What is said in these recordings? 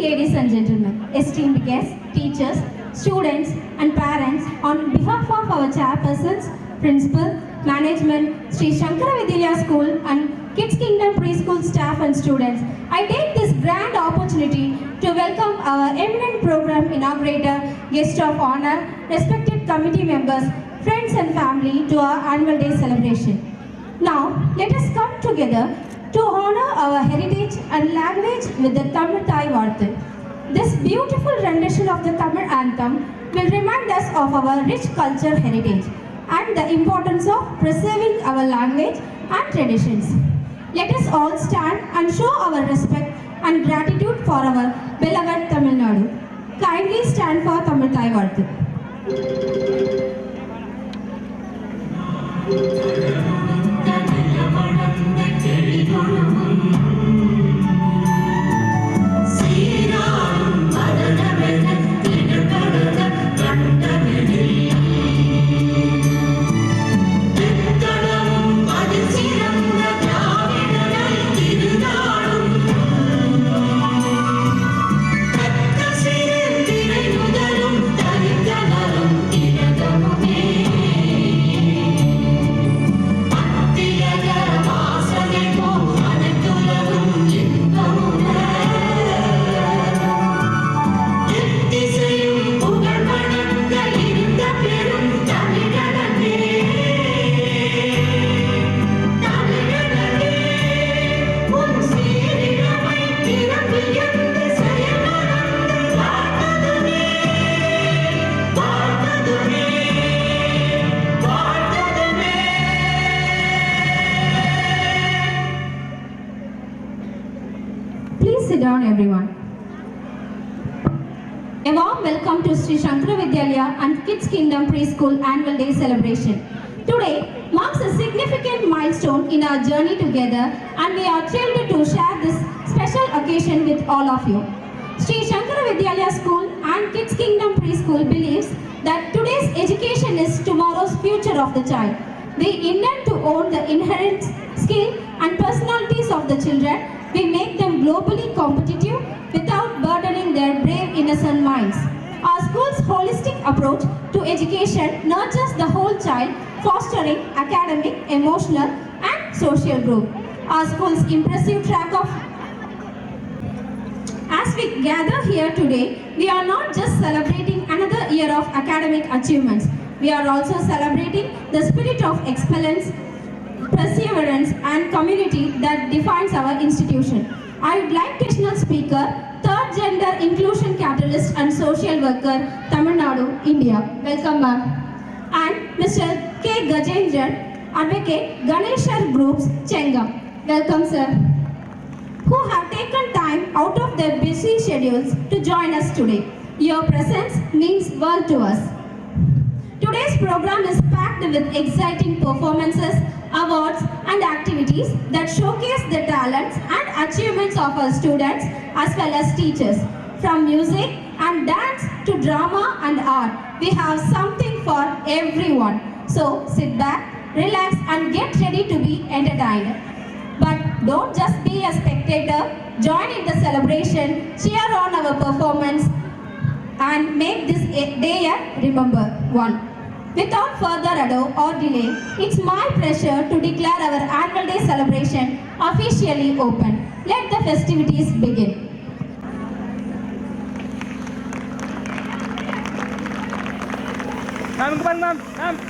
ladies and gentlemen, esteemed guests, teachers, students and parents, on behalf of our chairpersons, principal, management, Sri Shankara Vidya School and Kids Kingdom Preschool staff and students, I take this grand opportunity to welcome our eminent program inaugurator, guest of honor, respected committee members, friends and family to our annual day celebration. Now, let us come together to honor our heritage and language with the Tamil Thai Varthu. This beautiful rendition of the Tamil anthem will remind us of our rich culture heritage and the importance of preserving our language and traditions. Let us all stand and show our respect and gratitude for our beloved Tamil Nadu. Kindly stand for Tamil Thai Varthu. Please sit down, everyone. A warm welcome to Sri Shankara Vidyalaya and Kids Kingdom Preschool Annual Day celebration. Today marks a significant milestone in our journey together, and we are thrilled to share this special occasion with all of you. Sri Shankara Vidyalaya School and Kids Kingdom Preschool believes that today's education is tomorrow's future of the child. We intend to own the inherent skill and personalities of the children. We make them globally competitive without burdening their brave, innocent minds. Our school's holistic approach to education nurtures the whole child, fostering academic, emotional, and social growth. Our school's impressive track of As we gather here today, we are not just celebrating another year of academic achievements. We are also celebrating the spirit of excellence, perseverance and community that defines our institution. I would like to national speaker, third gender inclusion catalyst and social worker, Tamil Nadu, India. Welcome, ma'am. And Mr. K. Gajendran, advocate, Ganeshar Groups, Chengam. Welcome, sir. Who have taken time out of their busy schedules to join us today. Your presence means world to us. Today's program is packed with exciting performances, awards and activities that showcase the talents and achievements of our students as well as teachers. From music and dance to drama and art, we have something for everyone. So sit back, relax and get ready to be entertained. But don't just be a spectator, join in the celebration, cheer on our performance and make this day a remember one. Without further ado or delay, it's my pleasure to declare our annual day celebration officially open. Let the festivities begin. Ma'am, come on, ma'am. Ma'am.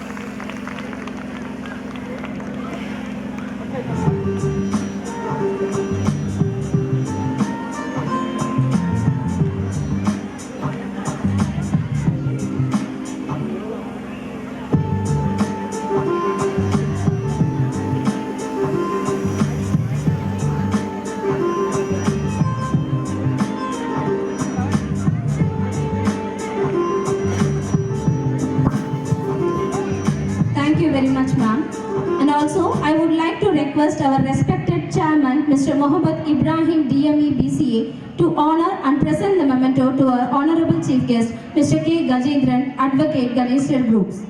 Thank you very much, ma'am. And also, I would like to request our respected chairman, Mr. Mohammed Ibrahim, DME BCA, to honor and present the memento to our honorable chief guest, Mr. K. Gajendran, advocate, Ganeshar Groups.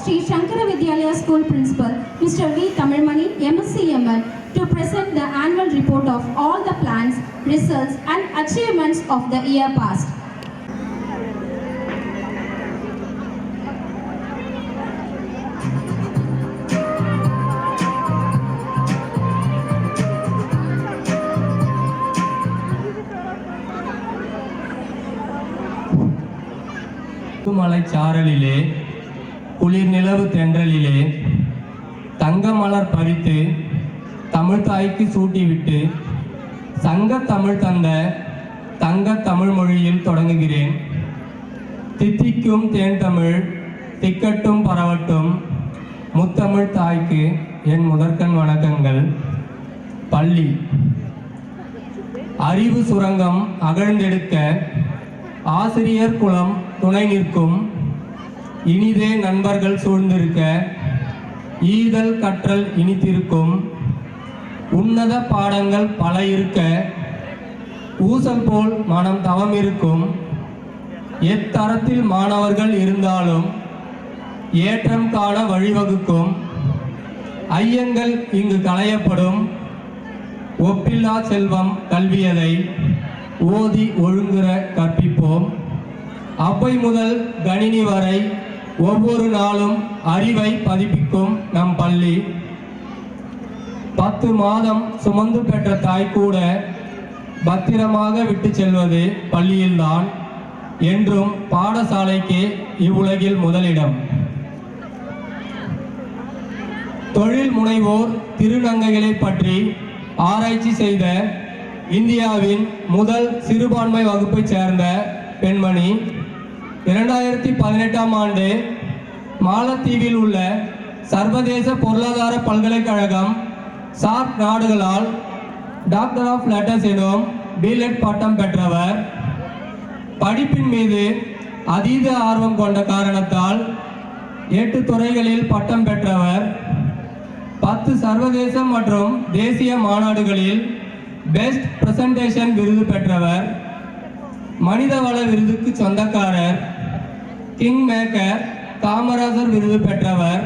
Sri Shankara Vidyalaya School Principal, Mr. V. Tamilmani, MSc ML, to present the annual report of all the plans, results and achievements of the year past. மலை சாரலிலே குளிர் நிலவு தென்றலிலே தங்க மலர் பறித்து தமிழ் தாய்க்கு சூட்டிவிட்டு சங்க தமிழ் தந்த தங்க தமிழ் மொழியில் தொடங்குகிறேன். தித்திக்கும் தேன் தமிழ் திக்கட்டும் பரவட்டும் முத்தமிழ் தாய்க்கு என் முதற்கண் வணக்கங்கள். பள்ளி அறிவு சுரங்கம் அகழ்ந்தெடுக்க ஆசிரியர் குலம் துணை நிற்கும், இனிதே நண்பர்கள் சூழ்ந்திருக்க ஈதல் கற்றல் இனித்திருக்கும், உன்னத பாடங்கள் பல இருக்க ஊசல் போல் மனம் தவம் இருக்கும், எத்தரத்தில் மாணவர்கள் இருந்தாலும் ஏற்றம் காண வழிவகுக்கும், ஐயங்கள் இங்கு களையப்படும், ஒப்பில்லா செல்வம் கல்வியதை ஓதி ஒழுங்குற கற்பிப்போம். அவை முதல் கணினி வரை ஒவ்வொரு நாளும் அறிவை பதிப்பிக்கும் நம் பள்ளி. 10 மாதம் சுமந்து பெற்ற தாய் கூட பத்திரமாக விட்டு செல்வது பள்ளியில்தான். என்றும் பாடசாலைக்கு இவ்வுலகில் முதலிடம். தொழில் முனைவோர் திருநங்கைகளை பற்றி ஆராய்ச்சி செய்த இந்தியாவின் முதல் சிறுபான்மை வகுப்பை சேர்ந்த பெண்மணி 2018ஆம் ஆண்டு மாலத்தீவில் உள்ள சர்வதேச பொருளாதார பல்கலைக்கழகம் சார்க் நாடுகளால் டாக்டர் ஆஃப் லெட்டர்ஸ் எனும் பிஎட் பட்டம் பெற்றவர். படிப்பின் மீது அதீத ஆர்வம் கொண்ட காரணத்தால் 8 துறைகளில் பட்டம் பெற்றவர். 10 சர்வதேச மற்றும் தேசிய மாநாடுகளில் பெஸ்ட் பிரசன்டேஷன் விருது பெற்றவர். மனிதவள விருதுக்கு சொந்தக்காரர். கிங் மேக்கர் காமராஜர் விருது பெற்றவர்.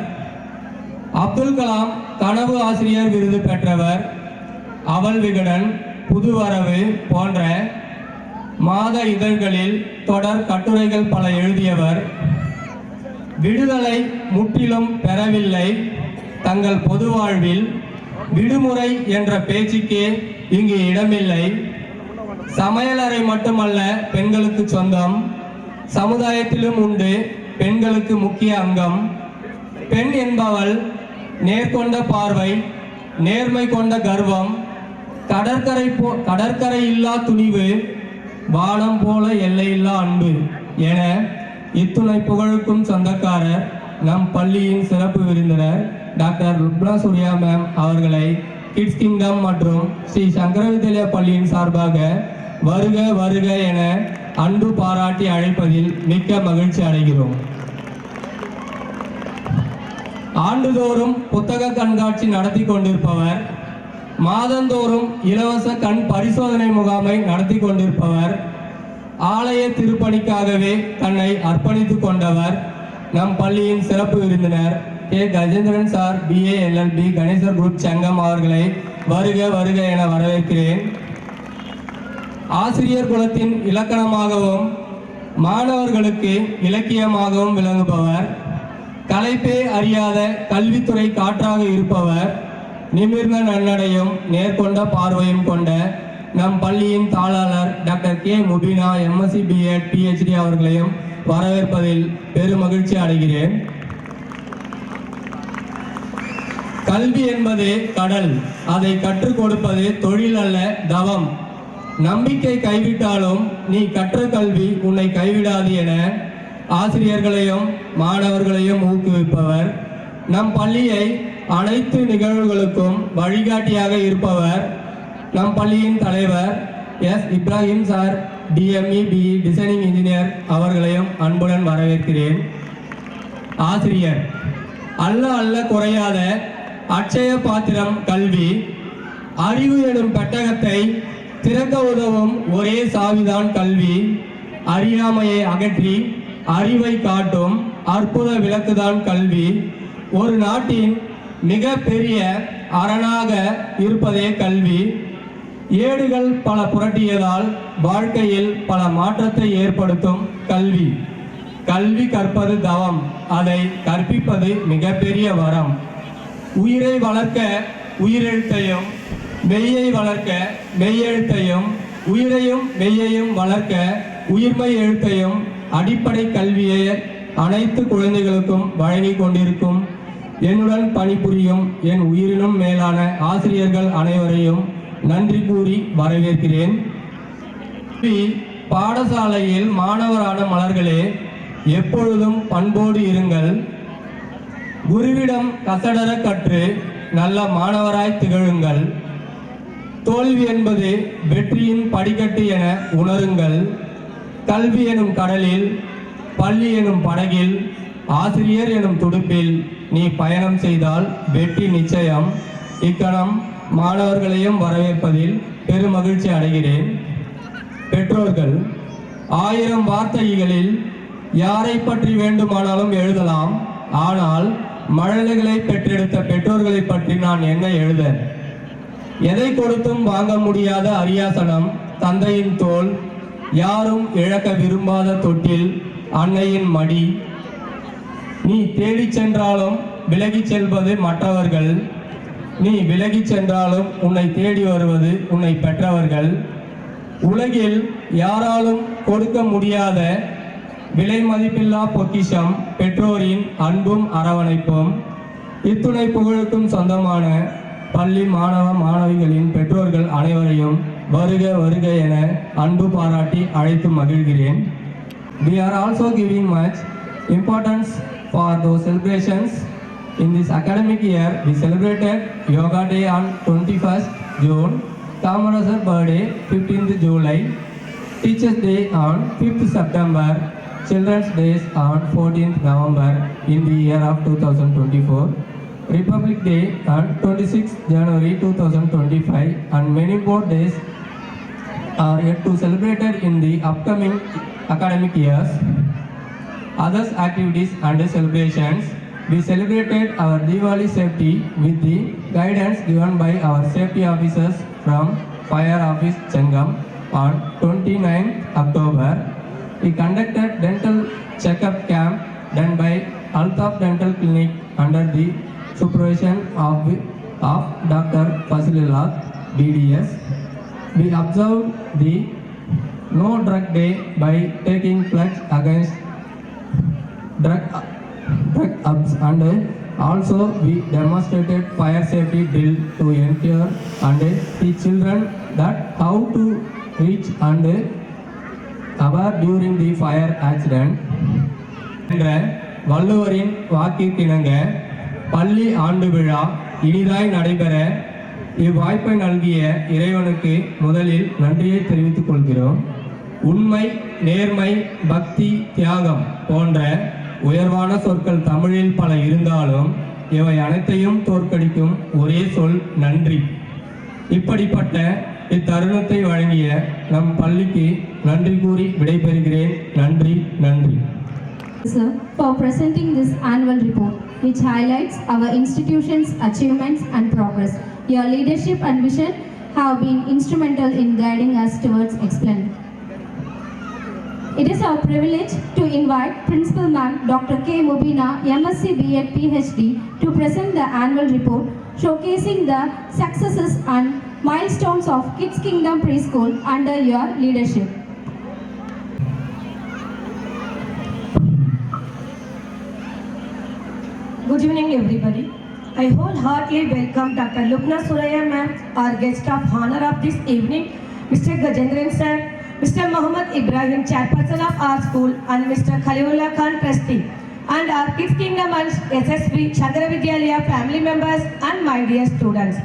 அப்துல் கலாம் கனவு ஆசிரியர் விருது பெற்றவர். அவல் விகடன், புதுவரவு போன்ற மாத இதழ்களில் தொடர் கட்டுரைகள் பல எழுதியவர். விடுதலை முற்றிலும் பெறவில்லை தங்கள் பொது வாழ்வில், விடுமுறை என்ற பேச்சுக்கே இங்கு இடமில்லை. சமையலறை மட்டுமல்ல பெண்களுக்கு சொந்தம், சமுதாயத்திலும் உண்டு பெண்களுக்கு முக்கிய அங்கம். பெண் என்பவள் நேர்கொண்ட பார்வை, நேர்மை கொண்ட கர்வம், கடற்கரை இல்லா துணிவு, வானம் போல எல்லையில்லா அன்பு என இத்துணை புகழுக்கும் சொந்தக்காரர் நம் பள்ளியின் சிறப்பு விருந்தினர் டாக்டர் ருப்னா சூர்யா மேம் அவர்களை கிட்ஸ் கிங்டம் மற்றும் ஸ்ரீ சங்கர வித்யாலயா பள்ளியின் சார்பாக வருக வருக என அன்பு பாராட்டி அழைப்பதில் மிக்க மகிழ்ச்சி அடைகிறோம். ஆண்டுதோறும் புத்தக கண்காட்சி நடத்தி கொண்டிருப்பவர், மாதந்தோறும் இலவச கண் பரிசோதனை முகாமை நடத்தி கொண்டிருப்பவர், ஆலய திருப்பணிக்காகவே தன்னை அர்ப்பணித்துக் கொண்டவர் நம் பள்ளியின் சிறப்பு விருந்தினர் K Gajendran sir, BA LLB Ganesar group சங்கம் அவர்களை வருக வருக என வரவேற்கிறேன். ஆசிரியர் குலத்தின் இலக்கணமாகவும் மாணவர்களுக்கு இலக்கியமாகவும் விளங்குபவர், கலைப்பே அறியாத கல்வித்துறை காற்றாக இருப்பவர், நிமிர்ந்த நன்னடையும் நேர்கொண்ட பார்வையும் கொண்ட நம் பள்ளியின் தாளாளர் doctor K Mubeena MSc B.Ed PhD அவர்களையும் வரவேற்பதில் பெருமகிழ்ச்சி அடைகிறேன். கல்வி என்பது கடல், அதை கற்றுக் கொடுப்பது தொழில் அல்ல தவம். நம்பிக்கை கைவிட்டாலும் நீ கற்ற கல்வி உன்னை கைவிடாது என ஆசிரியர்களையும் மாணவர்களையும் ஊக்குவிப்பவர், நம் பள்ளியை அனைத்து நிகழ்வுகளுக்கும் வழிகாட்டியாக இருப்பவர் நம் பள்ளியின் தலைவர் S Ibrahim sir, DME BE designing engineer அவர்களையும் அன்புடன் வரவேற்கிறேன். ஆசிரியர் அல்ல அல்ல குறையாத அட்சய பாத்திரம் கல்வி, அறிவு எனும் பெட்டகத்தை திறக்க உதவும் ஒரே சாவிதான் கல்வி. அறியாமையை அகற்றி அறிவை காட்டும் அற்புத விளக்குதான் கல்வி. ஒரு நாட்டின் மிக பெரிய அரணாக இருப்பதே கல்வி. ஏடுகள் பல புரட்டியதால் வாழ்க்கையில் பல மாற்றத்தை ஏற்படுத்தும் கல்வி. கல்வி கற்பது தவம், அதை கற்பிப்பது மிகப்பெரிய வரம். உயிரை வளர்க்க உயிரெழுத்தையும், மெய்யை வளர்க்க மெய்யெழுத்தையும், உயிரையும் மெய்யையும் வளர்க்க உயிர்மை எழுத்தையும் அடிப்படை கல்வியை அனைத்து குழந்தைகளுக்கும் வழங்கி கொண்டிருக்கும் என்னுடன் பணிபுரியும் என் உயிரினும் மேலான ஆசிரியர்கள் அனைவரையும் நன்றி கூறி வரவேற்கிறேன். பாடசாலையில் மாணவரான மலர்களே, எப்பொழுதும் பண்போடு இருங்கள். குருவிடம் கசடர கற்று நல்ல மாணவராய் திகழுங்கள். தோல்வி என்பது வெற்றியின் படிக்கட்டு என உணருங்கள். கல்வி எனும் கடலில், பள்ளி எனும் படகில், ஆசிரியர் எனும் துடுப்பில் நீ பயணம் செய்தால் வெற்றி நிச்சயம். இக்கணம் மாணவர்களையும் வரவேற்பதில் பெருமகிழ்ச்சி அடைகிறேன். பெற்றோர்கள் 1000 வார்த்தைகளில் யாரை பற்றி வேண்டுமானாலும் எழுதலாம். ஆனால் மழலைகளை பெற்றெடுத்த பெற்றோர்களை பற்றி நான் என்ன எழுத? எதை கொடுத்தும் வாங்க முடியாத அரியாசனம் தந்தையின் தோள், யாரும் இழக்க விரும்பாத தொட்டில் அன்னையின் மடி. நீ தேடிச் சென்றாலும் விலகிச் செல்வது மற்றவர்கள், நீ விலகிச் சென்றாலும் உன்னை தேடி வருவது உன்னை பெற்றவர்கள். உலகில் யாராலும் கொடுக்க முடியாத விலை மதிப்பில்லா பொக்கிஷம் பெற்றோரின் அன்பும் அரவணைப்பும். இத்துணை புகழுக்கும் சொந்தமான பள்ளி மாணவ மாணவிகளின் பெற்றோர்கள் அனைவரையும் வருக வருக என அன்பு பாராட்டி அழைத்து மகிழ்கிறேன். We are also giving much importance for those celebrations. In this academic year, we celebrated Yoga Day on 21st June, Kamarasar birthday 15th July, Teachers Day on 5th September, Children's Days on 14th November in the year of 2024, Republic Day on 26th January 2025, and many more days are yet to celebrated in the upcoming academic years. Others activities and celebrations. We celebrated our Diwali safety with the guidance given by our safety officers from Fire Office Chengam on 29th October. We conducted dental checkup camp done by Altaf Dental Clinic under the supervision of Dr. Fazlullah BDS. We observed the No Drug Day by taking pledge against drug abuse, and also we demonstrated fire safety drill to ensure and teach children that how to reach and aware during the fire accident. என்ற வள்ளுவரின் வாக்கிற்கிணங்க பள்ளி ஆண்டு விழா இனிதாய் நடைபெற இவ்வாய்ப்பை நல்கிய இறைவனுக்கு முதலில் நன்றியை தெரிவித்துக் கொள்கிறோம். உண்மை, நேர்மை, பக்தி, தியாகம் போன்ற உயர்வான சொற்கள் தமிழில் பல இருந்தாலும் இவை அனைத்தையும் தோற்கடிக்கும் ஒரே சொல் நன்றி. இப்படிப்பட்ட இத்தருணத்தை வழங்கிய நம் பள்ளிக்கு நன்றி கூறி விடைபெறுகிறேன். நன்றி நன்றி. Sir, for presenting this annual report, which highlights our institution's achievements and progress. Your leadership and vision have been instrumental in guiding us towards excellence. It is our privilege to invite Principal Ma'am Dr. K. Mubina, MSc B.Ed PhD, to present the annual report showcasing the successes and milestones of Kids Kingdom Preschool under your leadership. Good evening, everybody. I wholeheartedly welcome Dr. Lubna Suraya ma'am, our guest of honor of this evening, Mr. Gajendran sir, Mr. Muhammad Ibrahim, chairperson of our school, and Mr. Khalilullah Khan, trustee, and our Kids Kingdom and SSB Chandra Vidyalaya family members and my dear students.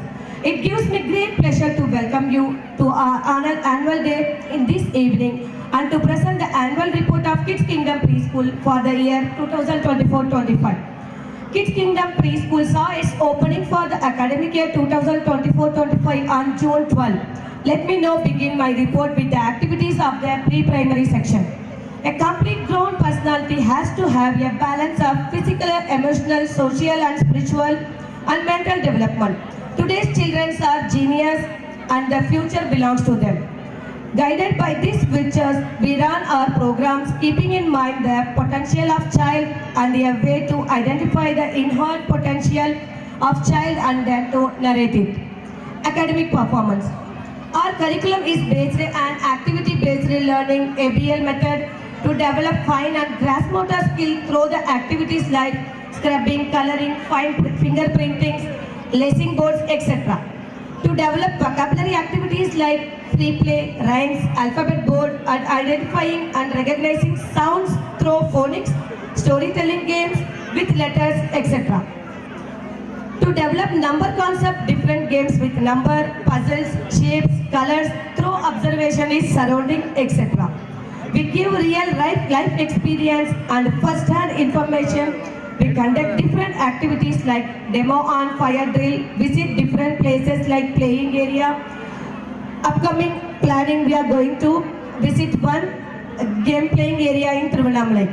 It gives me great pleasure to welcome you to our annual day in this evening and to present the annual report of Kids Kingdom Preschool for the year 2024-25. Kids Kingdom Preschool saw its opening for the academic year 2024-25 on June 12. Let me now begin my report with the activities of the pre-primary section. A complete grown personality has to have a balance of physical, emotional, social and spiritual and mental development. Today's children are genius and the future belongs to them. Guided by these features, we run our programs keeping in mind the potential of child and a way to identify the inherent potential of child and then to narrate it. Academic performance. Our curriculum is based on activity-based learning ABL method to develop fine and gross motor skill through the activities like scrubbing, coloring, fine fingerprinting, lacing boards, etc. To develop vocabulary activities like free play, rhymes, alphabet board, and identifying and recognizing sounds through phonics, storytelling games with letters, etc. To develop number concept, different games with number, puzzles, shapes, colors, through observation is surrounding, etc. We give real life experience and first-hand information. We conduct different activities like demo on fire drill, visit different places like playing area. Upcoming planning, we are going to visit one game playing area in Thiruvannamalai.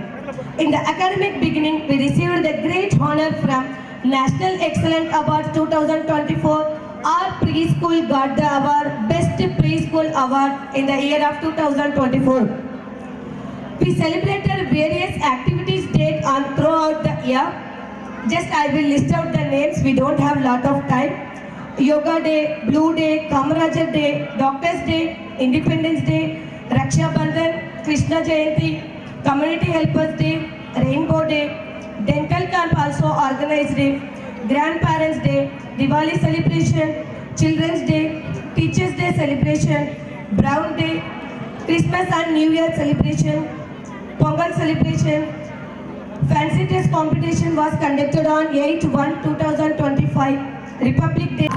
In the academic beginning, we received the great honor from National Excellence Award 2024. Our preschool got the award, Best Preschool Award in the year of 2024. We celebrated various activities date on throughout the year. Just I will list out the names, we don't have lot of time. Yoga Day, Blue Day, Kamaraja Day, Doctors Day, Independence Day, Raksha Bandhan, Krishna Jayanti, Community Helpers Day, Rainbow Day, Dental Camp also organized day, Grandparents Day, Diwali celebration, Children's Day, Teachers Day celebration, Brown Day, Christmas and New Year celebration, Pongal celebration. Fancy dress competition was conducted on 8/1/2025, Republic Day.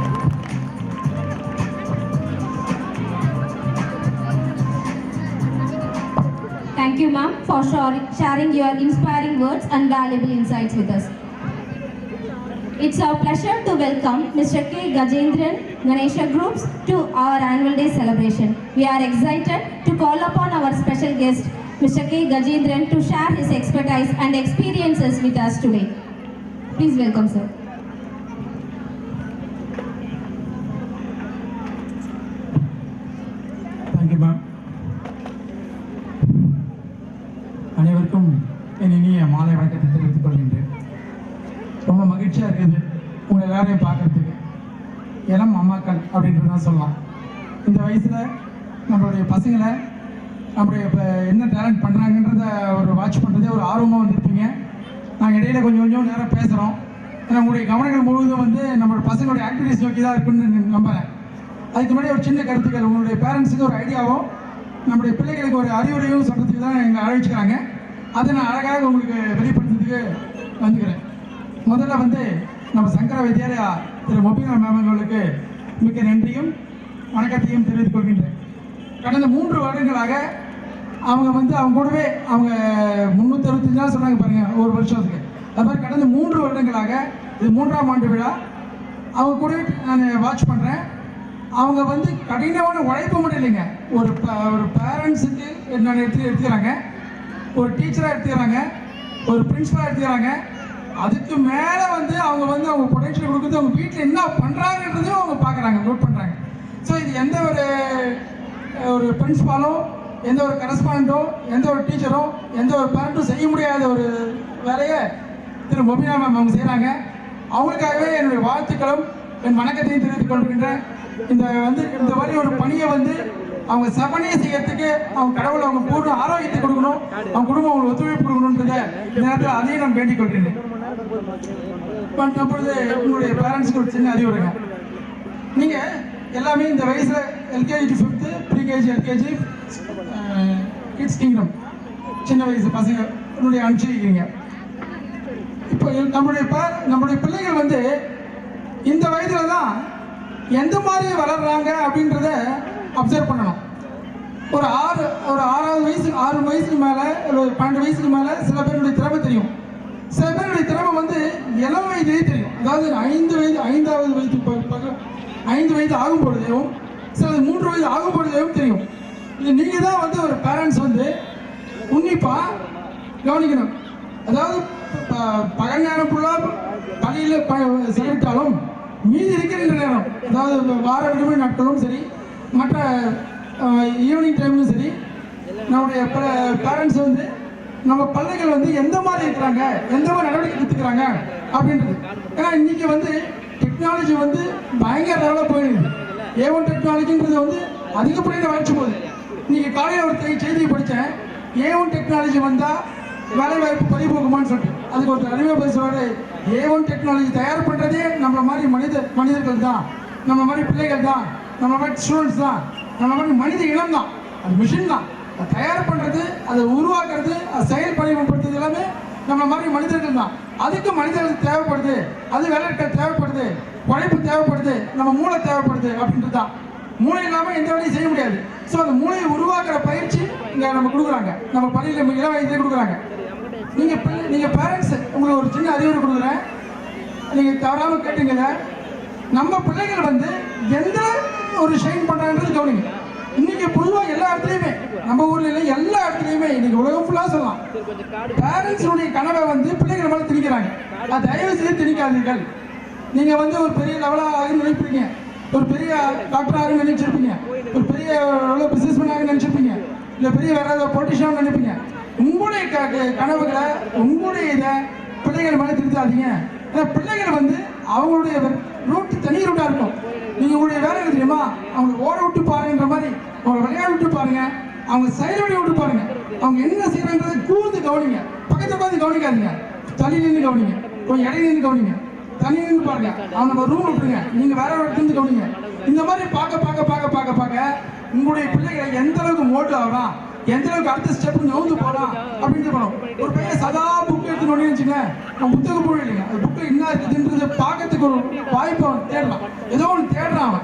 Thank you, ma'am, for sharing your inspiring words and valuable insights with us. It's our pleasure to welcome Mr. K. Gajendran Ganesha Groups to our annual day celebration. We are excited to call upon our special guest, Mr. K. Gajendran, to share his expertise and experiences with us today. Please welcome, sir. Thank you, ma'am. அனைவருக்கும் என் இனிய மாலை வணக்கத்தை தெரிவித்துக் கொள்கின்றேன். ரொம்ப மகிழ்ச்சியாக இருக்குது உங்களை எல்லாரையும் பார்க்குறதுக்கு. இளம் அம்மாக்கள் அப்படின்றது தான் சொல்லலாம். இந்த வயசில் நம்மளுடைய பசங்களை நம்மளுடைய இப்போ என்ன டேலண்ட் பண்ணுறாங்கன்றத ஒரு வாட்ச் பண்ணுறதே ஒரு ஆர்வமாக வந்திருப்பீங்க. நாங்கள் இடையில கொஞ்சம் நேரம் பேசுகிறோம். ஏன்னா உங்களுடைய கவனங்கள் முழுவதும் வந்து நம்மளோட பசங்களுடைய ஆக்டிவிட்டிஸ் நோக்கி தான் இருக்குன்னு நம்புகிறேன். அதுக்கு முன்னாடி ஒரு சின்ன கருத்துக்கள், உங்களுடைய பேரண்ட்ஸுக்கு ஒரு ஐடியாவும் நம்முடைய பிள்ளைகளுக்கு ஒரு அறிவுரையும் சொல்கிறதுக்கு தான் எங்களை அழைச்சிக்கிறாங்க. அதை நான் அழகாக உங்களுக்கு வெளிப்படுத்துறதுக்கு வந்துக்கிறேன். முதல்ல வந்து நம்ம சங்கர வித்யாலயா திரு மொபினா மேம் அவர்களுக்கு மிக்க நன்றியும் வணக்கத்தையும் தெரிவித்துக் கொள்கின்றேன். கடந்த 3 வருடங்களாக அவங்க வந்து அவங்க கூடவே அவங்க 365 நாள் சொன்னாங்க பாருங்கள் ஒரு வருஷத்துக்கு. அது மாதிரி கடந்த 3 வருடங்களாக இது 3ஆம் ஆண்டு விழா அவங்க கூடவே நான் வாட்ச் பண்ணுறேன். அவங்க வந்து கடினமான உழைப்பு மட்டும் இல்லைங்க, ஒரு பேரண்ட்ஸுக்கு என்னென்ன எடுத்துக்கிறாங்க, ஒரு டீச்சராக எடுத்துக்கிறாங்க, ஒரு பிரின்ஸிபலாக எடுத்துக்கிறாங்க. அதுக்கு மேலே வந்து அவங்க பொட்டன்ஷியல் கொடுக்குறது அவங்க வீட்டில் என்ன பண்ணுறாங்கன்றதையும் அவங்க பார்க்குறாங்க, நோட் பண்ணுறாங்க. ஸோ இது எந்த ஒரு பிரின்ஸிபாலோ, எந்த ஒரு கரஸ்பாண்டோ, எந்த ஒரு டீச்சரோ, எந்த ஒரு பேரண்ட்டும் செய்ய முடியாத ஒரு வேலையை திரு மொபினா மேம் அவங்க செய்கிறாங்க. அவங்களுக்காகவே என்னுடைய வாழ்த்துக்களும் என் வணக்கத்தையும் தெரிவித்துக் கொள்கின்றேன். இந்த மாதிரி ஒரு பணியை வந்து அவங்க செவனையை செய்யறதுக்கு அவங்க கடவுள் அவங்க பூர்ண ஆரோக்கியத்தை கொடுக்கணும், அவங்க குடும்பம் அவங்களுக்கு ஒத்துழைப்பு கொடுக்கணுன்றத இந்த நேரத்தில் அதையும் நான் வேண்டிக் கொள்கிறேன். அப்பொழுது உங்களுடைய பேரண்ட்ஸுக்கு ஒரு சின்ன அறிவுரைங்க. நீங்கள் எல்லாமே இந்த வயசில் LKG to 5th, pre-KG, LKG, kids kingdom சின்ன வயசு பசங்க என்னுடைய அனுப்பிச்சிருக்கீங்க. இப்போ நம்மளுடைய பிள்ளைகள் வந்து இந்த வயதில் தான் எந்த மாதிரி வளர்றாங்க அப்படின்றத அப்சர்வ் பண்ணணும். ஒரு 6 வயசுக்கு மேலே, ஒரு 12 வயசுக்கு மேலே சில பேருடைய திறமை தெரியும். சில பேருடைய திறமை வந்து இளம் வயதிலே தெரியும். அதாவது 5 வயது ஆகும் பொழுதையும், சில 3 வயது ஆகும் பொழுதையும் தெரியும். இது நீங்கள் தான் வந்து ஒரு பேரண்ட்ஸ் வந்து உன்னிப்பாக கவனிக்கணும். அதாவது பகல் நேரம் ஃபுல்லாக பள்ளியில் செலவிட்டாலும் மீதி இருக்கின்ற நேரம், அதாவது வார விடுமுறை நாட்களும் சரி, மற்ற ஈவினிங் டைம்லும் சரி, நம்முடைய பேரண்ட்ஸ் வந்து நம்ம பிள்ளைகள் வந்து எந்த மாதிரி இருக்கிறாங்க, எந்த மாதிரி நடவடிக்கை எடுத்துக்கிறாங்க அப்படின்றது. ஏன்னா இன்னைக்கு வந்து டெக்னாலஜி வந்து பயங்கர லெவலாக போயிடுது. A1 டெக்னாலஜின்றது வந்து அதிகப்படியான வளர்ச்சி போகுது. இன்னைக்கு காலையில் ஒரு செய்தியை படித்தேன், A1 டெக்னாலஜி வந்தால் வேலை வாய்ப்பு பறிபோகுமான்னு சொல்லிட்டு. அதுக்கு ஒரு அறிவை பேசுவார், A1 டெக்னாலஜி தயார் பண்ணுறதே நம்மள மாதிரி மனிதர்கள் தான், நம்ம மாதிரி பிள்ளைகள் தான், நம்ம மாதிரி ஸ்டூடெண்ட்ஸ் தான், நம்ம மாதிரி மனித இனம் தான். அது மிஷின் தான். அதை தயார் பண்ணுறது, அதை உருவாக்குறது, அதை செயல்படுத்துறது எல்லாமே நம்ம மாதிரி மனிதர்கள் தான். அதுக்கு மனிதர்கள் தேவைப்படுது, அது வேலைகள் தேவைப்படுது, உழைப்பு தேவைப்படுது, நம்ம மூளை தேவைப்படுது அப்படின்றது தான். மூளை இல்லாமல் எந்த வேலையும் செய்ய முடியாது. ஸோ அந்த மூளையை உருவாக்குற பயிற்சி இங்கே நம்ம கொடுக்குறாங்க, நம்ம பள்ளியில் இள வயதிலே கொடுக்குறாங்க. நீங்கள் பேரண்ட்ஸ் உங்களுக்கு ஒரு சின்ன அறிவுரை கொடுக்குறேன், நீங்கள் தவறாமல் கேட்டீங்க. நம்ம பிள்ளைகள் வந்து எந்த ஒரு ஷைன் பண்ணுறாங்கன்றது கவனிங்க. இன்னைக்கு பொதுவாக எல்லா இடத்துலையுமே, நம்ம ஊரில் இல்லை, எல்லா இடத்துலையுமே இன்னைக்கு உலகம் ஃபுல்லாக சொல்லலாம், பேரண்ட்ஸுடைய கனவை வந்து பிள்ளைகள் மேலே திணிக்கிறாங்க. அது தயவு செய்து திணிக்காதீர்கள். நீங்கள் வந்து ஒரு பெரிய லெவலாக ஆகுன்னு நினைப்பீங்க, ஒரு பெரிய டாக்டர் ஆகுன்னு நினைச்சிருப்பீங்க, ஒரு பெரிய எவ்வளோ பிஸ்னஸ் மேன் ஆகுன்னு நினச்சிருப்பீங்க, இல்லை பெரிய வேற ஏதாவது பொலிட்டிஷியன் நினைப்பீங்க. உங்களுடைய கனவுகளை, உங்களுடைய இதை பிள்ளைகள் மேலே திருத்தாதீங்க. ஏன்னா பிள்ளைகள் வந்து அவங்களுடைய ரூட் தனி ரூட்டாக இருக்கும். நீங்கள் உங்களுடைய வேலை என்ன தெரியுமா, அவங்க ஓட விட்டு பாருங்கன்ற மாதிரி அவங்க விளையாட விட்டு பாருங்க, அவங்க செயல்படி விட்டு பாருங்க, அவங்க என்ன செய்யறாங்கிறத கூர்ந்து கவனிங்க. பக்கத்தில் உட்காந்து கவனிக்காதீங்க, தள்ளி நின்று கவனிங்க, கொஞ்சம் இடையில நின்று கவனிங்க, தனி நின்று பாருங்க, அவங்க ரூம் விட்டுருங்க, நீங்கள் வேற ஒரு இடத்துல கவனிங்க. இந்த மாதிரி பார்க்க பார்க்க பார்க்க பார்க்க பார்க்க உங்களுடைய பிள்ளைகளை எந்த அளவுக்கு மோட்டிவ் ஆகலாம், எந்த அளவுக்கு அடுத்த ஸ்டெப் நோந்து போகலாம் அப்படின்னு போகணும். ஒரு பையன் சதா புக் எடுத்துன்னு வச்சுக்கேன், அவன் புத்தகம் போய் இல்லைங்க, அது புக்கு என்ன இருக்குதுன்றது பார்க்கறதுக்கு ஒரு வாய்ப்பு அவன் தேடலாம். ஏதோ ஒன்று தேடுறான்,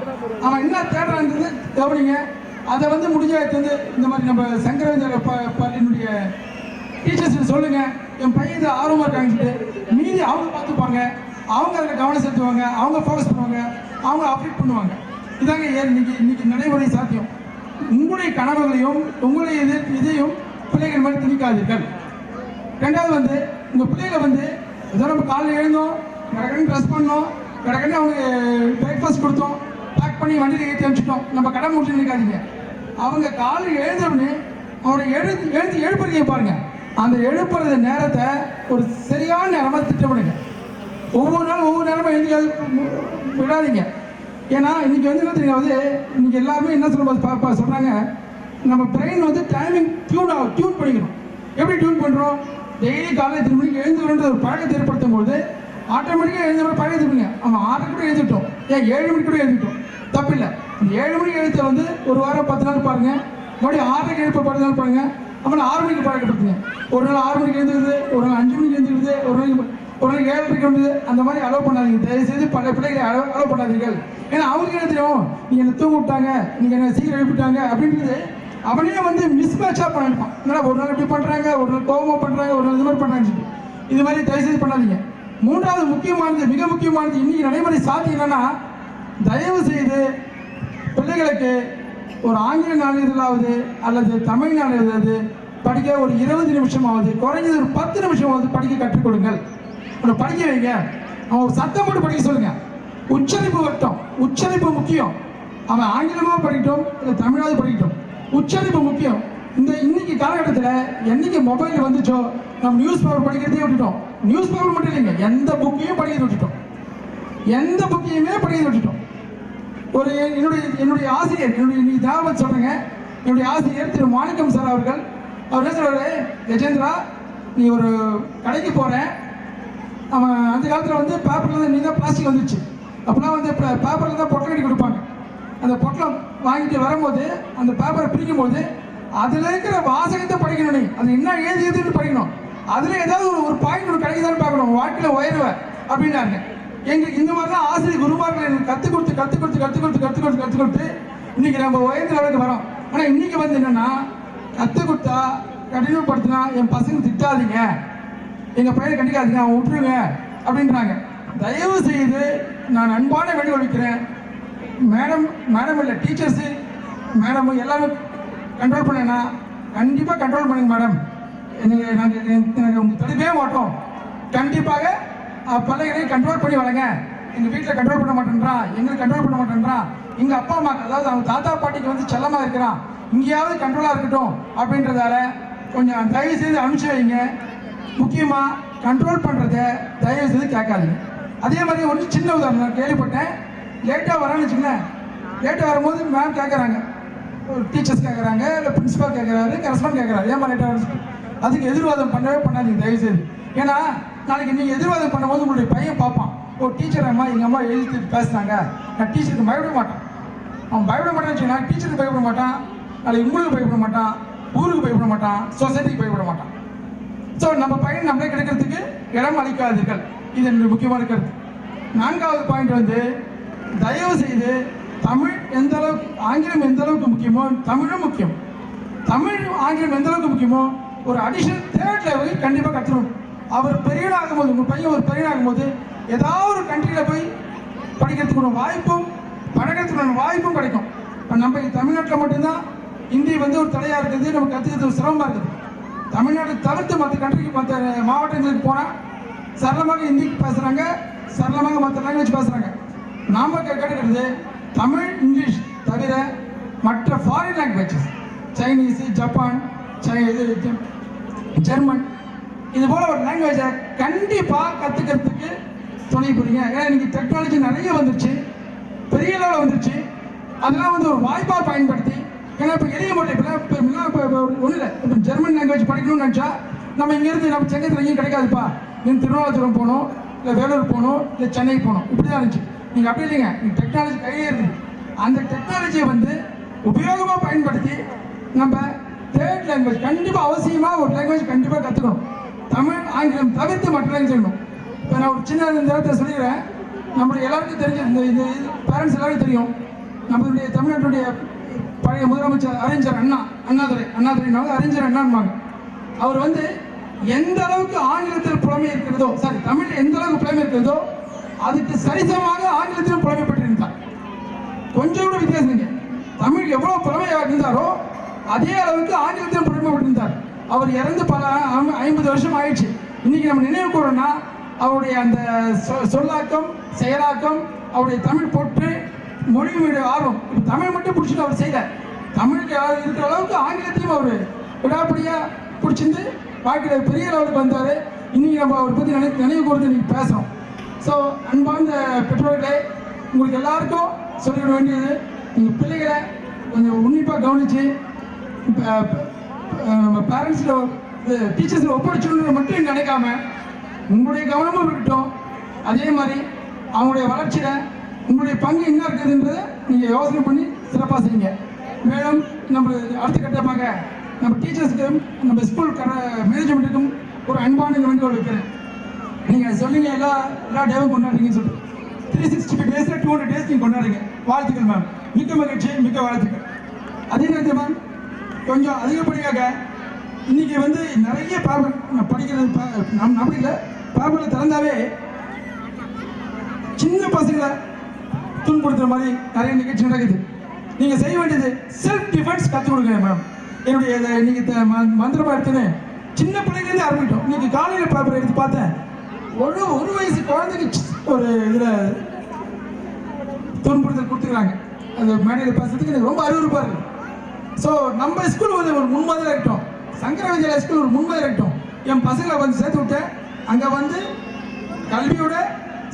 அவன் என்ன தேடுறான்றது கவனிங்க. அதை வந்து முடிஞ்ச வந்து இந்த மாதிரி நம்ம சங்கரவேந்திர பள்ளியினுடைய டீச்சர்ஸ் சொல்லுங்க, என் பையன் இது ஆர்வமாக இருக்காங்கன்னு, மீதி அவங்க பார்த்துப்பாங்க, அவங்க அதில் கவனம் செலுத்துவாங்க, அவங்க ஃபோக்கஸ் பண்ணுவாங்க, அவங்க அப்டேட் பண்ணுவாங்க. இதாங்க இன்னைக்கு நடைமுறை சாத்தியம். உங்களுடைய கனவுகளையும் உங்களுடைய இதையும் பிள்ளைகள் மாதிரி திணிக்காதீர்கள். ரெண்டாவது வந்து உங்கள் பிள்ளைகளை வந்து ஏதோ நம்ம காலையில் எழுந்தோம், கடற்கன்னு ட்ரெஸ் பண்ணோம், கடற்கன்னு அவங்க பிரேக்ஃபாஸ்ட் கொடுத்தோம், பேக் பண்ணி வண்டியில் ஏற்றி அனுப்பிச்சிட்டோம், நம்ம கடை முடிச்சு நினைக்காதீங்க. அவங்க காலையில் எழுந்தவுடனே அவனை எழுந்து எழுப்புறீங்க பாருங்க, அந்த எழுப்புறது நேரத்தை ஒரு சரியான நேரமாக திட்டமிடுங்க. ஒவ்வொரு நேரமும் எழுதி விடாதீங்க. ஏன்னா இன்னைக்கு வந்து என்ன தெரியும், வந்து இன்னைக்கு எல்லாருமே என்ன சொல்கிறாங்க, நம்ம பிரெயின் வந்து டைமிங் டியூன் பண்ணிக்கணும். எப்படி டியூன் பண்ணுறோம், டெய்லி காலையில் 3 மணிக்கு எழுந்துன்ற ஒரு பழக்கத்தை ஏற்படுத்தும் போது ஆட்டோமேட்டிக்காக எழுந்த பழக்கத்தை பண்ணுங்க. அவன் 6 கூட எழுதிட்டோம், ஏன் 7 மணிக்கு கூட எழுதிட்டோம், தப்பு இல்லை. 7 மணிக்கு எழுத்த வந்து ஒரு வாரம் 10 நாள் பாருங்க, மறுபடியும் 6க்கு எழுப்ப 10 நாள் பாருங்க, அப்புறம் 6 மணிக்கு பழக்கப்படுத்துங்க. ஒரு நாள் 6 மணிக்கு எழுந்துருது, ஒரு நாள் 5 மணிக்கு எழுந்துருது, ஒரு நாள் 7:30 வந்து அந்த மாதிரி அலோவ் பண்ணாதீங்க. தயவுசெய்து பல பிள்ளைகளை அலோவ் பண்ணாதீர்கள். ஏன்னா அவங்களுக்கு என்ன தெரியும், நீங்கள் என்ன தூங்க விட்டாங்க, நீங்கள் என்ன சீக்கிரம் எழுப்பிட்டாங்க அப்படின்றது அவனே வந்து மிஸ்மேட்சாக பண்ணிருப்பான். ஏன்னா ஒரு நாள் இப்படி பண்ணுறாங்க, ஒரு நாள் கோபமாக பண்ணுறாங்க, ஒரு நாள் இது மாதிரி பண்ணுறாங்க. இது மாதிரி தயவுசெய்து பண்ணாதீங்க. மூன்றாவது முக்கியமானது, மிக முக்கியமானது, இன்னைக்கு நடைமுறை சாத்தியம் என்னன்னா, தயவு செய்து பிள்ளைகளுக்கு ஒரு ஆங்கில நாளிதழாவது அல்லது தமிழ் நாளிதழாவது படிக்க ஒரு 20 நிமிஷமாவது, குறைஞ்சது ஒரு 10 நிமிஷமாவது படிக்க கற்றுக் கொடுங்கள். படிக்க வைங்க. அவன் சத்தம் போட்டு படிக்க சொல்லுங்க. உச்சரிப்பு வட்டம், உச்சரிப்பு முக்கியம். அவன் ஆங்கிலமாக படிக்கட்டும் இல்லை தமிழாவது படிக்கட்டும், உச்சரிப்பு முக்கியம். இன்னைக்கு காலகட்டத்தில் என்னைக்கு மொபைல் வந்துச்சோ நம்ம நியூஸ் பேப்பர் படிக்கிறதே விட்டுட்டோம். நியூஸ் பேப்பர் மட்டும் இல்லைங்க, எந்த புக்கையும் படிக்கிறது விட்டுட்டோம், எந்த புக்கையுமே படிக்கிறது விட்டுட்டோம். ஒரு என்னுடைய ஆசிரியர், இன்னைக்கு ஞாபகம் சொல்கிறேங்க, என்னுடைய ஆசிரியர் திரு மாணிக்கம் சார் அவர் என்ன சொல்கிறாரு, கஜேந்திரா நீ ஒரு கடைக்கு போகிறேன், அவன் அந்த காலத்தில் வந்து பேப்பரில் தான், நீ தான் பிளாஸ்டிக் வந்துச்சு, அப்போலாம் வந்து பேப்பரில் தான் பொட்டலம் கட்டி கொடுப்பாங்க. அந்த பொட்டலம் வாங்கிட்டு வரும்போது அந்த பேப்பரை பிரிக்கும்போது அதில் இருக்கிற வாசகத்தை படிக்கணும், நீ அது என்ன எழுதியதுன்னு படிக்கணும், அதில் ஏதாவது ஒரு பாயிண்ட் ஒன்று கிடைக்குதான்னு பார்க்கணும், வாழ்க்கையில் உயருவேன் அப்படின்னாங்க. எங்களுக்கு இந்த மாதிரிலாம் ஆசிரியர் குருமார்கள் எனக்கு கற்றுக் கொடுத்து இன்னைக்கு நம்ம உயர்ந்த அளவுக்கு வரோம். ஆனால் இன்னைக்கு வந்து என்னென்னா, கற்றுக் கொடுத்தா கடினப்படுத்தினா என் பசங்க திட்டாதீங்க, எங்கள் பையனை கண்டிக்காதீங்க, அவன் விட்டுருங்க அப்படின்றாங்க. தயவு செய்து நான் அன்பான வேண்டுகோள் வைக்கிறேன், மேடம் இல்லை டீச்சர்ஸு மேடம் எல்லாரும் கண்ட்ரோல் பண்ணேன்னா கண்டிப்பாக கண்ட்ரோல் பண்ணுங்க மேடம். நாங்கள் உங்கள் தடுக்கவே மாட்டோம். கண்டிப்பாக பிள்ளைகளை கண்ட்ரோல் பண்ணி வளங்க. எங்கள் வீட்டில் கண்ட்ரோல் பண்ண மாட்டேன்றான், எங்களுக்கு கண்ட்ரோல் பண்ண மாட்டேன்றான், எங்கள் அப்பா அம்மா அதாவது அவங்க தாத்தா பாட்டிக்கு வந்து செல்லமாக இருக்கிறான், இங்கேயாவது கண்ட்ரோலாக இருக்கட்டும் அப்படின்றதால கொஞ்சம் தயவு செய்து அனுப்பிச்சு வைங்க. முக்கியமாக கண்ட்ரோல் பண்ணுறத தயவு செய்து கேட்காதீங்க. அதே மாதிரி ஒரு சின்ன உதாரணம் நான் கேள்விப்பட்டேன். லேட்டாக வரேன்னு வச்சுக்கோங்களேன். லேட்டாக வரும்போது மேம் கேட்குறாங்க, டீச்சர்ஸ் கேட்குறாங்க, இல்லை பிரின்ஸிபால் கேட்குறாரு, கரஸ்பாண்ட் கேட்குறாரு, ஏன் லேட்டாக வரணும். அதுக்கு எதிர்வாதம் பண்ணவே பண்ணாதீங்க தயவு செய்து. ஏன்னா நாளைக்கு நீங்கள் எதிர்வாதம் பண்ணும்போது உங்களுடைய பையன் பார்ப்பான், ஓ டீச்சர் அம்மா எங்கள் அம்மா எழுத்து பேசுனாங்க, நான் டீச்சருக்கு பயப்பட மாட்டேன். அவன் பயப்பட மாட்டேன்னு வச்சுக்கோங்க, டீச்சருக்கு பயப்பட மாட்டான், நாளைக்கு உங்களுக்கு பயப்பட மாட்டான், ஊருக்கு பயப்பட மாட்டான், சொசைட்டிக்கு பயப்பட மாட்டான். ஸோ நம்ம பையன் நம்மளே கிடைக்கிறதுக்கு இடம் அளிக்காதீர்கள். இது என்னுடைய முக்கியமான கருத்து. 4வது பாயிண்ட் வந்து தயவு செய்து தமிழ் எந்த அளவுக்கு ஆங்கிலம் எந்த அளவுக்கு முக்கியமோ தமிழும் முக்கியம். தமிழ் ஆங்கிலம் எந்த அளவுக்கு முக்கியமோ ஒரு அடிஷனல் 3rd லெவலில் கண்டிப்பாக கற்றுக்கணும். அவர் பெரியவனாகும் போது, உங்கள் பையன் ஒரு பெரியவனாகும் போது ஏதாவது ஒரு கண்ட்ரியில் போய் படிக்கிறதுக்குள்ள வாய்ப்பும் பழகிறதுக்குள்ள வாய்ப்பும் கிடைக்கும். இப்போ நம்ம தமிழ்நாட்டில் மட்டும்தான் ஹிந்தி வந்து ஒரு தடையாக இருக்குது, நம்ம கற்றுக்கிறது ஒரு சிரமமாக இருக்குது. தமிழ்நாடு தவிர்த்து மற்ற கண்ட்ரிக்கு மற்ற மாவட்டங்களுக்கு போனால் சரளமாக ஹிந்தி பேசுகிறாங்க, சரளமாக மற்ற லாங்குவேஜ் பேசுகிறாங்க. நாம் கேட்கறது தமிழ் இங்கிலீஷ் தவிர மற்ற foreign languages Chinese, Japan, German இது போல் ஒரு லாங்குவேஜை கண்டிப்பாக கற்றுக்கிறதுக்கு துணை புரியுங்க. ஏன்னா இன்றைக்கி டெக்னாலஜி நிறைய வந்துருச்சு, பெரிய லெவலில் வந்துருச்சு. அதெல்லாம் வந்து ஒரு வாய்ப்பாக பயன்படுத்தி, ஏன்னா இப்போ எளிய மொழி இப்போ ஒன்றும் இல்லை, இப்போ ஜெர்மன் லாங்குவேஜ் படிக்கணும்னு நினச்சா நம்ம இங்கேருந்து நம்ம சென்னையில் எங்கேயும் கிடைக்காதுப்பா, நீங்கள் திருவண்ணாமலை போகணும், இல்லை வேலூர் போகணும், இல்லை சென்னை போகணும், இப்படி தான் இருந்துச்சு. நீங்கள் அப்படி இல்லைங்க, நீங்கள் டெக்னாலஜி கையே இருக்குது. அந்த டெக்னாலஜியை வந்து உபயோகமாக பயன்படுத்தி நம்ம 3rd லாங்குவேஜ் கண்டிப்பாக அவசியமாக ஒரு லாங்குவேஜ் கண்டிப்பாக கற்றுக்கணும். தமிழ் ஆங்கிலம் தவிர்த்து மற்ற லாங்குவேஜ் சொல்லணும். இப்போ நான் ஒரு சின்ன நேரத்தில் சொல்லிடுறேன். நம்மளுடைய எல்லாருக்கும் தெரிஞ்ச இந்த பேரண்ட்ஸ் எல்லாருக்கும் தெரியும், நம்மளுடைய தமிழ்நாட்டுடைய பழைய முதலமைச்சர் அறிஞர் அண்ணாதுரை அறிஞர் அண்ணான்பாங்க. அவர் வந்து எந்த அளவுக்கு ஆங்கிலத்தில் புலமை இருக்கிறதோ, தமிழ் எந்த அளவுக்கு புலமை இருக்கிறதோ அதுக்கு சரிசமமாக ஆங்கிலத்திலும் புலமை பெற்றிருந்தார். கொஞ்சம் கூட வித்தியாசம் இல்லை. தமிழ் எவ்வளவு புலமையாக இருந்தாரோ அதே அளவுக்கு ஆங்கிலத்திலும் புலமை பெற்றிருந்தார். அவர் இறந்து பல 50 வருஷம் ஆயிடுச்சு. இன்னைக்கு நம்ம நினைவு கூறோம்னா அவருடைய அந்த சொல்லாக்கம், செயலாக்கம், அவருடைய தமிழ் போற்று, மொழி ஆர்வம், தமிழ் மட்டும் பிடிச்சிட்டு அவர் செய்யல, தமிழுக்கு இருக்கிற அளவுக்கு ஆங்கிலத்தையும் அவர் விடாப்படியாக பிடிச்சிருந்து வாழ்க்கையில் பெரிய லெவலுக்கு வந்தார். இன்னைக்கு நம்ம அவரை பற்றி நினைவு கூர்ந்து இன்னைக்கு பேசுகிறோம். ஸோ அன்பார்ந்த பெற்றோர்களே, உங்களுக்கு எல்லாருக்கும் சொல்லிட வேண்டியது, நீங்கள் பிள்ளைகளை கொஞ்சம் உன்னிப்பாக கவனித்து நம்ம பேரண்ட்ஸில் டீச்சர்ஸில் ஒப்படைச்சணுன்னு மட்டும் நினைக்காம உங்களுடைய கவனமும் இருக்கட்டும். அதே மாதிரி அவங்களுடைய வளர்ச்சியில் உங்களுடைய பங்கு என்ன இருக்குதுன்றதை நீங்கள் யோசனை பண்ணி சிறப்பாக செய்யுங்க. மேலும் நம்ம அடுத்த கட்டமாக நம்ம டீச்சர்ஸுக்கும் நம்ம ஸ்கூல் மேனேஜ்மெண்ட்டுக்கும் ஒரு அன்பான வேண்டுகோள் வைக்கிறேன். நீங்கள் சொன்னீங்க எல்லா டேவும் கொண்டாடுறீங்கன்னு சொல்லிட்டு 365 டேஸில் 200 டேஸ் நீங்கள் கொண்டாடுறீங்க. வாழ்த்துக்கள் மேம், மிக்க மகிழ்ச்சி, மிக்க வாழ்த்துக்கள். அதே நேரத்தில் மேம் கொஞ்சம் அதிகப்படியாக இன்றைக்கி வந்து நிறைய பேப்பர் படிக்கிறது நம்ம இல்லை, பேப்பரில் திறந்தாவே சின்ன பசங்களை துன்புறுத்துற மாதிரி நிறைய நிகழ்ச்சி நடக்குது. நீங்கள் செய்ய வேண்டியது செல்ஃப் டிஃபென்ஸ் கற்றுக் கொடுங்க மேம். என்னுடைய நீங்கள் மந்திரமாக எடுத்துன்னு சின்ன பிள்ளைலேருந்து ஆரம்பிட்டோம். இன்னைக்கு காலையில் பேப்பர் எடுத்து பார்த்தேன், ஒரு வயசு குழந்தைக்கு ஒரு இதில் துன்புறுத்தல் கொடுத்துக்கிறாங்க. அந்த மேடையில் பேசுறதுக்கு எனக்கு ரொம்ப அறிவுறுப்பாக இருக்குது. ஸோ நம்ம ஸ்கூல் வந்து ஒரு முன்மாதிரி இருக்கட்டும், சங்கர வித்யாலயா ஸ்கூல் ஒரு முன்மாதிரி இருக்கட்டும். என் பசங்களை வந்து சேர்த்து விட்டேன், அங்கே வந்து கல்வியோட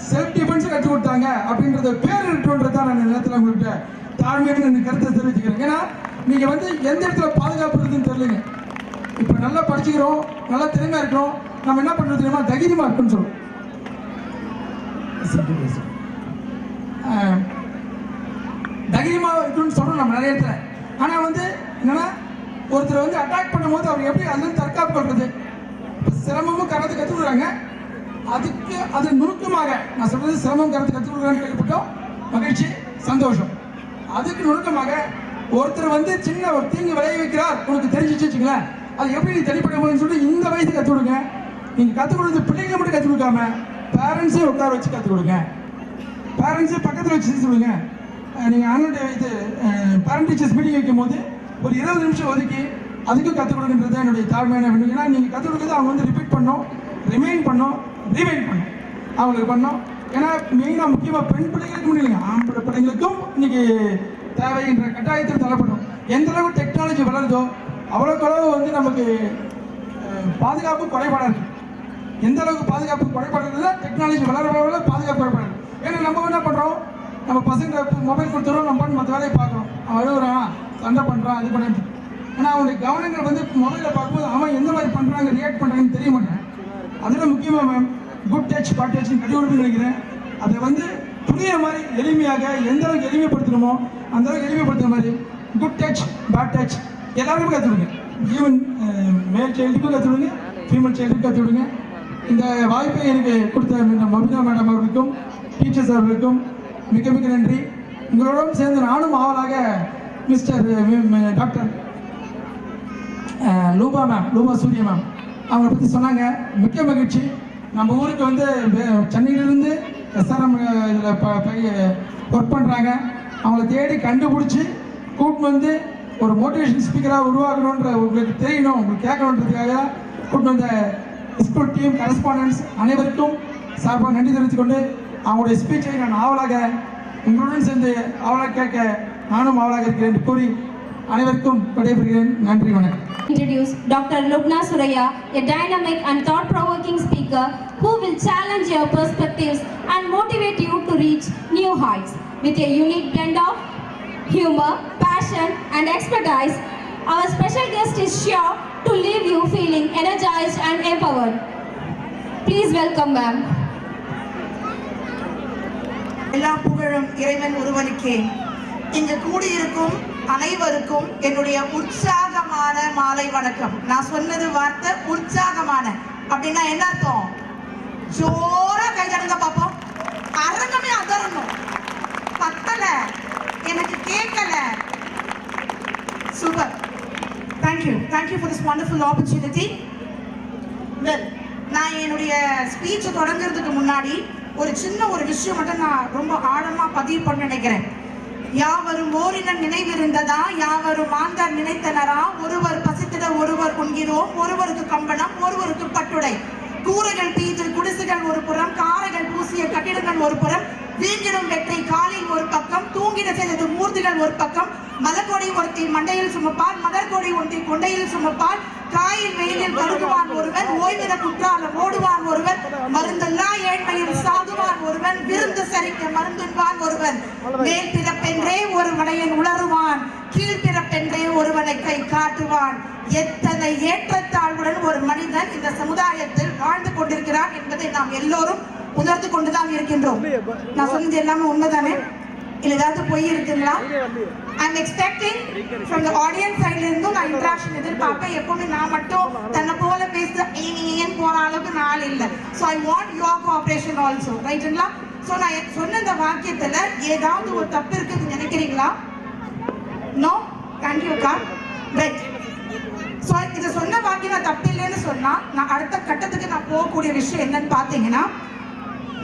செல்ஃப் டிஃபென்ஸை கற்றுக் கொடுத்தாங்க அப்படின்றத பேர் இருக்கணுன்றதான் நான் நேரத்தில் உங்கள்கிட்ட தாழ்மையான இந்த கருத்தை தெரிவிச்சுக்கிறேன். ஏன்னா நீங்கள் வந்து எந்த இடத்துல பாதுகாப்பு இருக்குதுன்னு தெரியலைங்க. இப்போ நல்லா படிச்சுக்கிறோம், நல்லா திறமையாக இருக்கிறோம், நம்ம என்ன பண்ணுறது தெரியுமா, தைரியமாக இருக்குன்னு சொல்லுவோம். தைரியமாக இருக்கணும்னு சொல்கிறோம் நம்ம நிறைய இடத்துல. ஆனால் வந்து என்னன்னா ஒருத்தர் வந்து அட்டாக் பண்ணும்போது அவர் எப்படி அதுலேருந்து தற்காப்பு பண்ணுறது, சிரமமும் கருத்து கற்றுக் கொடுக்குறாங்க. அதுக்கு அது நுணுக்கமாக நான் சொல்கிறது சிரமம் கருத்து கற்றுக் கொடுக்குறான்னு கேள்விப்பட்டோம், மகிழ்ச்சி, சந்தோஷம். அதுக்கு நுணுக்கமாக ஒருத்தர் வந்து சின்ன ஒரு தீங்கு விளைய வைக்கிறார் உனக்கு தெரிஞ்சிச்சு வச்சுங்களேன், அது எப்படி நீ தனிப்பட முடியும்னு சொல்லிட்டு இந்த வயசுக்கு கற்றுக் கொடுங்க. நீங்கள் கற்றுக் கொடுத்து பிள்ளைங்க மட்டும் கற்றுக் கொடுக்காம பேரண்ட்ஸே உட்கார வச்சு கற்றுக் கொடுங்க, பேரண்ட்ஸே பக்கத்தில் வச்சு சொல்லுங்க. நீங்கள் ஆனுடைய இது பேரண்ட் டீச்சர்ஸ் மீட்டிங் வைக்கும் போது ஒரு 20 நிமிஷம் ஒதுக்கி அதுக்கும் கற்றுக் கொடுக்கின்றது தான் என்னுடைய தாழ்மையான வேண்டும். ஏன்னா நீங்கள் கற்றுக் கொடுக்குறது அவங்க வந்து ரிப்பீட் பண்ணோம், ரிமைண்ட் பண்ணோம், ரீவைண்ட் பண்ணோம், அவங்களுக்கு பண்ணோம். ஏன்னா மெயினாக முக்கியமாக பெண் பிள்ளைகளுக்கு முடியலைங்க, ஆம்பளை பிள்ளைங்களுக்கும் இன்னைக்கு தேவைன்ற கட்டாயத்தில் தள்ளப்படும். எந்த அளவுக்கு டெக்னாலஜி வளருதோ அவ்வளோக்கு அளவு வந்து நமக்கு பாதுகாப்பு குறைபாடாக இருக்குது. எந்த அளவுக்கு பாதுகாப்பு குறைபாடுறதுல டெக்னாலஜி வளர பாதுகாப்பு குறைபாடு. ஏன்னா நம்ம என்ன பண்ணுறோம், நம்ம பசங்க மொபைல் கொடுத்துறோம், நம்ம மற்ற வேலையை பார்க்குறோம். அவன் அழுகுறான், சண்டை பண்ணுறான், அது பண்ணிட்டு. ஆனால் அவனுடைய கவனங்கள் வந்து மொபைலில் பார்க்கும்போது அவன் எந்த மாதிரி பண்ணுறாங்க, ரியாக்ட் பண்ணுறாங்கன்னு தெரிய மாட்டேன். அதில் முக்கியமாக மேம் குட் டச் பேட் டச்னு கட்டி நினைக்கிறேன். அதை வந்து புரியுற மாதிரி எளிமையாக எந்த அளவுக்கு எளிமைப்படுத்தணுமோ அந்த அளவுக்கு எளிமைப்படுத்துற மாதிரி குட் டச் பேட் டச் எல்லாருக்கும் கற்றுவிடுங்க. ஈவன் மேல் சைல்டுக்கும் கற்றுவிடுங்க, ஃபீமேல் சைல்டுக்கும் கற்றுவிடுங்க. இந்த வாய்ப்பை எனக்கு கொடுத்த மபினா மேடம் அவர்களுக்கும் டீச்சர்ஸ் அவர்களுக்கும் மிக மிக நன்றி. உங்களோடும் சேர்ந்து நானும் ஆவலாக மிஸ்டர் டாக்டர் லூபா சூர்யா மேம் அவங்கள பற்றி சொன்னாங்க. மிக்க மகிழ்ச்சி. நம்ம ஊருக்கு வந்து சென்னையிலேருந்து SRM இதில் ஒர்க் பண்ணுறாங்க. அவங்கள தேடி கண்டுபிடிச்சி கூப்பிட்டு வந்து ஒரு மோட்டிவேஷன் ஸ்பீக்கராக உருவாக்கணுன்ற உங்களுக்கு தெரியணும், உங்களுக்கு கேட்கணுன்றதுக்காக கூப்பிட்டு வந்த ஸ்கூல் டீம் கரஸ்பாண்டன்ஸ் அனைவருக்கும் சார்பாக நன்றி தெரிவித்துக் கொண்டு அவங்களுடைய ஸ்பீச்சை நான் ஆவலாக உங்களுடன் சேர்ந்து ஆவலாக கேட்க நானும் ஆவலாக இருக்கிறேன் என்று கூறி அனைவருக்கும் விடைபெறுகிறேன். நன்றி, வணக்கம். Introduce Dr. Lubna Suraya, a dynamic and thought-provoking speaker who will challenge your perspectives and motivate you to reach new heights. With a unique blend of humor, passion and expertise, our special guest is sure to leave you feeling energized and empowered. Please welcome ma'am. எல்லா புகழும் இறைவன் ஒருவனுக்கே. இங்கு கூடியிருக்கும் அனைவருக்கும் என்னுடைய உற்சாகமான மாலை வணக்கம். நான் சொன்னது வார்த்தை உற்சாகமான. அப்படின்னா என்ன அர்த்தம்? ஜோரா கை தடுங்க பாப்போம். அரங்கமே அதரணும். பத்தல, எனக்கு கேட்கல. Super. Thank you for this wonderful opportunity. Well, நான் என்னுடைய ஸ்பீச் தொடங்குறதுக்கு முன்னாடி ஒரு சின்ன விஷயம் மட்டும் நான் ரொம்ப ஆழமா பதிவு பண்ண நினைக்கிறேன். யாவரும் ஓரின நினைவிருந்ததா, யாவரும் மாந்தர் நினைத்தனரா, ஒருவர் பசித்திட ஒருவர் உண்கிறோம், ஒருவருக்கு கம்பளம் ஒருவருக்கு பட்டுடை, கூரைகள் பீத்து குடிசுகள் ஒரு புறம், காரைகள் பூசிய கட்டிடங்கள் ஒரு புறம், வீங்கிடும் வெற்றை காலில் ஒரு பக்கம், தூங்கிட செய்தது மூர்த்திகள் ஒரு பக்கம், மலர்கொடி ஒருத்தி மண்டையில் சுமப்பால், மலர்கொடி ஒருத்தி கொண்டையில் சுமப்பால், காயில் வெயிலில் கருதுவான் ஒருவன், ஓய்விட குற்றாலம் ஓடுவான் ஒருவன், மருந்தல்லா ஏழ்மையில் சாதுவான் ஒருவன், விருந்து சரிக்க மருந்துவான் ஒருவன், மேல் பிறப்பென்றே ஒரு மடையன் உளருவான், கீழ் பிறப்பென்றே ஒருவனை கை காட்டுவான். எத்தனை ஏற்றத்தாழ்வுடன் ஒரு மனிதன் இந்த சமுதாயத்தில் வாழ்ந்து கொண்டிருக்கிறான் என்பதை நாம் எல்லோரும் உணர்ந்து கொண்டுதான் இருக்கின்றோம். நான் சொன்னது எல்லாமே உண்மைதானே? இல்ல ஏதாவது பொய் இருக்குங்களா? I'm expecting from the audience side இருந்தும் நான் இன்டராக்ஷன் எதிர்பார்ப்பேன். எப்பவுமே நான் மட்டும் தன்னை போல பேச ஏன் போற அளவுக்கு நாள் இல்லை. So I want your cooperation also, ரைட்டுங்களா? So நான் சொன்ன இந்த வாக்கியத்துல ஏதாவது ஒரு தப்பு இருக்குன்னு நினைக்கிறீங்களா? No? Thank you அக்கா. Right. ஸோ இதை சொன்ன வாக்கியம் நான் தப்பு இல்லைன்னு சொன்னா நான் அடுத்த கட்டத்துக்கு நான் போகக்கூடிய விஷயம் என்னன்னு பார்த்தீங்கன்னா,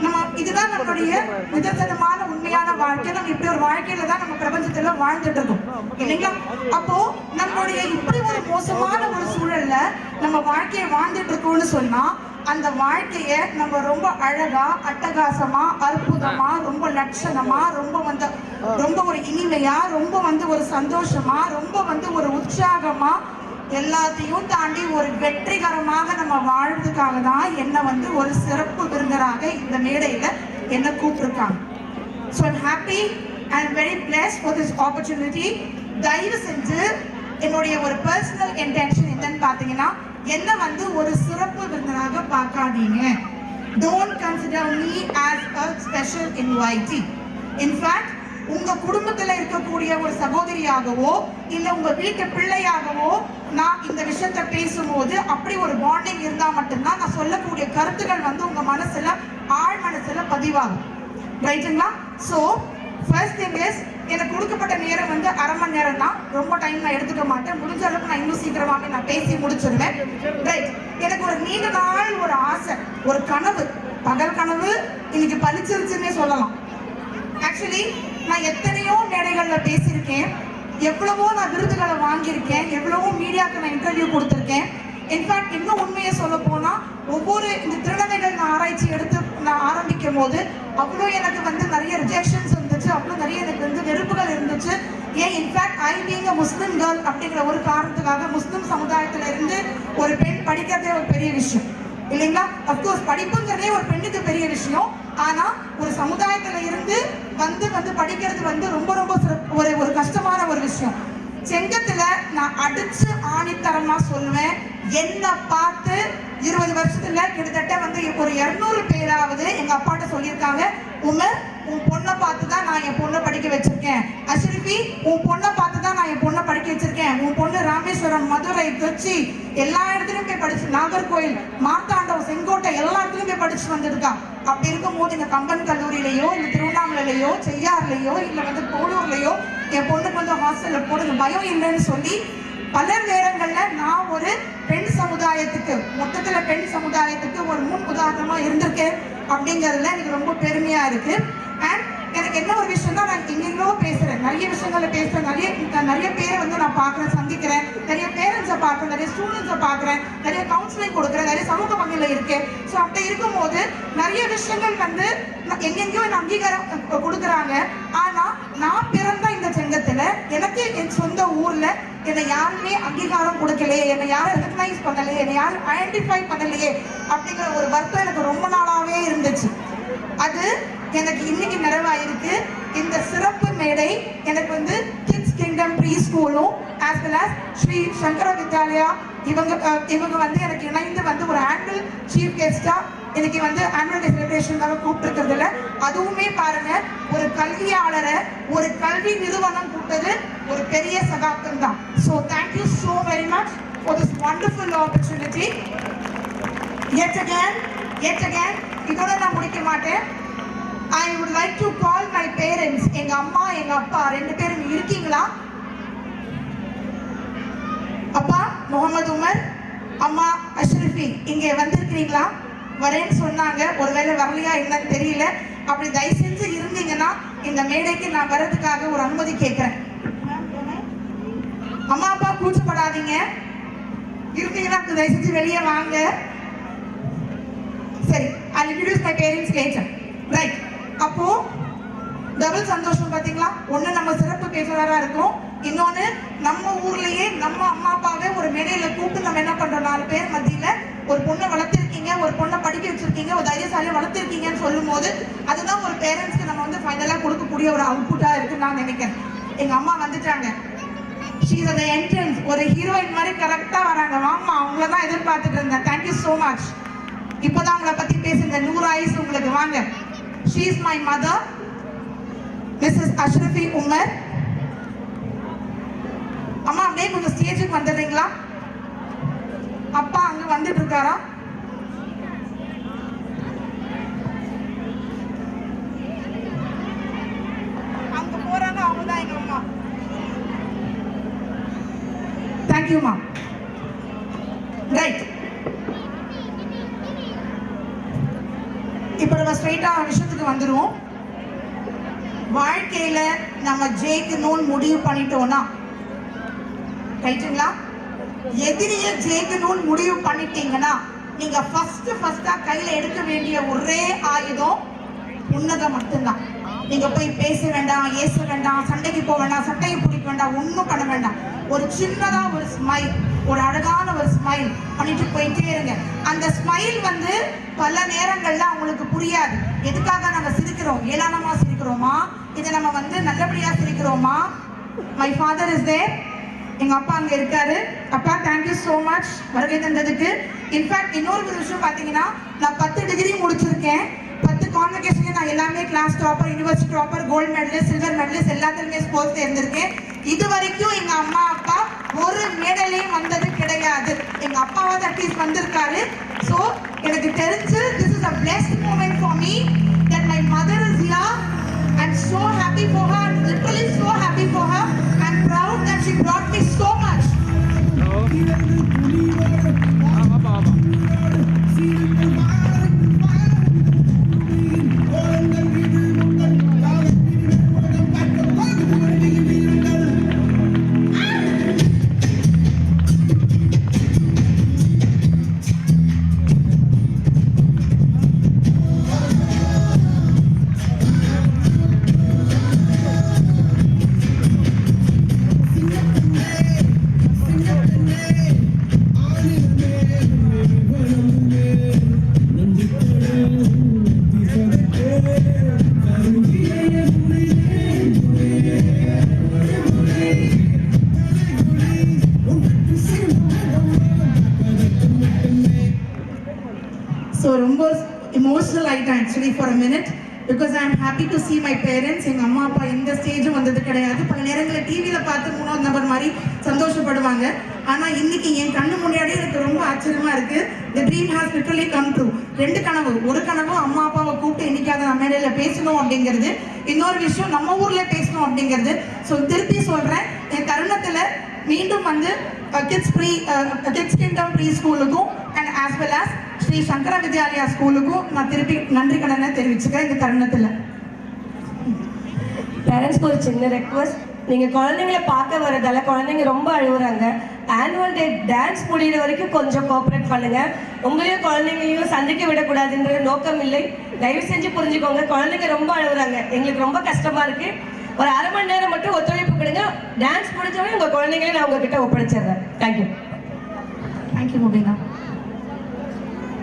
நம்ம இதுதான் நம்மளுடைய நிதர்சனமான உண்மையான வாழ்க்கை. நம்ம இப்படி ஒரு வாழ்க்கையில தான் நம்ம பிரபஞ்சத்துல வாழ்ந்துட்டு இருக்கோம் இல்லைங்களா? அப்போ நம்மளுடைய இப்படி ஒரு மோசமான ஒரு சூழல்ல நம்ம வாழ்க்கையை வாழ்ந்துட்டு இருக்கோம்னு சொன்னா அந்த வாழ்க்கைய நம்ம ரொம்ப அழகா, அட்டகாசமா, அற்புதமா, ரொம்ப லட்சணமா, ரொம்ப ஒரு இனிமையா, ரொம்ப ஒரு சந்தோஷமா, ரொம்ப ஒரு உற்சாகமா, எல்லாத்தையும் தாண்டி ஒரு வெற்றிகரமாக நம்ம வாழ்றதுக்காக தான் என்ன ஒரு சிறப்பு விருந்தராக இந்த மேடையில என்ன கூப்பிட்டுருக்காங்க. So I'm happy and very blessed for this opportunity. தயவு செஞ்சு என்னுடைய ஒரு பர்சனல் இன்டென்ஷன் என்னன்னு பார்த்தீங்கன்னா, என்ன ஒரு சிறப்பு விருந்தராக பார்க்காதீங்க. Don't consider me as a special invitee. In fact, உங்க குடும்பத்துல இருக்கக்கூடிய ஒரு சகோதரியாகவோ இல்ல உங்க வீட்டு பிள்ளையாகவோ நான் இந்த விஷயத்த பேசும்போது அப்படி ஒரு பாண்டிங் இருந்தா மட்டும்தான் நான் சொல்லக்கூடிய கருத்துக்கள் உங்க மனசுல ஆழ் மனசுல பதிவாகும். ரைட்டுங்களா? ஸோ ஃபர்ஸ்ட் திங் இஸ், எனக்கு கொடுக்கப்பட்ட நேரம் அரை மணி நேரம் தான். ரொம்ப டைம் நான் எடுத்துக்க மாட்டேன். முடிஞ்ச அளவுக்கு நான் இன்னும் சீக்கிரமாவே நான் பேசி முடிச்சிருவேன். ரைட். எனக்கு ஒரு நீண்ட நாள் ஒரு ஆசை, ஒரு கனவு, பகல் கனவு இன்னைக்கு பலிச்சிருச்சுன்னே சொல்லலாம். ஆக்சுவலி நான் எத்தனையோ மேடைகள்ல பேசியிருக்கேன். எவ்வளவோ நான் விருதுகளை வாங்கியிருக்கேன், எவ்வளவோ மீடியாவுக்கு நான் இன்டர்வியூ கொடுத்துருக்கேன். இன்ஃபேக்ட் இன்னும் உண்மையை சொல்ல போனா ஒவ்வொரு இந்த திருநங்கைகள் நான் ஆராய்ச்சி எடுத்து நான் ஆரம்பிக்கும் போது அவ்வளோ எனக்கு வந்து நிறைய ரிஜெக்ஷன்ஸ் இருந்துச்சு, அவ்வளோ நிறைய எனக்கு வந்து வெறுப்புகள் இருந்துச்சு. ஏன் in fact I being a Muslim girl அப்படிங்கிற ஒரு காரணத்துக்காக முஸ்லிம் சமுதாயத்துல இருந்து ஒரு பெண் படிக்கிறதே ஒரு பெரிய விஷயம் இல்லைங்களா? அப்கோர்ஸ் படிப்புங்கிறதே ஒரு பெண்ணுக்கு பெரிய விஷயம். ஆனா ஒரு சமுதாயத்துல இருந்து வந்து வந்து படிக்கிறது வந்து ரொம்ப ரொம்ப ஒரு கஷ்டமான ஒரு விஷயம். செங்கத்துல நான் அடிச்சு ஆணித்தரமா சொல்லுவேன், என்ன பார்த்து 20 வருஷத்துல கிட்டத்தட்ட வந்து ஒரு 200 பேராவது எங்க அப்பாட்ட சொல்லியிருக்காங்க, உமர் உன் பொண்ணை பார்த்து தான் நான் என் பொண்ணை படிக்க வச்சிருக்கேன், அஷ்ரஃபி உன் பொண்ணை பார்த்து தான் நான் என் பொண்ணை படிக்க வச்சிருக்கேன், உன் பொண்ணு ராமேஸ்வரம், மதுரை, திருச்சி எல்லா இடத்துலயும் போய் படிச்சு, நாகர்கோயில், மார்த்தாண்டம், செங்கோட்டை எல்லா இடத்துலயும் போய் படிச்சு வந்திருக்கா. அப்படி இருக்கும்போது இந்த கம்பன் கல்லூரியிலையோ இல்ல திருவண்ணாமலையிலையோ செய்யாறுலையோ இல்ல வந்து போலூர்லையோ என் பொண்ணுக்கு வந்து ஹாஸ்டல்ல போடுங்க பயம் இல்லைன்னு சொல்லி பல நேரங்கள்ல நான் ஒரு பெண் சமுதாயத்துக்கு மொத்தத்துல பெண் சமுதாயத்துக்கு ஒரு முன் உதாரணமா இருந்திருக்கேன் அப்படிங்கிறதுல எனக்கு ரொம்ப பெருமையா இருக்கு. அண்ட் எனக்கு என்ன ஒரு விஷயம்னா, நான் எங்கெங்கோ பேசுறேன், நிறைய விஷயங்கள்ல பேசுறேன், நிறைய பேரை வந்து நான் பார்க்குறேன், சந்திக்கிறேன், நிறைய பேரண்ட்ஸை பார்க்குறேன், நிறைய ஸ்டூடெண்ட்ஸை பார்க்குறேன், நிறைய கவுன்சிலிங் கொடுக்குறேன், நிறைய சமூக பணியில இருக்கேன். ஸோ அப்படி இருக்கும்போது நிறைய விஷயங்கள் வந்து எங்கெங்கயோ என்ன அங்கீகாரம் கொடுக்குறாங்க. ஆனா நான் பிறந்த இந்த செங்கத்துல எனக்கு என் சொந்த ஊர்ல என்னை யாருமே அங்கீகாரம் கொடுக்கலையே, என்னை யாரும் ரெகக்னைஸ் பண்ணலையே, என்னை யாரும் ஐடென்டிஃபை பண்ணலையே அப்படிங்கிற ஒரு வருத்தம் எனக்கு ரொம்ப நாளாவே இருந்துச்சு. அது எனக்கு இன்னைக்கு நிறைவாயிருக்கு. இந்த சிறப்பு மேடை எனக்கு வந்து கிட்ஸ் கிங்டம் ப்ரீ ஸ்கூலும் as well as Sri Sankara Vidyalaya இவங்க வந்து எனக்கு இணைந்து வந்து ஒரு ஆனுவல் சீஃப் கெஸ்டா இன்னைக்கு வந்து ஆனுவல் டே செலிப்ரேஷனுக்காக கூப்பிட்டுருக்கிறதுல அதுவுமே பாருங்க, ஒரு கல்வியாளரை ஒரு கல்வி நிறுவனம் கூப்பிட்டது ஒரு பெரிய சகாப்தம் தான். So thank you so very much for this wonderful opportunity. yet again இதோட நான் முடிக்க மாட்டேன். I would like to call my parents. எங்க அம்மா எங்க அப்பா ரெண்டு பேரும் இருக்கீங்களா? அப்பா முகமது உமர், அம்மா அஷ்ரஃபி இங்கே வந்திருக்கிறீங்களா? வரேன்னு சொன்னாங்க, ஒருவேளை வரலையா என்னன்னு தெரியல. அப்படி தயவு செஞ்சு இருந்தீங்கன்னா இந்த மேடைக்கு நான் வர்றதுக்காக ஒரு அனுமதி கேட்கிறேன். அம்மா அப்பா கூச்சப்படாதீங்க, இருந்தீங்கன்னா தயவு செஞ்சு வெளியே வாங்க. சரி, I'll introduce my parents later. Right. அப்போ டபுள் சந்தோஷம் பாத்தீங்களா? ஒண்ணு நம்ம சிறப்பு பேசுறதா இருக்கும், இன்னொன்னு நம்ம ஊர்லயே நம்ம அம்மா அப்பாவே ஒரு மேடையில கூப்பிட்டு நம்ம என்ன பண்றோம், 4 பேர் மத்தியில ஒரு பொண்ணை வளர்த்திருக்கீங்க, ஒரு பொண்ணை படிக்க வச்சிருக்கீங்க, ஒரு தைரியசாலியை வளர்த்திருக்கீங்கன்னு சொல்லும் போது அதுதான் ஒரு பேரண்ட்ஸ்க்கு நம்ம வந்து ஃபைனலா கொடுக்கக்கூடிய ஒரு அவுட்புட்டா இருக்குன்னு நான் நினைக்கிறேன். எங்க அம்மா வந்துட்டாங்க, ஷீஸ் அந்த என்ட்ரன்ஸ் ஒரு ஹீரோயின் மாதிரி கரெக்டா வராங்க. வாமா, அவங்கள தான் எதிர்பார்த்துட்டு இருந்தேன். Thank you so much. இப்போதான் உங்களை பத்தி பேசுங்க, 100 ஆயுசு உங்களுக்கு. வாங்க. She is my mother, Mrs. Ashrafi Umar. அம்மா அப்படியே கொஞ்சம் ஸ்டேஜுக்கு வந்துடுறீங்களா? அப்பா அங்க வந்துட்டு இருக்காரா? அங்க போறாங்க, அவங்க தான் எங்க அம்மா. தேங்க்யூமா. ரைட், இப்போ நம்ம ஸ்ட்ரெயிட்டா விஷயத்துக்கு வந்துடுவோம். வாழ்க்கையில நம்ம ஜெயிக்கணும்னு முடிவு பண்ணிட்டோம்னா, ரைட்டுங்களா? எதிரிய ஜெயிக்கணும்னு முடிவு பண்ணிட்டீங்கன்னா நீங்க ஃபர்ஸ்டா கையில எடுக்க வேண்டிய ஒரே ஆயுதம் புன்னகை மட்டும்தான். நீங்க போய் பேச வேண்டாம், ஏச வேண்டாம், சண்டைக்கு போக வேண்டாம், சட்டையை பிடிக்க வேண்டாம், ஒன்றும் பண்ண வேண்டாம். ஒரு சின்னதா ஒரு ஸ்மைல், ஒரு அழகான ஒரு ஸ்மைல் பண்ணிட்டு போயிட்டே இருங்க. அந்த ஸ்மைல் வந்து பல நேரங்கள்ல அவங்களுக்கு புரியாது. எதுக்காக நம்ம சிரிக்கிறோம், ஏளனமா சிரிக்கிறோமா, இதை நம்ம வந்து நல்லபடியா சிரிக்கிறோமா? My father is there. எங்க அப்பா அங்க இருக்காரு. அப்பா தேங்க்யூ ஸோ மச் வருகை தந்ததுக்கு. இன்ஃபேக்ட் இன்னொரு விஷயம் பார்த்தீங்கன்னா, நான் 10 டிகிரி முடிச்சிருக்கேன். 10 கான்வெகேஷன்ல நான் எல்லாமே class topper, university topper, gold medalist, silver medalist எல்லாத்துலயுமே ஸ்போர்ட்ஸ் இருந்திருக்கேன். இது வரைக்கும் எங்க அம்மா அப்பா ஒரு மேடலையும் வந்தது கிடையாது. எங்க அப்பாவாவது அட்லீஸ்ட் வந்திருக்காரு. ஸோ எனக்கு தெரிஞ்சு this is a blessed moment for me that my mother is here. I'm so happy for her. I'm literally so happy for her. I'm proud that she brought me so much. actually for a minute because I am happy to see my parents. எங்க அம்மா அப்பா எந்த ஸ்டேஜும் வந்தது கிடையாது. பல நேரங்களில் டிவியில் பார்த்து மூணாவது நபர் மாதிரி சந்தோஷப்படுவாங்க. ஆனால் இன்னைக்கு என் கண்ணு முன்னாடி எனக்கு ரொம்ப ஆச்சரியமா இருக்கு. The dream has literally come true. ரெண்டு கனவு. ஒரு கனவு அம்மா அப்பாவை கூப்பிட்டு என்னைக்காவது நம்ம மேடையில் பேசணும் அப்படிங்கிறது. இன்னொரு விஷயம் நம்ம ஊர்ல பேசணும் அப்படிங்கிறது. ஸோ திருப்பி சொல்றேன், என் தருணத்தில் மீண்டும் வந்து கிட்ஸ் கிங்டம் ப்ரீ ஸ்கூலுக்கும் and as well as Sri Sankara Vidyalaya ஸ்கூலுக்கும் நான் திருப்பி நன்றி கடனை தெரிவிச்சுக்கிறேன் இந்த தருணத்தில். பேரண்ட்ஸ்க்கு ஒரு சின்ன ரெக்வஸ்ட், நீங்கள் குழந்தைங்களை பார்க்க வரதால குழந்தைங்க ரொம்ப அழுகுறாங்க. ஆனுவல் டே டான்ஸ் முடிகிற வரைக்கும் கொஞ்சம் கோஆப்ரேட் பண்ணுங்க. உங்களையும் குழந்தைங்களையும் சந்திக்க விடக்கூடாதுன்ற நோக்கம் இல்லை. தயவு செஞ்சு புரிஞ்சுக்கோங்க. குழந்தைங்க ரொம்ப அழுகுறாங்க, எங்களுக்கு ரொம்ப கஷ்டமா இருக்கு. ஒரு அரை மணி நேரம் மட்டும் ஒத்துழைப்பு கொடுங்க. டான்ஸ் முடிஞ்சவங்க உங்கள் குழந்தைங்களையும் நான் உங்ககிட்ட ஒப்படைச்சிடுறேன். தேங்க்யூ. தேங்க்யூ முபினா.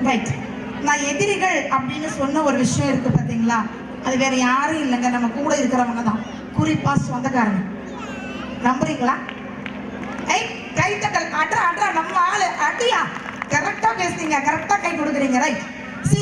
ரைட், நான் எதிரிகள் அப்படின்னு சொன்ன ஒரு விஷயம் இருக்கு பார்த்தீங்களா, அது வேற யாரும் இல்லைங்க, நம்ம கூட இருக்கிறவங்க தான், குறிப்பா சொந்தக்காரங்க. நம்புறீங்களா? கை தட்டல் அட்ரா அட்ரா நம்ம ஆளு அட்டியா, கரெக்டா பேசுறீங்க, கரெக்டா கை கொடுக்குறீங்க. ரைட், சி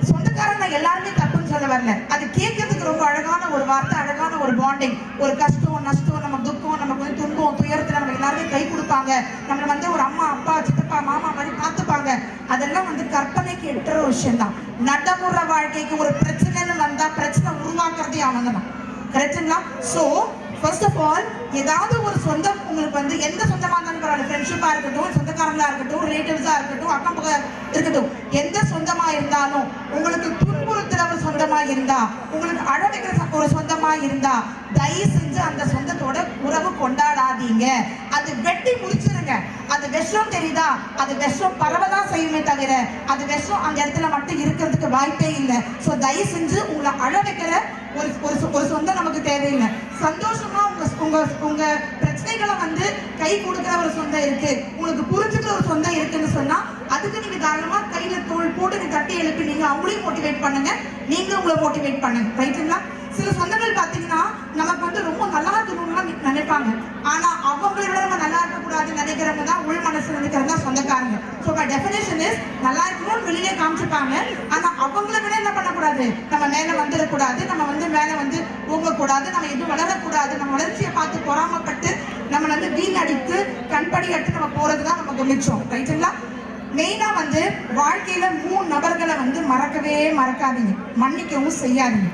சொந்தக்காரங்க எல்லாருமே தப்புன்னு சொல்ல வரல, அது கேட்கறதுக்கு ரொம்ப அழகான ஒரு வார்த்தை, அழகான ஒரு பாண்டிங். ஒரு கஷ்டம் நஷ்டம், நம்ம துக்கம், நமக்கு வந்து துன்பம் துயரத்துல நம்ம எல்லாருமே கை கொடுப்பாங்க, நம்மளை வந்து ஒரு அம்மா அப்பா சித்தப்பா மாமா மாதிரி பார்த்துப்பாங்க. அதெல்லாம் வந்து கற்பனைக்கு எட்டுற ஒரு விஷயம் தான். நடைமுறை வாழ்க்கைக்கு ஒரு பிரச்சனைன்னு வந்தா பிரச்சனை உருவாக்குறதே அவங்க தான். கரெக்டுங்களா? ஸோ ஃபர்ஸ்ட் ஆஃப் ஆல், ஏதாவது ஒரு சொந்தம் உங்களுக்கு வந்து எந்த சொந்தமாக இருந்தாலும் பரவாயில்ல, ஃப்ரெண்ட்ஷிப்பாக இருக்கட்டும், சொந்தக்காரங்களா இருக்கட்டும், ரிலேட்டிவ்ஸாக இருக்கட்டும், அக்கம் பக்கம் இருக்கட்டும், எந்த சொந்தமாக இருந்தாலும் உங்களுக்கு துன்புறுத்துற ஒரு சொந்தமாக இருந்தா, உங்களுக்கு அழ வைக்கிற ஒரு சொந்தமாக இருந்தா, தயவு செஞ்சு அந்த சொந்தத்தோட உறவு கொண்டாடாதீங்க. அது வெட்டி முடிச்சிருங்க. அது விஷம் தெரியுதா, அது விஷம் பரவதான் செய்யுமே தவிர அது விஷம் அந்த இடத்துல மட்டும் இருக்கிறதுக்கு வாய்ப்பே இல்லை. ஸோ தயவு செஞ்சு உங்களை அழ வைக்கிற ஒரு சொந்தம் நமக்கு தேவையில்லை. சந்தோஷமா உங்க பிரச்சனைகளை வந்து கை கொடுக்கிற ஒரு சொந்தம் இருக்கு, உங்களுக்கு புரிஞ்சுக்கிற ஒரு சொந்தம் இருக்குன்னு சொன்னா அதுக்கு நீங்க தாராளமா கையில தோல் போட்டு நீ தட்டி எழுப்பி நீங்க அவங்களையும் மோட்டிவேட் பண்ணுங்க, நீங்க உங்களை மோட்டிவேட் பண்ணுங்க. ரைட்டுங்களா? சில சொந்தங்கள் பாத்தீங்கன்னா நமக்கு வந்து ரொம்ப நல்லா இருக்கணும்னு நினைப்பாங்க, ஆனா அவங்களை விட நம்ம நல்லா இருக்கக்கூடாதுன்னு நினைக்கிறவங்க தான் உள் மனசு நினைக்கிறவங்க தான் சொந்தக்காரங்க. ஸோ பை டெஃபினேஷன் இஸ் நல்லா இருக்கணும்னு வெளியிலே காமிச்சிருப்பாங்க, ஆனா அவங்களை விட என்ன பண்ணக்கூடாது, நம்ம மேல வந்துடக்கூடாது, நம்ம வந்து மேல வந்து போகக்கூடாது, நம்ம எதுவும் வளரக்கூடாது, நம்ம வளர்ச்சியை பார்த்து பொறாமப்பட்டு நம்ம வந்து வீண் அடித்து கண்படி அடித்து நம்ம போறதுதான் நமக்கு மிச்சம். ரைட்டுங்களா? மெயினா வந்து வாழ்க்கையில 3 நபர்களை வந்து மறக்கவே மறக்காதீங்க, மன்னிக்கவும் செய்யாதீங்க.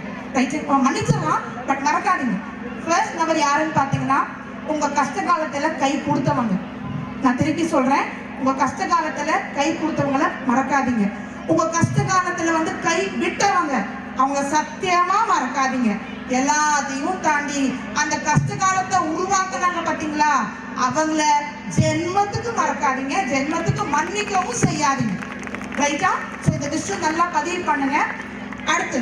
மன்னிச்சிடலாம், பட் மறக்காதீங்க. ஃபர்ஸ்ட் நபர் யாருன்னு பாத்தீங்கன்னா, உங்க கஷ்ட காலத்துல கை கொடுத்தவங்க. நான் திருப்பி சொல்றேன், உங்க கஷ்ட காலத்துல கை கொடுத்தவங்களை மறக்காதீங்க. உங்க கஷ்ட காலத்துல வந்து கை விட்டவங்க, அவங்க சத்தியமா மறக்காதீங்க. எல்லாத்தையும் தாண்டி அந்த கஷ்ட காலத்தை உருவாக்குனாங்க பாத்தீங்களா, அவங்கள ஜென்மத்துக்கு மறக்காதீங்க, ஜென்மத்துக்கு மன்னிக்கவும் செய்யாதீங்க. ரைட்டா? ஸோ இந்த விஷயம் நல்லா பதிவு பண்ணுங்க. அடுத்து,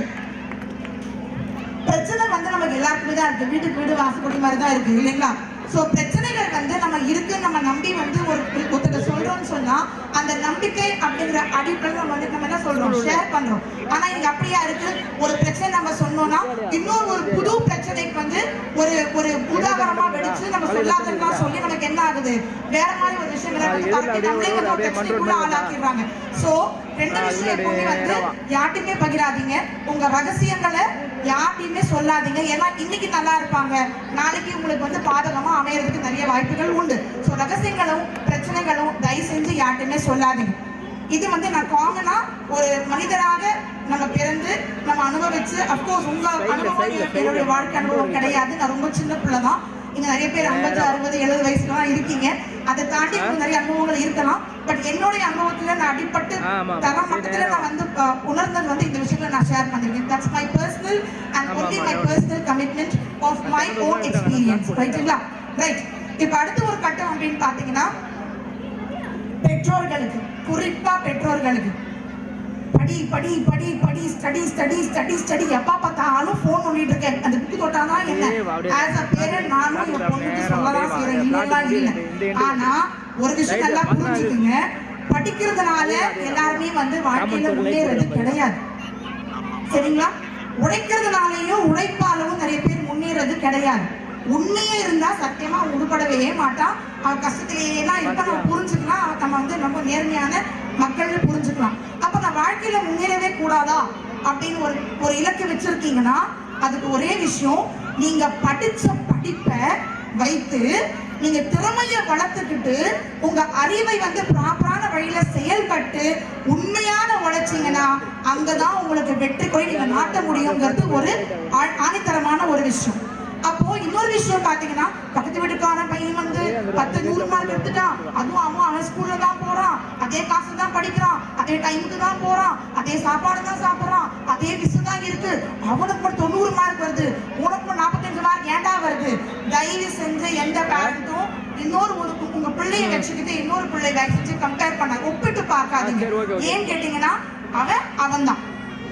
பிரச்சனை வந்து நமக்கு எல்லாருக்குமே தான் இருக்கு, வீட்டுக்கு வீடு வாசப்படி மாதிரி தான் இருக்கு இல்லைங்களா? ஸோ பிரச்சனைகள் வந்து நம்ம இருக்கு, நம்ம நம்பி வந்து ஒருத்தர் சொல்றோம்னு சொன்னா அந்த நம்பிக்கை அப்படிங்கிற அடிப்படையில் நம்ம வந்து நம்ம என்ன சொல்றோம், ஷேர் பண்றோம். ஆனா இங்க அப்படியா இருக்கு, ஒரு பிரச்சனை நம்ம சொன்னோம்னா இன்னொரு ஒரு புது பிரச்சனைக்கு வந்து ஒரு உதாரணமா வெடிச்சு நம்ம சொல்லாதன்னா சொல்லி நமக்கு என்ன ஆகுது, வேற மாதிரி ஒரு விஷயங்களை நம்மளே வந்து ஒரு பிரச்சனைக்குள்ள ஆளாக்கிடுறாங்க. ஸோ ரெண்டு விஷயம் எப்பவுமே வந்து யார்ட்டையுமே பகிராதீங்க, உங்க ரகசியங்களை யார்ட்டையுமே சொல்லாதீங்க. ஏன்னா இன்னைக்கு நல்லா இருப்பாங்க, நாளைக்கு உங்களுக்கு வந்து பாதகமா அமையறதுக்கு நிறைய வாய்ப்புகள் உண்டு. ஸோ ரகசியங்களும் பிரச்சனைகளும் தயவு செஞ்சு யார்ட்டையுமே சொல்லாதீங்க. இது வந்து நான் காமனா ஒரு மனிதராக நம்ம பிறந்து நம்ம அனுபவிச்சு, அப்கோர்ஸ் உங்க அனுபவம் என்னுடைய வாழ்க்கை அனுபவம் கிடையாது, நான் ரொம்ப சின்ன பிள்ளை தான். இங்க நிறைய பேர் 50, 60, 70 வயசுலாம் இருக்கீங்க, அதை தாண்டி நிறைய அனுபவங்கள் இருக்கலாம். பட் என்னுடைய அனுபவத்துல நான் அடிப்பட்டு தரம் மட்டத்துல நான் வந்து உணர்ந்தது வந்து இந்த விஷயங்களை நான் ஷேர் பண்ணிருக்கேன். That's my personal and only my personal commitment of my own experience. ரைட்டுங்களா? ரைட். இப்போ அடுத்த ஒரு கட்டம் அப்படின்னு பாத்தீங்கன்னா, பெற்றோர்களுக்கு, குறிப்பா பெற்றோர்களுக்கு படி படி படி படி ஸ்டடி ஸ்டடி ஸ்டடி ஸ்டடி எப்பா பார்த்தாலும் ஃபோன் பண்ணிட்டு இருக்கேன், அந்த புக்கு தொட்டாதான் என்ன. ஆஸ் அ பேரண்ட் நானும் என் பொண்ணுக்கு சொல்லலாம் செய்யறேன், இல்லைலாம் இல்லை. ஆனா ஒரு விஷயம் நல்லா புரிஞ்சுக்குங்க, படிக்கிறதுனால எல்லாருமே வந்து வாழ்க்கையில முன்னேறது கிடையாது. சரிங்களா? உழைக்கிறதுனாலையும் உழைப்பாலும் நிறைய பேர் முன்னேறது கிடையாது. உண்மையே இருந்தா சத்தியமா உருப்படவே மாட்டான். அவன் கஷ்டத்திலேயே எல்லாம் இருக்க நம்ம புரிஞ்சுக்கலாம், நம்ம வந்து ரொம்ப நேர்மையான மக்கள் புரிஞ்சுக்கலாம். அப்ப நான் வாழ்க்கையில முன்னேறவே கூடாதா அப்படின்னு ஒரு இலக்கு வச்சிருக்கீங்கன்னா அதுக்கு ஒரே விஷயம், நீங்க படிச்ச படிப்பை வைத்து நீங்க திறமையை வளர்த்துக்கிட்டு உங்க அறிவை வந்து ப்ராப்பரான வழியில செயல்பட்டு உண்மையான உழைச்சிங்கன்னா அங்கதான் உங்களுக்கு வெற்றி போய் நீங்க நாட்ட முடியுங்கிறது ஒரு ஆணித்தரமான ஒரு விஷயம். அப்போ இன்னொரு விஷயம் பாத்தீங்கன்னா, பக்கத்து வீட்டுக்காரன் பையன் வந்து 10-100 மார்க் எடுத்துட்டான், அதுவும் அவன் ஸ்கூல்ல தான் போறான், அதே காசு தான் படிக்கிறான், அதே டைமுக்கு தான் போறான், அதே சாப்பாடு தான் சாப்பிடுறான், அதே மிஸ் தான் இருக்கு, அவனுக்கு மட்டும் 90 மார்க் வருது, உனக்கு 45 மார்க் ஏண்டா வருது? தயவு செஞ்சு எந்த பேரண்ட்டும் இன்னொரு உங்க பிள்ளைய வச்சுக்கிட்டு இன்னொரு பிள்ளைய வச்சு கம்பேர் பண்ண ஒப்பிட்டு பார்க்காதீங்க. ஏன்னு கேட்டீங்கன்னா அவன் தான்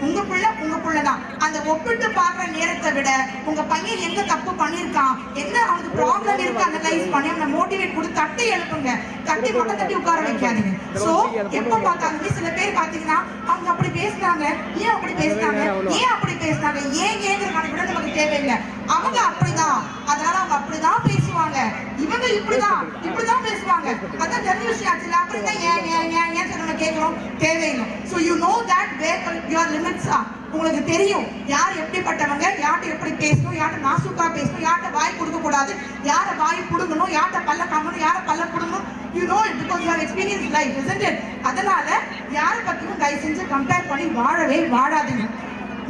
உங்க பிள்ளை தான். அந்த ஒப்பிட்டு பார்க்குற நேரத்தை விட உங்க பையன் எங்க தப்பு பண்ணிருக்கான், என்ன அவனுக்கு ப்ராப்ளம் இருக்கு அனலைஸ் பண்ணி அவனை மோட்டிவேட் கொடுத்து தட்டி எழுப்புங்க, தட்டி மொட்டை தட்டி உட்கார வைக்காதீங்க. சோ எப்ப பார்த்தாலுமே சில பேர் பாத்தீங்கன்னா அவங்க அப்படி பேசினாங்க, ஏன் அப்படி பேசினாங்க, ஏங்கிற விட நமக்கு தேவையில்லை. அவங்க அப்படிதான், அதனால அவங்க அப்படிதான் பேசுவாங்க, இவங்க இப்படிதான் பேசுவாங்க, அதான் தெரிஞ்ச விஷயம் ஆச்சு. அப்படின்னா ஏன் நம்ம கேட்கிறோம், தேவையில்லை. So you know that where your limits are. உங்களுக்கு தெரியும் யார் எப்படிப்பட்டவங்க, யார்கிட்ட எப்படி பேசணும், யார்கிட்ட நாசுக்கா பேசணும், யார்கிட்ட வாய் கொடுக்க கூடாது, யார வாய் புடுங்கணும், யார்கிட்ட பல்ல காமணும், யார பல்ல புடுங்கணும். You know it because you have experienced life, isn't it? அதனால யார பத்தியும் தயவு செஞ்சு கம்பேர் பண்ணி வாழாதீங்க.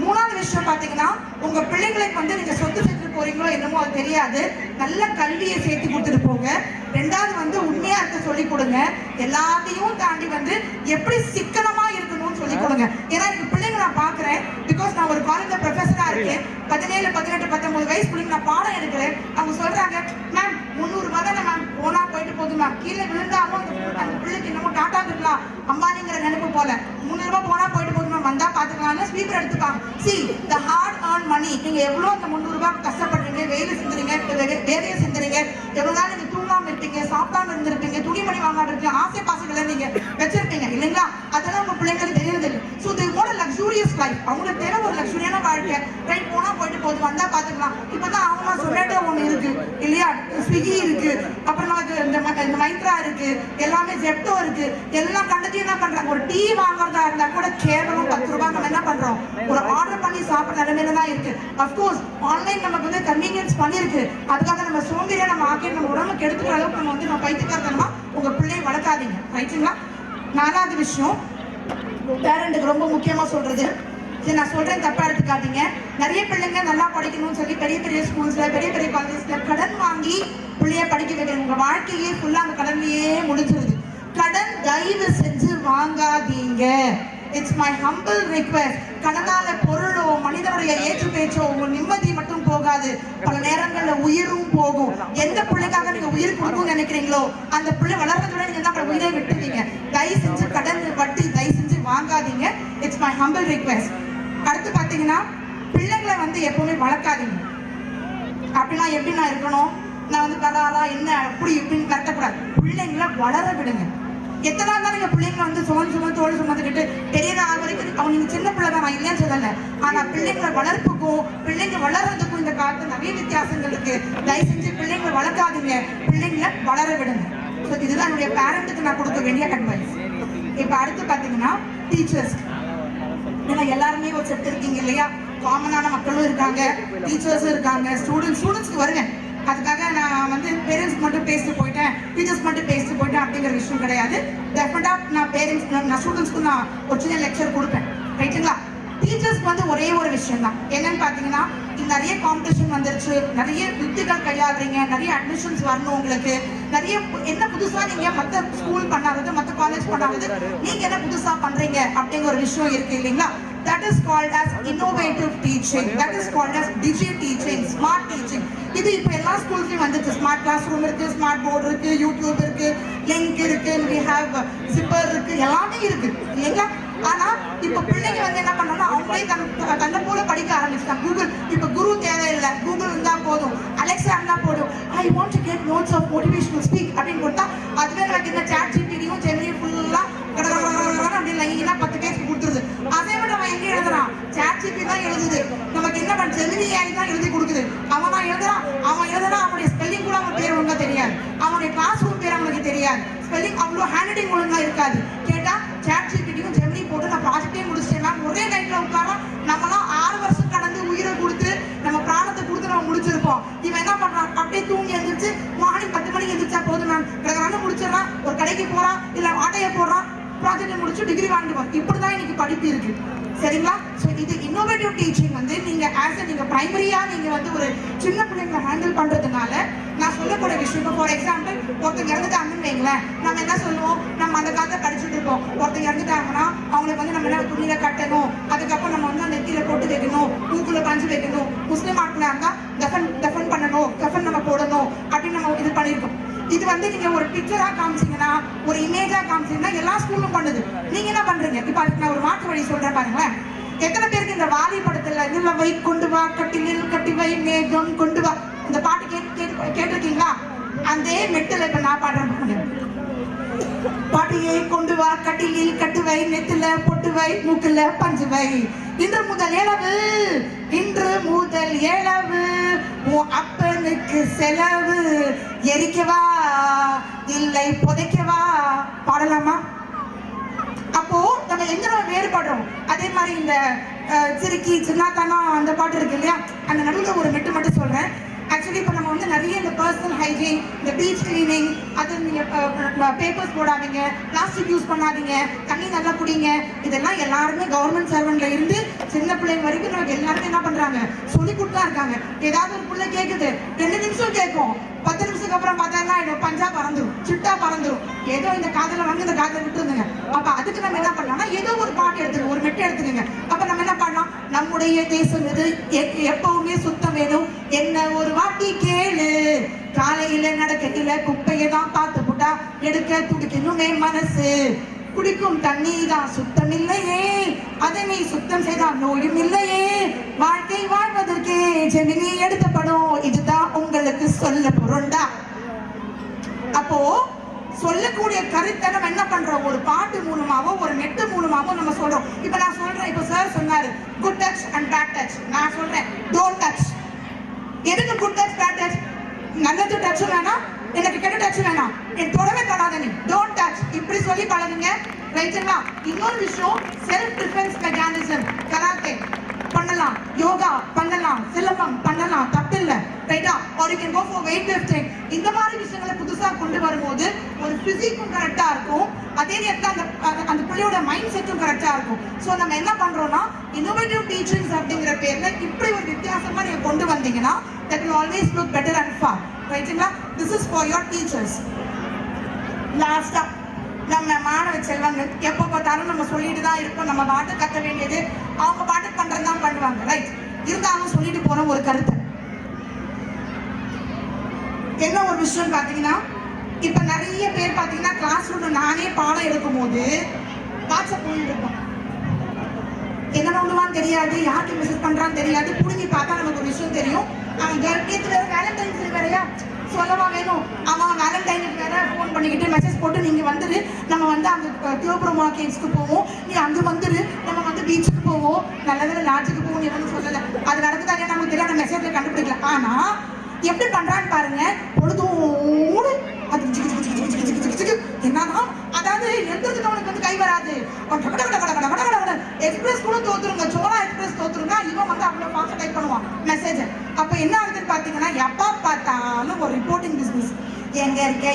மூணாவது விஷயம் பாத்தீங்கன்னா, உங்க பிள்ளைங்களுக்கு வந்து நீங்க சொத்து சேர்த்து போறீங்களோ என்னமோ அது தெரியாது, நல்ல கல்வியை சேர்த்து கொடுத்துட்டு போங்க. ரெண்டாவது வந்து உண்மையா இருக்க சொல்லி கொடுங்க. எல்லாத்தையும் தாண்டி வந்து எப்படி சிக்கனமா இருக்கணும்னு சொல்லி கொடுங்க. ஏன்னா எனக்கு பிள்ளைங்க நான் பாக்குறேன், பிகாஸ் நான் ஒரு காலேஜ்ல ப்ரொஃபஸரா இருக்கேன், 17, 18, 19 வயசு பிள்ளைங்க நான் பாடம் எடுக்கிறேன். அவங்க சொல்றாங்க, மேம் 300 தானே மேம், போனா போயிட்டு போகுது மேம், கீழே விழுந்தாலும் அந்த பிள்ளைக்கு என்னமோ டாட்டா இருக்கலாம் அம்பானிங்கிற நினைப்பு போல, 300 ரூபாய் போனா போயிட்டு போகுது மேம், வந்தா பாத்துக்கலாம், ஸ்பீக்கர் எடுத்துப்பாங்க. See, the hard earned money, நீங்க எவ்வளவு அந்த 300 ரூபாய் கஷ்டப்படுறீங்க, வேலையை செஞ்சுறீங்க, எவ்வளவு நாள் நீங்க தூங்காம இருப்பீங்க, சாப்பிடாம இருந்திருப்பீங்க, துணிமணி வாங்காம இருப்பீங்க, ஆசை பாசைகளை நீங்க வச்சிருப்பீங்க இல்லைங்களா? அதெல்லாம் உங்க பிள்ளைங்களுக்கு தெரியறது இல்லை. So they want a luxurious life. அவங்களுக்கு தேவை ஒரு லக்ஸுரியான வாழ்க்கை. ரைட், போனா போயிட்டு போகுது, வந்தா பாத்துக்கலாம். இப்பதான் அவங்க சொன்னேட்டோ ஒண்ணு இருக்கு இல்லையா, ஸ்விக்கி இருக்கு, அப்புறம் நமக்கு இந்த மைத்ரா இருக்கு, எல்லாமே ஜெப்டோ இருக்கு, எல்லாம் கண்டதையும் என்ன பண்றாங்க, ஒரு டீ வாங்குறதா இருந்தா கூட கேவலம் 10 ரூபாய் நம்ம என்ன பண்றோம், ஒரு ஆர்டர் பண்ணி சாப்பிட்ற நிலைமையில தான் இருக்கு. அப்கோர்ஸ் ஆன்லைன் நமக்கு வந்து கன்வீனியன்ஸ் பண்ணிருக்கு, அதுக்காக நம்ம சோம்பேறியா நம்ம ஆக்கி நம்ம உடம்பு கெடுத்துக்கிற அளவுக்கு நம்ம வந்து நம்ம பைத்தியக்காரத்தனமா உங்க பிள்ளையை வளர்க்காதீங்க. ரைட்டுங்களா? 4வது விஷயம், பேரண்ட்டுக்கு ரொம்ப முக்கியமா சொல்றது, சரி நான் சொல்றேன் தப்பா எடுத்துக்காதீங்க. நிறைய பிள்ளைங்க நல்லா படிக்கணும்னு சொல்லி பெரிய பெரிய ஸ்கூல்ஸ்ல, பெரிய பெரிய காலேஜஸ்ல கடன் வாங்கி பிள்ளைய படிக்க வைக்கிறேன். உங்க வாழ்க்கையே ஃபுல்லா அந்த கடன்லயே முடிஞ்சிருது. கடன் தயவு செஞ்சு வாங்காதீங்க. It's my humble request. கடனால பொருளோ மனிதனுடைய ஏற்று பேச்சோ உங்க நிம்மதி மட்டும் போகாது, பல நேரங்கள்ல உயிரும் போகும். எந்த பிள்ளைக்காக நீங்க உயிர் கொடுக்கணும்னு நினைக்கிறீங்களோ அந்த பிள்ளை வளர்றதோட நீங்க தான் உயிரை விட்டுருவீங்க. தயவு செஞ்சு கடன் வட்டி தயவு செஞ்சு வாங்காதீங்க. It's my humble request. அடுத்து பாத்தீங்கன்னா, பிள்ளைங்களை வந்து எப்பவுமே வளர்க்காதீங்க. அப்படின்னா எப்படி நான் இருக்கணும், நான் வந்து வராரா என்ன அப்படி இப்படின்னு கட்டக்கூடாது. பிள்ளைங்களை வளர விடுங்க. எத்தனை நாள் நீங்க பிள்ளைங்களை வந்து தோல் சுமந்துக்கிட்டு பெரிய நாள் வரைக்கும் அவங்க நீங்க சின்ன பிள்ளை தான், நான் இல்லைன்னு சொல்லல. ஆனா பிள்ளைங்களை வளர்ப்புக்கும் பிள்ளைங்க வளர்றதுக்கும் இந்த காலத்துல நிறைய வித்தியாசங்கள் இருக்கு. தயவு செஞ்சு பிள்ளைங்களை வளர்க்காதீங்க, பிள்ளைங்களை வளர விடுங்க. ஸோ இதுதான் என்னுடைய பேரண்ட்டுக்கு நான் கொடுக்க வேண்டிய அட்வைஸ். இப்ப அடுத்து பாத்தீங்கன்னா டீச்சர்ஸ், ஏன்னா எல்லாருமே ஒரு செட் இருக்கீங்க இல்லையா, காமனான மக்களும் இருக்காங்க, டீச்சர்ஸும் இருக்காங்க, ஸ்டூடெண்ட்ஸ்க்கு வருங்க. அதுக்காக நான் வந்து பேரண்ட்ஸ் மட்டும் பேசிட்டு போயிட்டேன், டீச்சர்ஸ் மட்டும் பேசிட்டு போயிட்டேன் அப்படிங்கிற விஷயம் கிடையாது. டெஃபினட்டா நான் பேரண்ட்ஸ் நான் ஸ்டூடெண்ட்ஸ்க்கு நான் ஒரு சின்ன லெக்சர் கொடுப்பேன். ரைட்டுங்களா? டீச்சர்ஸ்க்கு வந்து ஒரே ஒரு விஷயம் தான், என்னன்னு பாத்தீங்கன்னா, நிறைய காம்படிஷன் வந்துருச்சு, நிறைய யுக்திகள் கையாளுறீங்க, நிறைய அட்மிஷன்ஸ் வரணும் உங்களுக்கு, நிறைய என்ன புதுசா நீங்க மத்த ஸ்கூல் பண்ணாதது, மத்த காலேஜ் பண்ணாதது, நீங்க என்ன புதுசா பண்றீங்க அப்படிங்கிற ஒரு விஷயம் இருக்கு இல்லைங்களா? That is called as innovative teaching. That is called as digi teaching, smart teaching. இது இப்போ எல்லா ஸ்கூல்ஸ்லயும் வந்துச்சு. ஸ்மார்ட் கிளாஸ் ரூம் இருக்கு, ஸ்மார்ட் போர்டு இருக்கு, யூடியூப் இருக்கு, லிங்க் இருக்கு, we have zipper இருக்கு, எல்லாமே இருக்கு இல்லைங்களா? ஆனா இப்ப பிள்ளைங்க வந்து என்ன பண்றாங்கன்னா, அவங்களே தன்னை போல படிக்க ஆரம்பிச்சிட்டாங்க. கூகுள் இப்ப குரு தேவையில்லை, கூகுள் இருந்தா போதும், அலெக்ஸா இருந்தா போதும். I want to get notes of motivational speak அப்படின்னு கொடுத்தா அதுவே எனக்கு இந்த சாட் ஜிபிடியும் ஜெமினியும் ஃபுல்லா அப்படி லைனா 10 பேஜ் கொடுத்துருது. அதே விட அவன் எங்க எழுதுறான், சாட் ஜிபி தான் எழுதுது. நமக்கு என்ன பண்ண, ஜெமினி AI தான் எழுதி கொடுக்குது. அவன் எழுதுறான், அவனுடைய ஸ்பெல்லிங் கூட அவன் பேர் ஒழுங்கா தெரியாது, அவனுடைய கிளாஸ் ரூம் பேர் அவனுக்கு தெரியாது, ஸ்பெல்லிங் அவ்வளோ ஹேண்ட் ஒழுங்கா இருக்காது. கேட்டா சாட் ஜிபிடியும் ஜெமினி போட்டு நான் ப்ராஜெக்டே முடிச்சிட்டேன், ஒரே நைட்ல உட்காரா நம்மலாம் 6 வருஷம் கடந்து உயிரை கொடுத்து நம்ம பிராணத்தை கொடுத்து நம்ம முடிச்சிருப்போம். இவன் என்ன பண்றான், அப்படியே தூங்கி எழுந்திரிச்சு மார்னிங் 10 மணிக்கு எழுந்திரிச்சா போதும் மேம் கிரகரான முடிச்சிடறான், ஒரு கடைக்கு போறான், இல்ல ஆட்டைய போடுறான், ப்ராஜெக்ட் முடிச்சு டிகிரி வாங்கிடுவான். இப்படிதான் இன்னைக்கு படிப்பு இருக்கு. சரிங்களா? ஸோ இது இன்னோவேட்டிவ் டீச்சிங் வந்து நீங்க நீங்க பிரைமரியா நீங்க வந்து ஒரு சின்ன பிள்ளைங்களை ஹேண்டில் பண்றதுனால நான் சொல்லக்கூடிய விஷயம், இப்போ ஃபார் எக்ஸாம்பிள் ஒருத்தங்க இறந்துட்டாங்கன்னு வைங்களேன், நம்ம என்ன சொல்லுவோம், நம்ம அந்த காலத்தை படிச்சுட்டு இருக்கோம். ஒருத்தங்க இறந்துட்டாங்கன்னா அவங்களுக்கு வந்து நம்ம என்ன துணியில கட்டணும், அதுக்கப்புறம் நம்ம வந்து நெத்தியில போட்டு வைக்கணும், மூக்குல பஞ்சு வைக்கணும், முஸ்லீம் ஆட்களா இருந்தா டெஃபன் பண்ணணும், கஃபன் நம்ம போடணும் அப்படின்னு நம்ம இது பண்ணியிருக்கோம். இது வந்து நீங்க ஒரு பிக்சரா காமிச்சீங்கன்னா, ஒரு இமேஜா காமிச்சீங்கன்னா எல்லா ஸ்கூலும் பண்ணுது. நீங்க என்ன பண்றீங்க? இப்ப அதுக்கு நான் ஒரு மாற்று வழி சொல்றேன் பாருங்களேன். எத்தனை பேருக்கு இந்த வாலி படத்துல இதுல வை கொண்டு வா கட்டிலில் கட்டி வை மேகம் கொண்டு வா இந்த பாட்டு கேட்டிருக்கீங்களா? அந்த மெட்டில் இப்ப நான் பாடுறேன். பாட்டியை கொண்டு வா கட்டிலில் கட்டுவை, நெத்தில பொட்டுவை, மூக்குல பஞ்சுவை, இன்று முதல் ஏழவு உன் அப்பனுக்கு செலவு, எரிக்கவா இல்லை புதைக்கவா. பாடலாமா? அப்போ நம்ம எங்க நம்ம வேறுபடுறோம். அதே மாதிரி இந்த சிறுக்கி சின்னாத்தானா அந்த பாட்டு இருக்கு இல்லையா, அந்த நடுவில் ஒரு மெட்டு மட்டும் சொல்றேன். ஆக்சுவலி இப்போ நம்ம வந்து நிறைய இந்த பர்சனல் ஹைஜீன், இந்த பீச் கிளீனிங், அது நீங்கள் பேப்பர்ஸ் போடாதீங்க, பிளாஸ்டிக் யூஸ் பண்ணாதீங்க, தண்ணி நல்லா குடிங்க, இதெல்லாம் எல்லாருமே கவர்மெண்ட் சர்வெண்ட்ல இருந்து சின்ன பிள்ளைங்க வரைக்கும் நமக்கு எல்லாருமே என்ன பண்றாங்க, சொல்லி கொடுத்தா இருக்காங்க. ஏதாவது ஒரு பிள்ளை கேட்குது, 2 நிமிஷம் கேட்கும், 10 நிமிஷத்துக்கு அப்புறம் பார்த்தா பஞ்சா பறந்துடும், சிட்டா பறந்துடும். ஏதோ இந்த காதல வாங்கி இந்த காதல விட்டுருந்துங்க. அப்ப அதுக்கு நம்ம என்ன பண்ணலாம்னா, ஏதோ ஒரு பாட்டு எடுத்துக்கோங்க, ஒரு மெட்டை எடுத்துக்கோங்க. அப்ப நம்ம என்ன பண்ணலாம், நம்முடைய தேசம் இது, எப்பவுமே சுத்தம் வேணும், என்ன ஒரு வாட்டி கேளு, காலையில நடக்கல குப்பையை தான் பார்த்து போட்டா எடுக்க துடிக்கணுமே மனசு, குடிக்கும் தண்ணி தான் சுத்தம் இல்லையே, அதை நீ சுத்தம் செய்தால் நோயும் இல்லையே, வாழ்க்கை வாழ்வதற்கே ஜெமினி எடுத்த படம், இதுதான் உங்களுக்கு சொல்ல பொருண்டா. அப்போ சொல்லக்கூடிய கருத்தை நம்ம என்ன பண்றோம், ஒரு பாட்டு மூலமாவோ ஒரு நெட்டு மூலமாவோ நம்ம சொல்றோம். இப்ப நான் சொல்றேன், இப்ப சார் சொன்னாரு good touch and bad touch, நான் சொல்றேன் டோன்ட் டச். எதுக்கு குட் டச் பேட் டச்? நல்லது டச் வேணாம், எனக்கு கெட்ட டச் வேணாம், எனக்கு தொடவே தொடாத நீ, டோன்ட் டச், இப்படி சொல்லி பழகுங்க. ரைட்டுங்களா? இன்னொரு விஷயம், செல்ஃப் டிஃபென்ஸ் மெக்கானிசம், கராத்தே பண்ணலாம், யோகா பண்ணலாம், சிலம்பம் பண்ணலாம், தப்பில்லை. ரைட்டா? Are you can go for weight lifting. இந்த மாதிரி விஷயங்களை புதுசா கொண்டு வரும்போது ஒரு பிசிக்கும் கரெக்டா இருக்கும், அதே நேரத்தில் அந்த பிள்ளையோட மைண்ட் செட்டும் கரெக்டா இருக்கும். ஸோ நம்ம என்ன பண்றோம்னா, இன்னோவேட்டிவ் டீச்சிங்ஸ் அப்படிங்கிற பேர்ல இப்படி ஒரு வித்தியாசமா நீங்க கொண்டு வந்தீங்கன்னா that will always look better and far. ரைட்டுங்களா? This is for your teachers. லாஸ்டா நம்ம மாணவ செல்வங்கள் எப்போ பார்த்தாலும் நம்ம சொல்லிட்டு தான் இருப்போம், நம்ம பாட்டு கத்த வேண்டியது அவங்க பாட்டு பண்றதுதான் பண்ணுவாங்க. ரைட்? இருந்தாலும் சொல்லிட்டு போற ஒரு கருத்து என்ன ஒரு விஷயம் பாத்தீங்கன்னா, இப்ப நிறைய பேர் பாத்தீங்கன்னா கிளாஸ் ரூம்ல நானே பாடம் எடுக்கும் போது வாட்ஸ்அப் போயிட்டு இருப்போம், என்ன பண்ணுவான்னு தெரியாது, யாருக்கு மெசேஜ் பண்றான்னு தெரியாது, புடுங்கி பார்த்தா நமக்கு ஒரு விஷயம் தெரியும். அவன் நேற்று வேற வேலண்டைன்ஸ் டே வேறையா சொல்லவா வேணும், அவன் வேலண்டைனுக்கு வேற ஃபோன் பண்ணிக்கிட்டு மெசேஜ் போட்டு நீங்க வந்துரு, நம்ம வந்து அங்கே தியோபுரம் மார்க்கெட்ஸ்க்கு போவோம், நீ அங்கே வந்துரு, நம்ம வந்து பீச்சுக்கு போவோம், நல்ல லாட்ஜுக்கு போவோம், எவனும் சொல்லலை. அது நடக்குதாங்க நமக்கு தெரியாத மெசேஜ்ல கண்டுபிடிக்கல. ஆனா எப்படி பண்றான்னு பாருங்க, பொழுதோடு அது என்னன்னா, அதாவது எழுதுறதுக்கு அவனுக்கு வந்து கை வராது, எக்ஸ்பிரஸ் கூட தோத்துருங்க, சோழா எக்ஸ்பிரஸ் தோத்துருங்க, இவன் வந்து அவ்வளவு ஃபாஸ்டா டைப் பண்ணுவான் மெசேஜ். அப்ப என்ன ஆகுதுன்னு பாத்தீங்கன்னா, எப்ப பார்த்தாலும் ஒரு ரிப்போர்ட்டிங் பிசினஸ். எங்க இருக்க,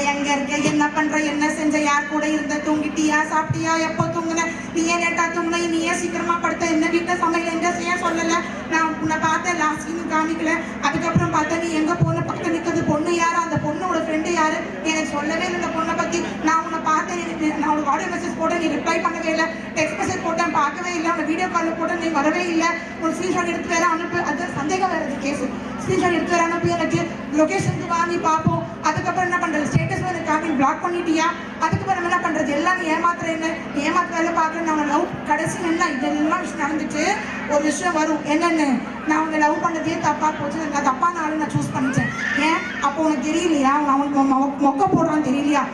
என்ன பண்ற, என்ன செஞ்ச, யார் கூட இருந்த, தூங்கிட்டியா, சாப்பிட்டியா, எப்போ தூங்குன, நீ ஏன் லேட்டா தூங்குன, நீ ஏன் சீக்கிரமா படுத்த, என்ன வீட்டுல சமையல் எங்க ஏன் சொல்லல, நான் உன்னை பார்த்தேன் லாஸ்ட் காமிக்கல, அதுக்கப்புறம் பார்த்தா நீ எங்க போன, பக்கத்துல நிக்கிறது பொண்ணு யாரு, அந்த பொண்ணோட ஃப்ரெண்டு யாரு, எனக்கு சொல்லவே இல்லை இந்த பொண்ணை பத்தி, நான் உன்னை பார்த்தேன், நான் உனக்கு ஆடியோ மெசேஜ் போட்டேன், நீ ரிப்ளை பண்ணவே இல்லை, டெக்ஸ்ட் மெசேஜ் போட்டேன் பார்க்கவே இல்லை, உன வீடியோ காலில் போட்டேன், நீ வரவே இல்லை, ஒரு ஸ்க்ரீன்ஷாட் எடுத்து வேற அனுப்பு, அது சந்தேகம் வேற கேஸ், ஸ்க்ரீன்ஷாட் எடுத்து வேற அனுப்பி எனக்கு லொகேஷனுக்கு வாங்கி பார்ப்போம். அதுக்கப்புறம் என்ன பண்றது, ஸ்டேட்டஸ் காமி பிளாக் பண்ணிட்டியா, அதுக்கப்புறம் என்ன பண்றது, எல்லாம் ஏமாத்துற, என்ன ஏமாத்து வேலை பார்க்குறேன், நான் லவ் கடைசி என்ன இதெல்லாம் விஷயம் நடந்துச்சு. ஒரு விஷயம் வரும், என்னென்னு, நான் அவங்க லவ் பண்ணதே தப்பா போச்சு, நான் தப்பான ஆளு நான் சூஸ் பண்ணிச்சேன். ஏன் அப்போ உனக்கு தெரியலையா, அவனுக்கு மொக்க போடுறான்னு தெரியலையா?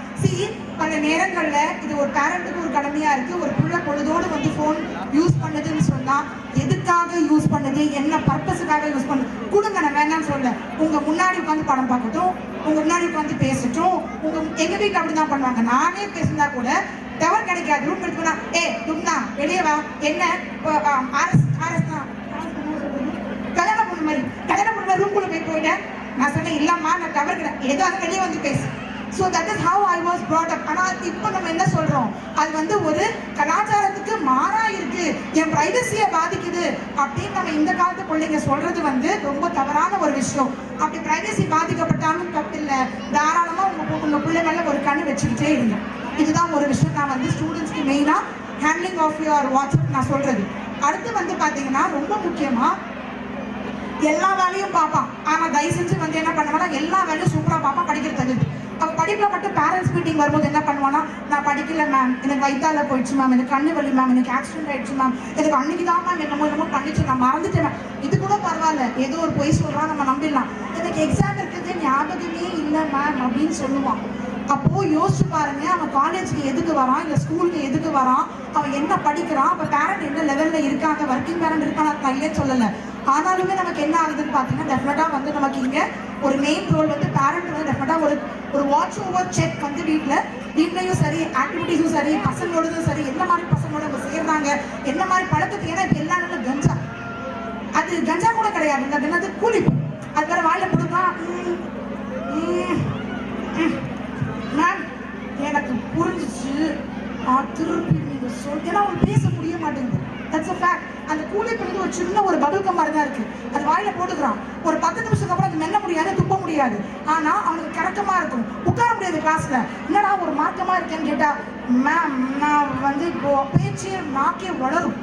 பல நேரங்கள்ல இது ஒரு பேரண்ட்டுக்கு ஒரு கடமையா இருக்கு. ஒரு பிள்ளை பொழுதோடு வந்து போன் யூஸ் பண்ணுதுன்னு சொன்னா எதுக்காக யூஸ் பண்ணுது, என்ன பர்பஸுக்காக யூஸ் பண்ணுது, கொடுங்க, நான் வேணாம்னு சொல்ல. உங்க முன்னாடி உட்காந்து படம் பார்க்கட்டும், உங்க முன்னாடி உட்காந்து பேசட்டும். எங்க வீட்டுல அப்படிதான் பண்ணுவாங்க. நானே பேசினா கூட டவர் கிடைக்காது, ரூம் எடுத்துனா, ஏ தும்னா வெளியே வா, என்ன ஆர்எஸ் தான் போயிட்டேன். நான் சொன்னேன் இல்லம்மா நான் தவறுகிறேன், ஏதாவது வெளியே வந்து பேசு. So that is how I was brought up. ஆனால் இப்போ நம்ம என்ன சொல்றோம், அது வந்து ஒரு கலாச்சாரத்துக்கு மாறா இருக்கு, என் பிரைவசியை பாதிக்குது அப்படின்னு நம்ம இந்த காலத்து பிள்ளைங்க சொல்றது வந்து ரொம்ப தவறான ஒரு விஷயம். அப்படி பிரைவசி பாதிக்கப்பட்டாலும் தப்பு இல்லை, தாராளமா உங்க பிள்ளை மேல ஒரு கண்ணு வச்சுக்கிட்டே இருங்க. இதுதான் ஒரு விஷயம் நான் வந்து ஸ்டூடெண்ட்ஸ்க்கு மெயினா ஹேண்ட்லிங் ஆஃப் யுவர் வாட்ஸ்அப் நான் சொல்றது. அடுத்து வந்து பாத்தீங்கன்னா ரொம்ப முக்கியமா எல்லா வேலையும் பார்ப்பான், ஆனா தயவு செஞ்சு வந்து என்ன பண்ணுவானா எல்லா வேலையும் சூப்பரா பார்ப்பான், படிக்கிறது. அவன் படிப்புல மட்டும் பேரண்ட்ஸ் மீட்டிங் வரும்போது என்ன பண்ணுவானா, நான் படிக்கல மேம், எனக்கு வயித்தால போயிடுச்சு மேம், எனக்கு கண்ணு வலி மேம், எனக்கு ஆக்சிடென்ட் ஆயிடுச்சு மேம், எனக்கு அன்னைக்கு தான் மேம் என்னமோ பண்ணிச்சு, நான் மறந்துட்டேன். இது கூட பரவாயில்ல, ஏதோ ஒரு பொய் சொல்றான் நம்ம நம்பிடலாம். எனக்கு எக்ஸாம் இருக்கிறது ஞாபகமே இல்லை மேம் அப்படின்னு சொல்லுவான். அப்போ யோசிச்சு பாருங்க, அவன் காலேஜுக்கு எதுக்கு வரான், இல்லை ஸ்கூலுக்கு எதுக்கு வரான், அவன் என்ன படிக்கிறான், அப்போ பேரண்ட் என்ன லெவல்ல இருக்காங்க, ஒர்க்கிங் பேரண்ட் இருக்காங்க, நான் இல்லைன்னு சொல்லலை. ஆனாலுமே நமக்கு என்ன ஆகுதுன்னு பார்த்தீங்கன்னா டெஃபினட்டா வந்து நமக்கு இங்க ஒரு மெயின் ரோல் வந்து பேரண்ட் வந்து டெஃபினட்டா ஒரு வாட்ச் ஓவர் செக் வந்து வீட்லயும் சரி, ஆக்டிவிட்டிஸும் சரி, பசங்களோடதும் சரி, என்ன மாதிரி பசங்களோட அவங்க சேர்றாங்க, என்ன மாதிரி பழக்கத்துக்கு. ஏன்னா இப்போ எல்லாரும் கஞ்சா, அது கஞ்சா கூட கிடையாது, இந்த என்னது கூலிப்பு, அது வேற வாயில கொடுத்தா மேம் எனக்கு புரிஞ்சிச்சு, திருப்பி நீங்க சொல், ஏன்னா அவங்க பேச முடிய மாட்டேங்குது. That's a fact. அந்த கூலிப்பு ஒரு சின்ன ஒரு பபுள் கம் மாதிரி தான் இருக்கு, அது வாயில போட்டுக்கிறான். ஒரு 10 நிமிஷத்துக்கு அப்புறம் அது மெல்ல முடியாது, துப்ப முடியாது. ஆனா அவனுக்கு கரெக்டமா இருக்கும், உட்கார முடியாது கிளாஸ்ல. என்னடா ஒரு மார்க்கமா இருக்கேன்னு கேட்டா, மேம் நான் வந்து இப்போ பேச்சு நாக்கே வளரும்.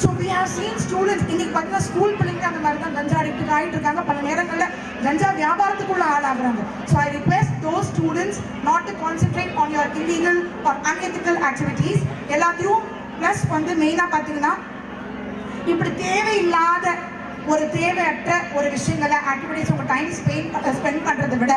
So we have seen students இன்னைக்கு பார்த்தீங்கன்னா ஸ்கூல் பிள்ளைங்க அந்த மாதிரி தான் கஞ்சா அடிக்ட் ஆகிட்டு இருக்காங்க. பல நேரங்களில் கஞ்சா வியாபாரத்துக்குள்ள ஆளாகிறாங்க. So I request those students not to concentrate on your illegal or unethical activities. எல்லாத்தையும் ப்ளஸ் வந்து மெயினாக பார்த்தீங்கன்னா இப்படி தேவையில்லாத ஒரு தேவையற்ற ஒரு விஷயங்களை ஆக்டிவிட்டிஸ் உங்கள் டைம் ஸ்பெண்ட் பண்ணுறதை விட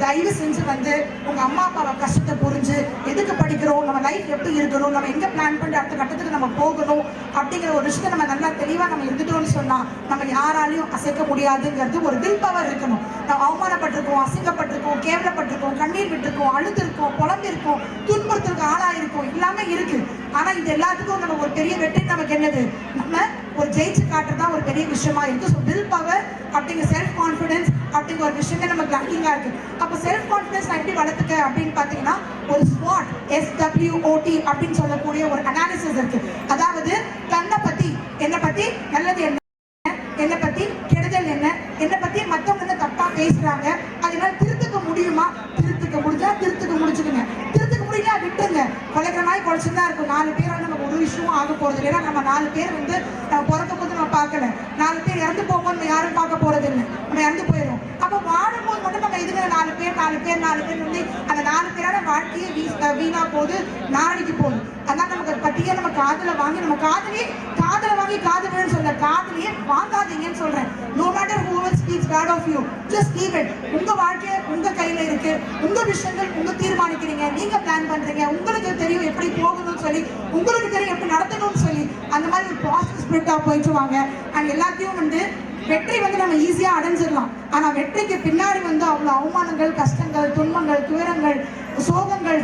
தயவு செஞ்சு வந்து உங்கள் அம்மா அப்பாவை கஷ்டத்தை புரிஞ்சு எதுக்கு படிக்கிறோம், நம்ம லைஃப் எப்படி இருக்கணும், நம்ம எங்கே பிளான் பண்ணி அடுத்த கட்டத்துக்கு நம்ம போகணும் அப்படிங்கிற ஒரு விஷயத்தை நம்ம நல்லா தெளிவாக நம்ம இருந்துட்டோம்னு சொன்னால் நம்ம யாராலையும் அசைக்க முடியாதுங்கிறது ஒரு வில் பவர் இருக்கணும். நம்ம அவமானப்பட்டிருக்கோம், அசிங்கப்பட்டிருக்கோம், கேவலப்பட்டிருக்கோம், கண்ணீர் விட்டுருக்கோம், அழுதுருக்கோம், புலம்பிருக்கோம், துன்புறுத்தலுக்கு ஆளாயிருக்கோம், எல்லாமே இருக்கு. ஆனால் இது எல்லாத்துக்கும் நம்ம ஒரு பெரிய வெற்றி நமக்கு என்னது, நம்ம ஒரு ஜெயிச்சு காட்டுறதா ஒரு பெரிய விஷயமா இருக்கு. ஸோ வில் பவர் அப்படிங்கிற செல்ஃப் கான்ஃபிடன்ஸ் அப்படிங்கிற ஒரு விஷயமே நமக்கு லாக்கிங்கா இருக்கு. அப்போ செல்ஃப் கான்ஃபிடன்ஸ் நான் எப்படி வளர்த்துக்க அப்படின்னு பார்த்தீங்கன்னா ஒரு ஸ்வாட் SWOT அப்படின்னு சொல்லக்கூடிய ஒரு அனாலிசிஸ் இருக்கு. அதாவது தன்னை பத்தி, என்னை பத்தி நல்லது என்ன, என்னை பத்தி கெடுதல் என்ன, என்னை பத்தி மற்றவங்க என்ன தப்பா பேசுறாங்க, அதனால திருத்துக்க முடியுமா, திருத்துக்க முடிஞ்சா திருத்துக்க முடிச்சுக்குங்க, திருத்துக்க முடியல விட்டுங்க. கொலைக்கிற நாய் குறைச்சுதான் இருக்கும், 4 பேரால் நமக்கு ஒரு விஷயமும் ஆக போறது இல்லை. ஏன்னா நம்ம 4 பேர் வந்து நம்ம பிறக்க போது நம்ம பார்க்கல, 4 பேர் இறந்து போகும்போது நம்ம யாரும் பார்க்க போறது இல்லை, நம்ம இறந்து போயிடும். அப்போ வாழும்போது மட்டும் நம்ம இதுல 4 பேர் வந்து அந்த 4 பேரான வாழ்க்கையை வீணா போகுது, நாளைக்கு போகுது. அதான் நமக்கு பத்தியே நம்ம காதல வாங்கி நம்ம காதலன்னு சொல்ல, காதலியே வாங்காதீங்கன்னு சொல்றேன். No matter whoever speaks bad of you, just leave it. உங்க வாழ்க்கை உங்க கையில இருக்கு, உங்க விஷயங்கள் உங்க தீர்மானிக்கிறீங்க, நீங்க பிளான் பண்றீங்க, உங்களுக்கு தெரியும் எப்படி போகணும்னு சொல்லி, உங்களுக்கு தெரியும் எப்படி நடத்தணும்னு சொல்லி, அந்த மாதிரி ஒரு பாசிட்டிவ் ஸ்பிரிட்டா போயிட்டு வாங்க. அண்ட் எல்லாத்தையும் வந்து வெற்றி வந்து நம்ம ஈஸியா அடைஞ்சிடலாம். ஆனா வெற்றிக்கு பின்னாடி வந்து அவ்வளவு அவமானங்கள், கஷ்டங்கள், துன்பங்கள், துயரங்கள், சோகங்கள்,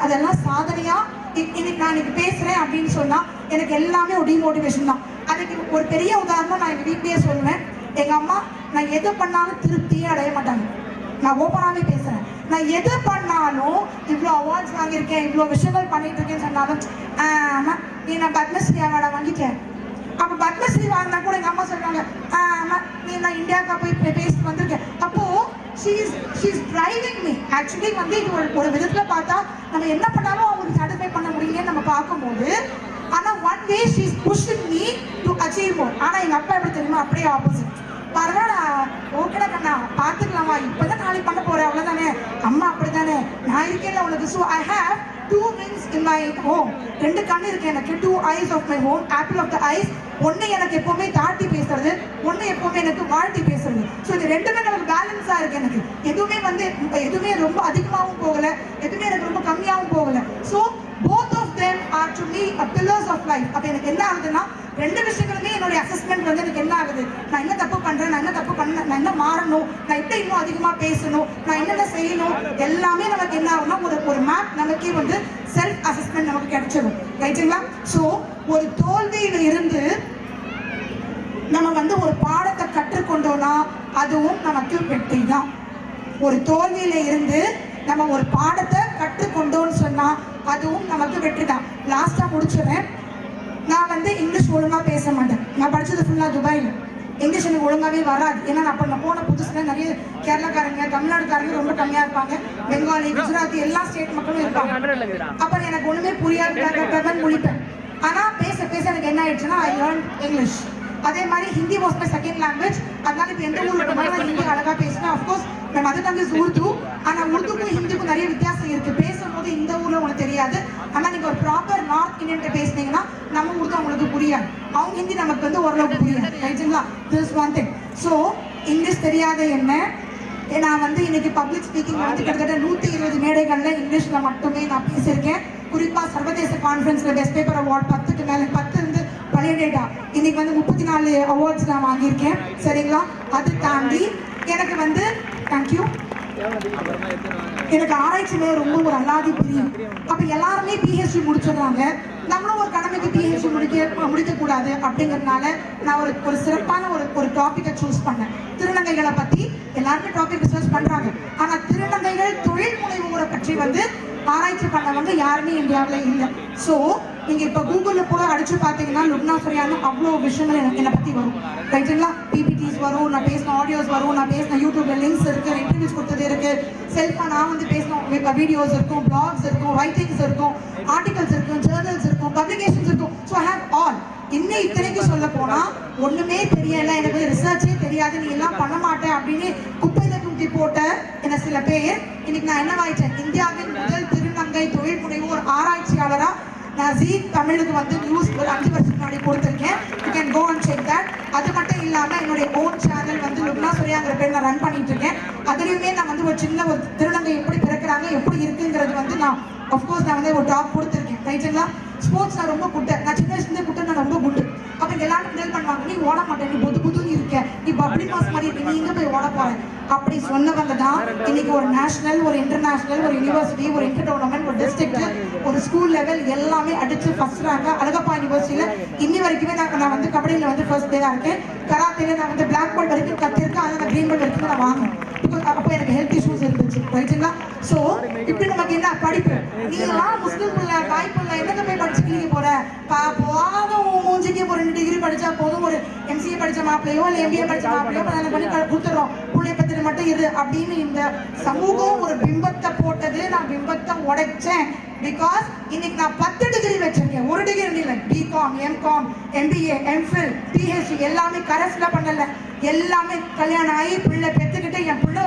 அதெல்லாம் சாதனையா இன்னைக்கு நான் இன்னைக்கு பேசுறேன் அப்படின்னு சொன்னா எனக்கு எல்லாமே ஒரு டிமோட்டிவேஷன் தான். அதுக்கு ஒரு பெரிய உதாரணம் நான் எங்க வீட்லயே சொல்லுவேன். எங்க அம்மா நான் எது பண்ணாலும் திருப்தியே அடைய மாட்டாங்க. நான் ஓப்பனாவே பேசுறேன், நான் எது பண்ணாலும் இவ்வளோ அவார்ட்ஸ் வாங்கியிருக்கேன், இவ்வளோ விஷயங்கள் பண்ணிட்டு இருக்கேன்னு சொன்னாலும் நீ நான் பத்மஸ்ரீ அவார்டை வாங்கிட்டேன். அப்போ பத்மஸ்ரீ வாங்கினா கூட எங்க அம்மா சொல்றாங்க, நீ நான் இந்தியாவுக்கா போய் பேசிட்டு வந்திருக்கேன். அப்போ she is driving me. Actually வந்து இது ஒரு விதத்துல பார்த்தா நம்ம என்ன பண்ணாலும் அவங்களுக்கு சாட்டிஸ்ஃபை பண்ண முடியலன்னு நம்ம பார்க்கும்போது, ஆனா one way she is pushing me to achieve more. ஆனா எங்க அப்பா எப்படி தெரியுமா, அப்படியே ஆப்போசிட். பரவாயில்ல, ஓகேடா கண்ணா பார்த்துக்கலாமா, இப்பதான் நாளைக்கு பண்ண போறேன் அவ்வளவுதானே, அம்மா அப்படித்தானே, நான் இருக்கேன்ல உனக்கு. So I have 2 wings in my home. 2 கண்ணு இருக்கு எனக்கு, 2 eyes of my home, apple of the eyes. ஒன்று எனக்கு எப்பவுமே தாட்டி பேசுறது, ஒன்று எப்பவுமே எனக்கு வாழ்த்தி பேசுறது. ஸோ இது ரெண்டுமே நமக்கு பேலன்ஸா இருக்கு. எனக்கு எதுவுமே ரொம்ப அதிகமாகவும் போகல, எதுவுமே எனக்கு ரொம்ப கம்மியாகவும் போகல. So both of them are to me a pillars of life. அப்போ எனக்கு என்ன ஆகுதுன்னா 2 விஷயங்களுமே என்னுடைய அசஸ்மெண்ட் வந்து எனக்கு என்ன ஆகுது, நான் என்ன தப்பு பண்றேன், நான் என்ன மாறணும், நான் எப்படி இன்னும் அதிகமா பேசணும், நான் என்னென்ன செய்யணும், எல்லாமே நமக்கு என்ன ஆகும்னா ஒரு மேப் நமக்கே வந்து செல்ஃப் அசஸ்மெண்ட் நமக்கு கிடைச்சிடும். ரைட்டுங்களா? ஸோ ஒரு தோல்வியில இருந்து நம்ம வந்து ஒரு பாடத்தை கற்றுக்கொள்ள கற்றுக்கொண்டோம்னா அதுவும் நமக்கு வெற்றி தான். ஒரு தோல்வியில இருந்து நம்ம ஒரு பாடத்தை கற்றுக்கொண்டோம்னு சொன்னா அதுவும் நமக்கு வெற்றி தான். லாஸ்டா முடிச்சுறேன். நான் வந்து இங்கிலீஷ் ஒழுங்கா பேச மாட்டேன். நான் படிச்சது ஃபுல்லா துபாயில். இங்கிலீஷ் எனக்கு ஒழுங்காவே வராது. ஏன்னா நான் போன புதுசுல நிறைய கேரளாக்காரங்க, தமிழ்நாடுக்காரங்க ரொம்ப கம்மியா இருப்பாங்க. பெங்காலி, குஜராத்தி எல்லா ஸ்டேட் மக்களும் இருப்பாங்க. அப்ப எனக்கு ஒண்ணுமே புரியாது, முடிப்பேன். ஆனா பேச பேச எனக்கு என்ன ஆயிடுச்சுன்னா ஐ லேர்ன் இங்கிலீஷ். அதே மாதிரி Hindi was my second language. அதனால இப்போ எந்த ஊர்ல போனாலும் நான் ஹிந்தி அழகா பேசுவேன். Of course my mother tongue is Urdu. ஆனா உருதுக்கும் ஹிந்திக்கும் நிறைய வித்தியாசம் இருக்கு. பேசும்போது இந்த ஊர்ல உங்களுக்கு தெரியாது. ஆனா நீங்க ஒரு ப்ராப்பர் நார்த் இந்தியன் பேசுனீங்கன்னா நம்ம உருது அவங்களுக்கு புரியாது. அவங்க ஹிந்தி நமக்கு வந்து ஓரளவுக்கு புரியாது. ரைட்டுங்களா? This one thing. So English தெரியாத என்ன நான் வந்து இன்னைக்கு பப்ளிக் ஸ்பீக்கிங் வந்து கிட்டத்தட்ட 120 மேடைகளில் இங்கிலீஷில் மட்டுமே நான் பேசியிருக்கேன். குறிப்பாக சர்வதேச கான்ஃபரன்ஸில் பெஸ்ட் பேப்பர் அவார்ட் 10க்கு மேலே 10 இருந்து பழைய டேட்டா இன்னைக்கு வந்து 34 அவார்ட்ஸ் நான் வாங்கியிருக்கேன். சரிங்களா? அது தாண்டி எனக்கு வந்து தேங்க்யூ எனக்கு ஆராய்ச்சி மேலே ரொம்ப ஒரு அல்லாதி பிரியம். அப்போ எல்லாருமே பிஹெச்டி முடிச்சிடுறாங்க. நம்மளும் ஒரு கடமைக்கு பிஹெச்டி முடிக்கக்கூடாது அப்படிங்கிறதுனால நான் ஒரு சிறப்பான ஒரு டாப்பிக்கை சூஸ் பண்ணேன். திருநங்கைகளை பற்றி எல்லாருமே டாபிக் ரிசர்ச் பண்ணுறாங்க. ஆனால் திருநங்கைகள் தொழில் முனைவோரை பற்றி வந்து ஆராய்ச்சி பண்ணவங்க யாருமே இந்தியாவில் இல்லை. ஸோ நீங்கள் இப்போ கூகுளில் கூட அடிச்சு பார்த்தீங்கன்னா லுக்னா சுரையான்னு அவ்வளோ விஷயங்கள் என்னை பற்றி வரும். ரைட்டுங்களா? பிபிடிஸ் வரும், நான் பேசின ஆடியோஸ் வரும், நான் பேசின யூடியூப்ல லிங்க்ஸ் இருக்கு, இன்டர்வியூஸ் கொடுத்தது இருக்கு, செல்ஃபா நான் வந்து பேசின வீடியோஸ் இருக்கும், பிளாக்ஸ் இருக்கும், ரைட்டிங்ஸ் இருக்கும், ஆர்டிகல்ஸ் இருக்கும், ஜேர்னல்ஸ் இருக்கும், பப்ளிகேஷன்ஸ் இருக்கும். So I have all. இன்னும் இத்தனைக்கு சொல்ல போனா ஒண்ணுமே தெரியல, எனக்கு ரிசர்ச்சே தெரியாது, நீ எல்லாம் பண்ண மாட்டேன் அப்படின்னு குப்பையில தூக்கி போட்ட என்ன சில பேர் இன்னைக்கு நான் என்ன வாய்ச்சேன், இந்தியாவின் முதல் திருநங்கை தொழில் முனைவோர் ஆராய்ச்சியாளரா நான் ஜீ தமிழுக்கு வந்து நியூஸ் ஒரு 5 வருஷத்துக்கு முன்னாடி கொடுத்துருக்கேன். You can go and check that. அது மட்டும் இல்லாம என்னுடைய ஓன் சேனல் வந்து லுக்னா சுரையாங்கிற பேர் நான் ரன் பண்ணிட்டு இருக்கேன். அதுலயுமே நான் வந்து ஒரு சின்ன ஒரு திருநங்கை எப்படி பிறக்கிறாங்க எப்படி இருக்குங்கிறது வந்து நான் அஃப்கோர்ஸ் நான் வந்து ஒரு டாக் கொடுத்துருக்கேன். ரைட்டுங்களா? ஸ்போர்ட்ஸ் நான் ரொம்ப குட்டை, நான் சின்ன வயசுலேருந்து குட்டை, நான் ரொம்ப குண்டு. அப்போ எல்லாரும் கிண்டல் பண்ணுவாங்க, நீ ஓட மாட்டேன், நீ புதுன்னு இருக்க, நீ பப்ளி மாஸ் மாதிரி இருக்க, நீ எங்கே போய் ஓட போற அப்படி சொன்னவங்க தான் இன்னைக்கு ஒரு நேஷனல், ஒரு இன்டர்நேஷனல், ஒரு யூனிவர்சிட்டி, ஒரு இன்டர் டோர்னமெண்ட், ஒரு டிஸ்ட்ரிக்ட், ஒரு ஸ்கூல் லெவல் எல்லாமே அடிச்சு ஃபர்ஸ்ட் ரேங்க். அழகப்பா யூனிவர்சிட்டியில இன்னி வரைக்குமே நான் வந்து கபடியில் வந்து ஃபர்ஸ்ட் பிளேயரா இருக்கேன். கராத்தேல நான் வந்து பிளாக் பெல்ட் வரைக்கும் கத்திருக்கேன். அதை நான் கிரீன் பெல்ட் வரைக்கும் நான் வாங்கினேன். அப்போ எனக்கு ஹெல்த் இஷ்யூஸ் இருந்துச்சு. ரைட்டுங்களா? ஸோ இப்படி நமக்கு என்ன படிப்பு, நீ எல்லாம் முஸ்லிம் பிள்ளை தாய் பிள்ளை என்னங்க போய் படிச்சுக்கிங்க போற போகாத மூஞ்சிக்கு ஒரு 2 டிகிரி படிச்சா போதும், ஒரு எம்சிஏ படிச்ச மாப்பிள்ளையோ இல்லை எம்பிஏ படிச்ச மாப்பிள்ளையோ கல்யாணம் பண்ணி கொடுத்துறோம், பிள்ளை பத்திர மட்டும் இரு அப்படின்னு இந்த சமூகம் ஒரு பிம்பத்தை போட்டது. நான் பிம்பத்தை உடைச்சேன். பிகாஸ் இன்னைக்கு நான் 10 டிகிரி வச்சிருக்கேன். ஒரு டிகிரி இல்லை, BCom, MCom, MBA, MPhil, PhD எல்லாமே கரஸ்ல பண்ணல. எல்லாமே கல்யாணம் ஆகி பிள்ளை பெற்றுக்கிட்டு என் பிள்ளை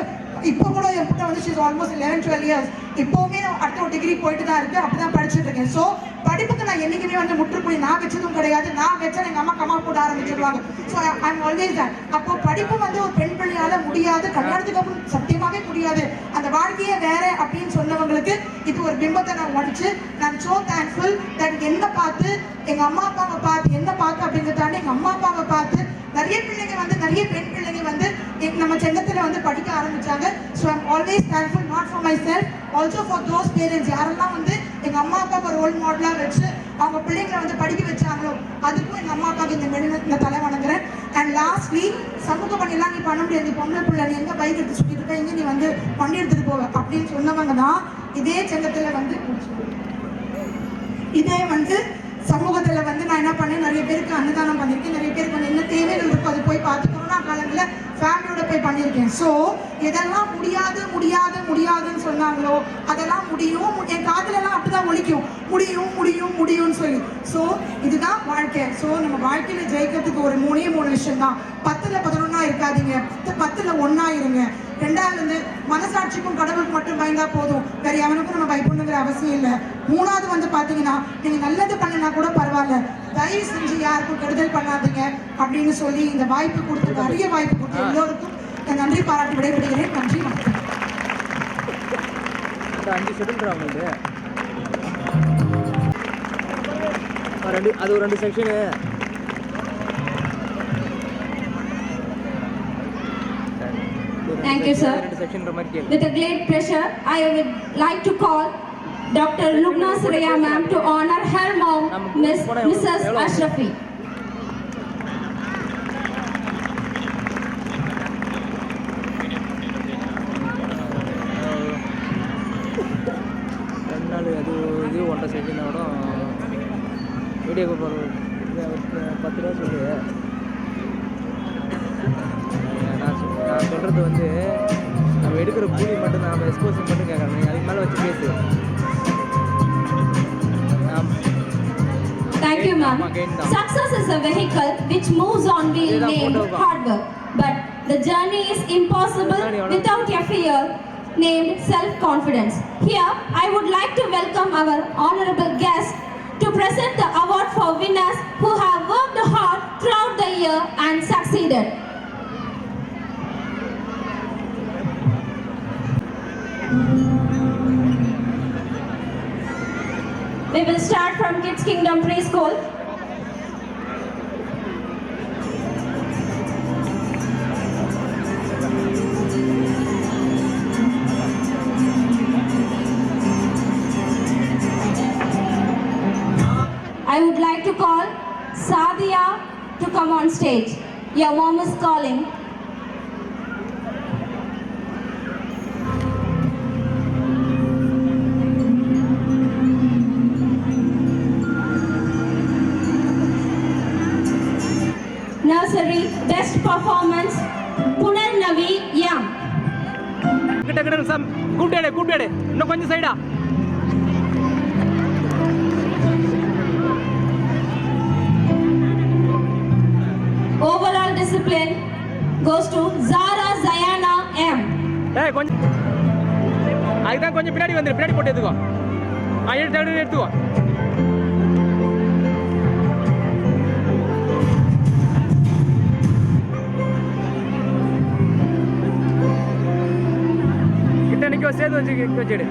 இப்போ கூட என் பிள்ளை வந்து ஷீஸ் ஆல்மோஸ்ட் 11-12 இயர்ஸ். இப்போவுமே நான் அடுத்த ஒரு டிகிரி போயிட்டு தான் இருக்கு. அப்படிதான் படிச்சுட்டு இருக்கேன். ஸோ படிப்புக்கு நான் என்னைக்குமே வந்து முற்றுப்புள்ளி நான் வச்சதும் கிடையாது. நான் வச்சா எங்கள் அம்மா கமா போட ஆரம்பிச்சிருவாங்க. So I am always that. அப்போ படிப்பு வந்து ஒரு பெண் பிள்ளையால முடியாது, கல்யாணத்துக்கு அப்புறம் சத்தியமாகவே முடியாது, அந்த வாழ்க்கையே வேற அப்படின்னு சொன்னவங்களுக்கு இது ஒரு பிம்பத்தை நான் உடைச்சு நான் ஸோ தேங்க்ஃபுல் தட் என்ன பார்த்து எங்கள் அம்மா அப்பாவை பார்த்து என்ன பார்த்து அப்படிங்கிறத தாண்டி எங்கள் அம்மா அப்பாவை பார்த்து நிறைய பிள்ளைங்க வந்து நிறைய பெண் பிள்ளைங்க வந்து நம்ம செங்கத்தில் வந்து படிக்க ஆரம்பிச்சாங்க. So I'm always thankful not for my self, also for those parents யாரெல்லாம் வந்து எங்கள் அம்மா அப்பாவை ரோல் மாடலாக வச்சு அவங்க பிள்ளைங்களை வந்து படிக்க வச்சாங்களோ அதுக்கும் எங்கள் அம்மா அப்பாவுக்கு இந்த தலை வணங்குறேன். அண்ட் லாஸ்ட்லி சமூக பணியெல்லாம் நீ பண்ண முடியாது, பொம்பளை பிள்ளை நீ எங்கே பைக் எடுத்து சுற்றிட்டு இருக்க, எங்கே நீ வந்து வண்டி எடுத்துகிட்டு போவ அப்படின்னு சொன்னவங்க தான் இதே செங்கத்தில் வந்து இதே வந்து சமூகத்தில் வந்து நான் என்ன பண்ணேன், நிறைய பேருக்கு அன்னதானம் பண்ணியிருக்கேன், நிறைய பேருக்கு வந்து என்ன தேவைகள் இருக்கும் அது போய் பார்த்து கொரோனா காலங்களில் ஃபேமிலியோட போய் பண்ணியிருக்கேன். ஸோ எதெல்லாம் முடியாது முடியாது முடியாதுன்னு சொன்னாங்களோ அதெல்லாம் முடியும். என் காதுலலாம் அப்படிதான் ஒழிக்கும், முடியும் முடியும் முடியும்னு சொல்லி. ஸோ இதுதான் வாழ்க்கை. ஸோ நம்ம வாழ்க்கையில் ஜெயிக்கிறதுக்கு ஒரு 3 விஷயம் தான். 10ல் 11 இருக்காதீங்க, 10ல் 1 இருங்க. 2வது வந்து மனசாட்சிக்கும் கடவுளுக்கு மட்டும் பயந்தா போதும், வேற எவனுக்கும் நம்ம பயப்படணுங்கிற அவசியம் இல்லை. 3வது வந்து பாத்தீங்கன்னா நீங்க நல்லது பண்ணினா கூட பரவாயில்ல, தயவு செஞ்சு யாருக்கும் கெடுதல் பண்ணாதீங்க அப்படின்னு சொல்லி இந்த வாய்ப்பு கொடுத்து நிறைய வாய்ப்பு கொடுத்து எல்லோருக்கும் நன்றி பாராட்டி விடைபெறுகிறேன். நன்றி, வணக்கம். 5 செகண்ட் அது ஒரு 2 section. Thank you, sir. With a great pleasure, I would like to call Dr. Lubna Suraya ma'am to honor her mom, Mrs. Ashrafi. சொல்கிறது வந்து நம்ம எடுக்கிற கூலி மட்டும் தான், நம்ம எக்ஸ்போசர் மட்டும் கேட்குறோம். அதுக்கு மேலே வச்சு பேசு. Thank you, ma'am. Success is a vehicle which moves on wheel named hard work. But the journey is impossible without a fear named self-confidence. Here, I would like to welcome our honorable guest to present the award for winners who have worked hard throughout the year and succeeded. We will start from Kids Kingdom Preschool. I would like to call Sadia to come on stage. Your mom is calling. Nursery best performance Punarnavi Young. கிட்ட கிட்ட sir கூப்பிட்டு இன்னும் கொஞ்சம் சைடா. Overall discipline goes to Zara Zayana M. கொஞ்சம் அதுதான் கொஞ்சம் பின்னாடி வந்துரு, பின்னாடி போட்டு எடுத்துக்கோ. எடுத்துக்கோ. கிட்ட நிக்க சேர்த்து வச்சுடு.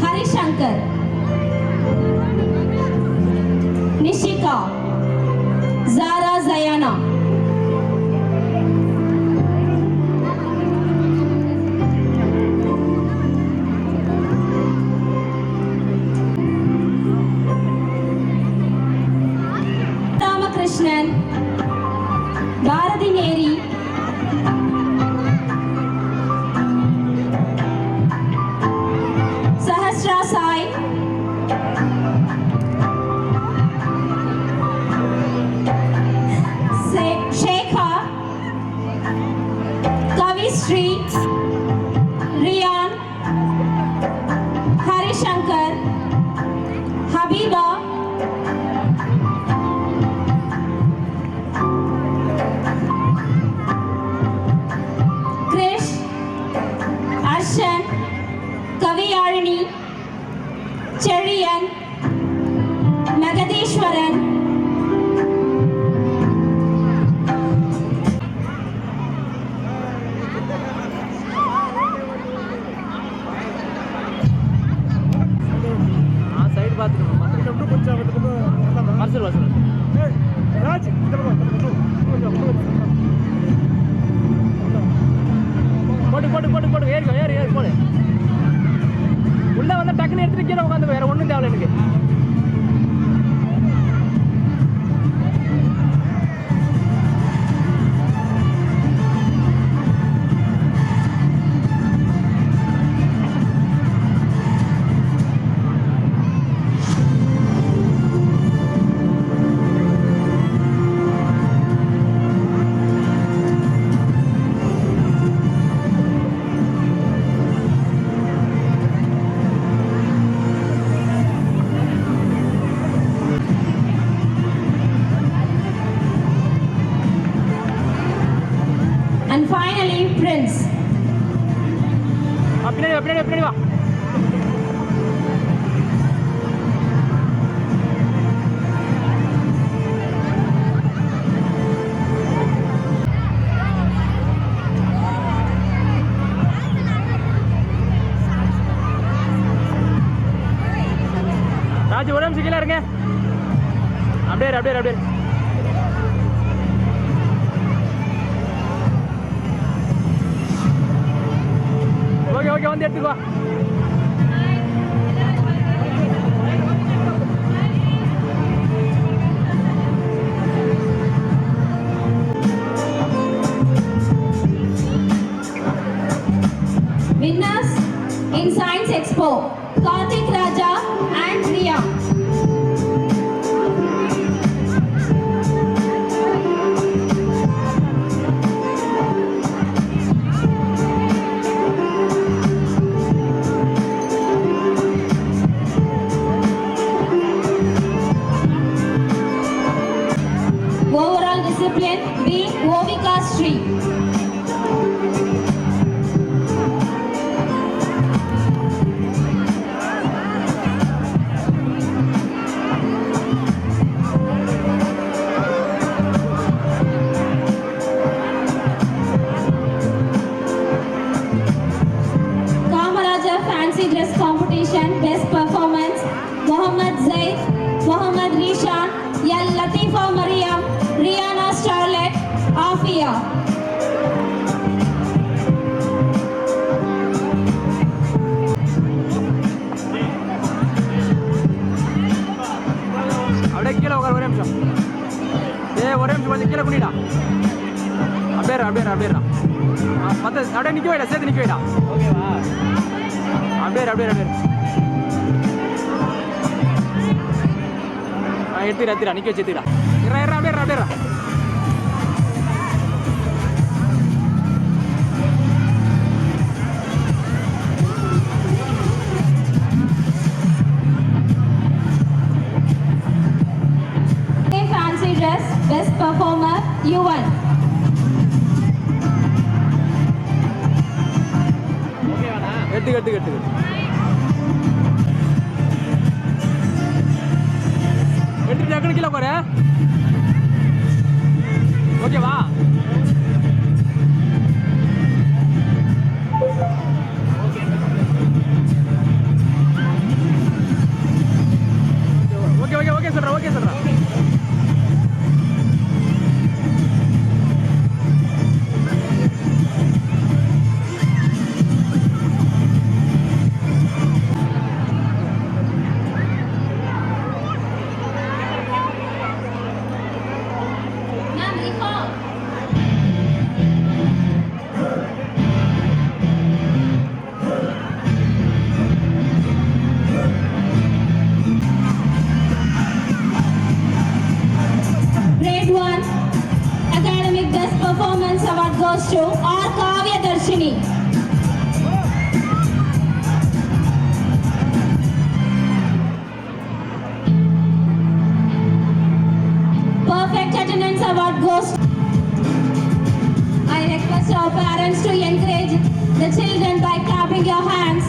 Harishankar, Nishika, Zara Zayana. Ramakrishnan, Bharati Neri, Sahasra Sai, Shekha, Kavishri, Riyan, Harishankar, Habiba, Krish, Arshan, Kaviyarini, Cheriyan, Nagadeshwaran, side பார்த்துக்கணும். மறுசல் போட்டு ஏறி போடு. உள்ள வந்து டக்குன்னு எடுத்துட்டு கீழே உட்காந்து வேற ஒன்றும் தேவையில்ல எனக்கு. and finally Prince. பின்னாடி வா. ராஜு ஒரு நிமிஷம் கீழே இருங்க. அப்படியே ஓகே வந்து எடுத்துக்கோ. Winners in Science Expo, Karthik Raja and Riya. discipline B. Ovika Sri. Kamaraja Fancy Dress Competition Best Performance Mohammad Zaid, Mohammad Rishan, L. Latifa Mariam, Rihanna Starlet, Afia. அப்படியே கீழே உட்கார ஒரே நிமிஷம். ஒரே நிமிஷம் கொஞ்சம் கீழே குனிடா. அப்படியே மற்ற அப்படியே நிற்க வைடா, சேர்த்து நிற்க வைடா. ஓகேவா? அப்படியே எடுத்துடா நிற்க வச்சு எடுத்துடா. அப்படியே Fancy Dress Best Performer U1. எடுத்து டக்குனு கீழே உட்காரு. ஓகேவா? ஓகே சொல்றேன். Ma'am, recall. Grade 1 Academic Best Performance Award goes to R. Kavya Darshini. Perfect Attendance Award goes to... I request our parents to encourage the children by clapping your hands.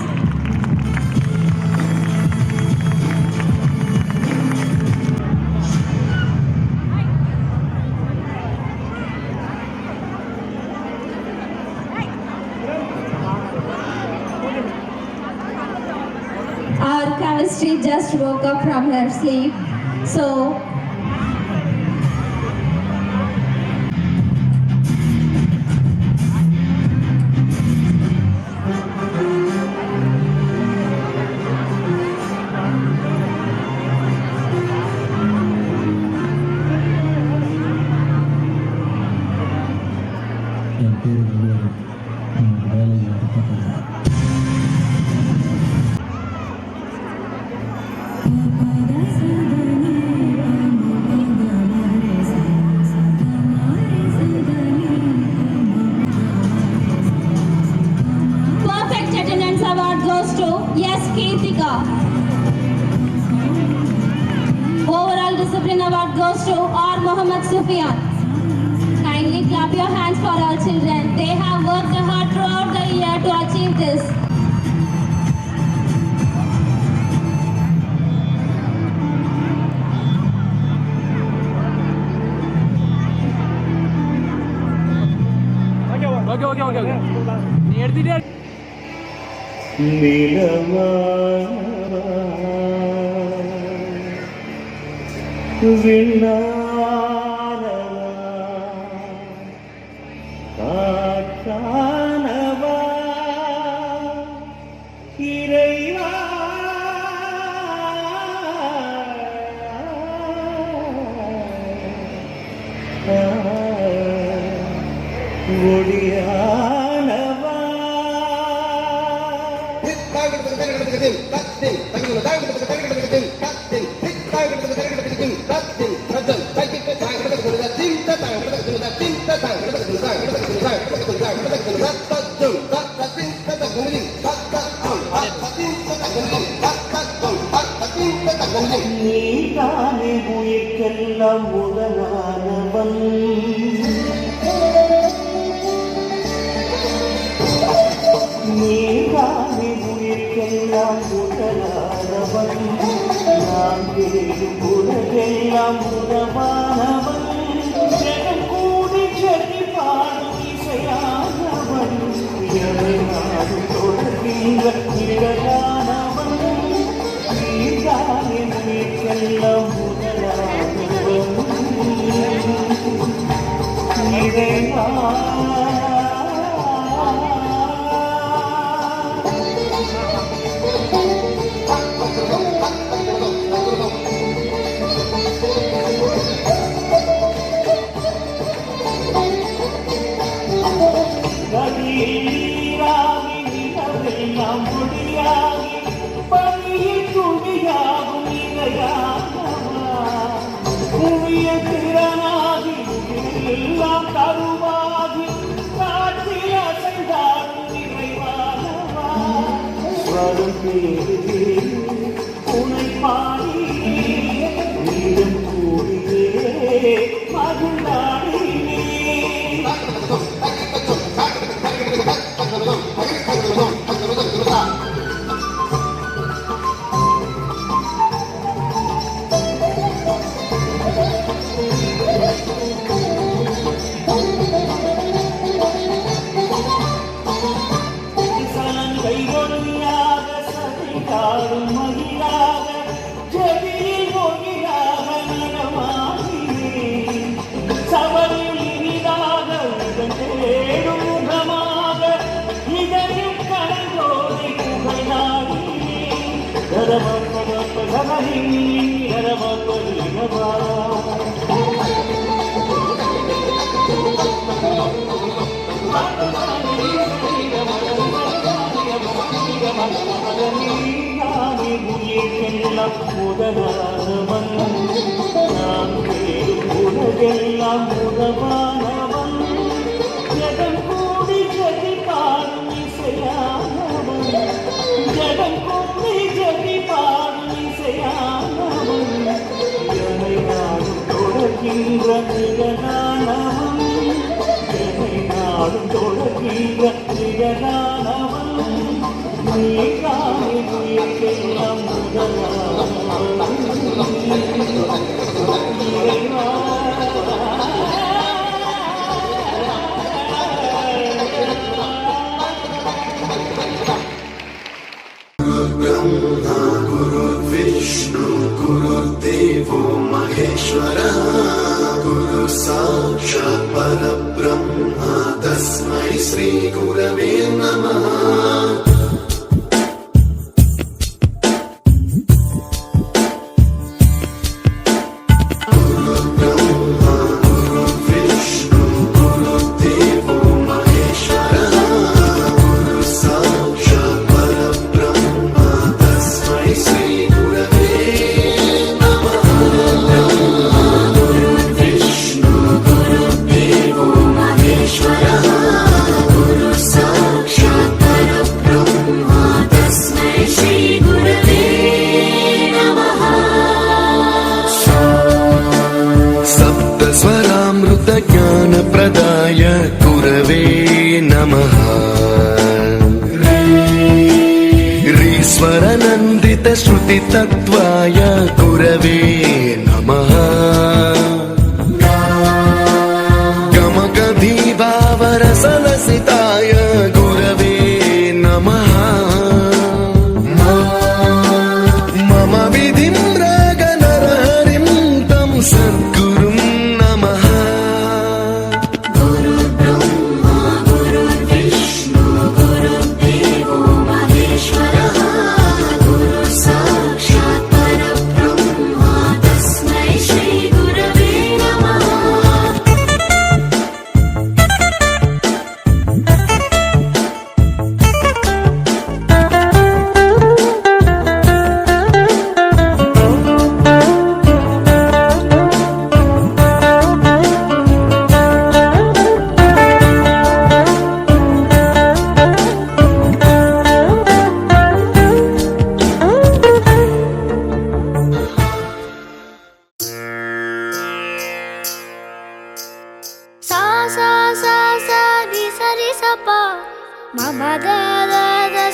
Our chemistry just woke up from her sleep, so என் பேர் ஒருவர் வேலையில் நடத்தப்படுது. Perfect Attendance Award goes to S. Kirtika. Overall Discipline Award goes to R. Muhammad Sufyan. Kindly clap your hands for our children. They have worked hard throughout the year to achieve this. Okay. நீ எடுத்துட்டே காற்றானவா இறைவா ஒளியானவா நீதானே உயிர் உயிர்க்கெல்லாம் முதலானவன் நீதானே உயிர்க்கெல்லாம் முதலானவன் நான் தேடும் உலகெல்லாம் உதவானவன் ஜெகம் கூடி செடி பாடும் இசையானவன் எவை நாடும் தொடர்கின்ற நிழலானவன் நீதானே உயிர்க்கெல்லாம் முதலானவன் இறைவா உனை பாடி நீரும் கூடியே மகிழ்ந்தாடி முதலானவன் நான் தேடும் உலகெல்லாம் உதவானவன் ஜெகம் கூடி ஜெதி பாடும் இசையானவன் ஜெகம் கூடி ஜெதி பாடும் இசையானவன் எமை நாடும் தொடர்கின்ற நிகழானவன் எமை நாடும் தொடர்கின்ற நிகழானவன் நீதானே உயிர்க்கெல்லாம் முதலானவன் இறைவா ब्रह्मा गुरुर्विष्णु गुरुर्देवो महेश्वरः गुरु साक्षात् परब्रह्मा तस्मै श्री गुरवे नमः ज्ञानप्रदाय गुरवे नमः ईश्वरनन्दितश्रुतितत्त्वाय गुरवे नमः गमगधीभावरसलसिताय गुरवे नमः मम विधिं रागनरहरिं तं सद्गुरुं नमः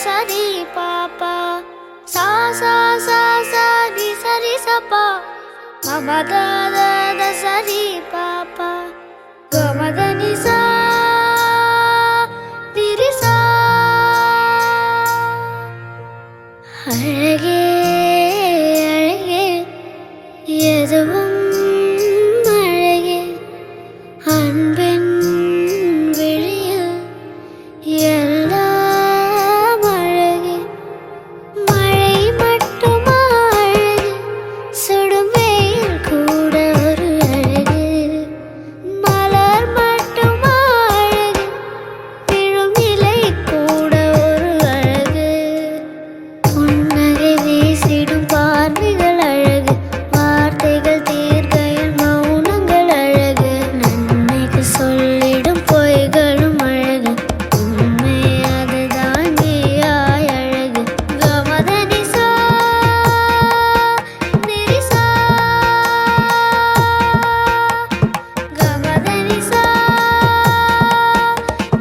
சரி பாப்பா சா சா சா சரி சரி சப்பா மமத சரி பாப்பா கமதனி சா திரிசா அழகே அழகே எதுவும் அழகே அன்பின் விழியில் எல்லாம் அழகே மழை மட்டுமா அழகு சுடும் வெயில் கூட ஒரு அழகு மலர் மட்டுமா அழகு விழும் இலை கூட ஒரு அழகு புன்னகை வீசிடும் பார்வைகள் அழகு வார்த்தைகள் தீர்க்கையில் மௌனங்கள் அழகு நன்மைக்கு சொல்லிடும் பொய்களும் அழகு உண்மை அதுதான் நீயாய் அழகு கமதனி சா நிரிசா கமதனி சா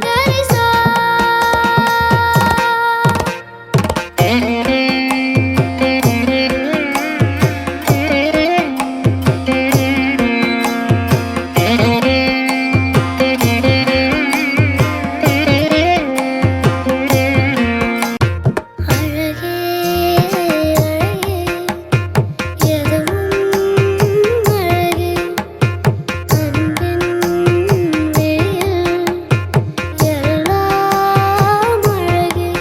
கரிசா அழகே அழகே எதுவும் அழகே அன்பின் விழியில் எல்லாம் அழகே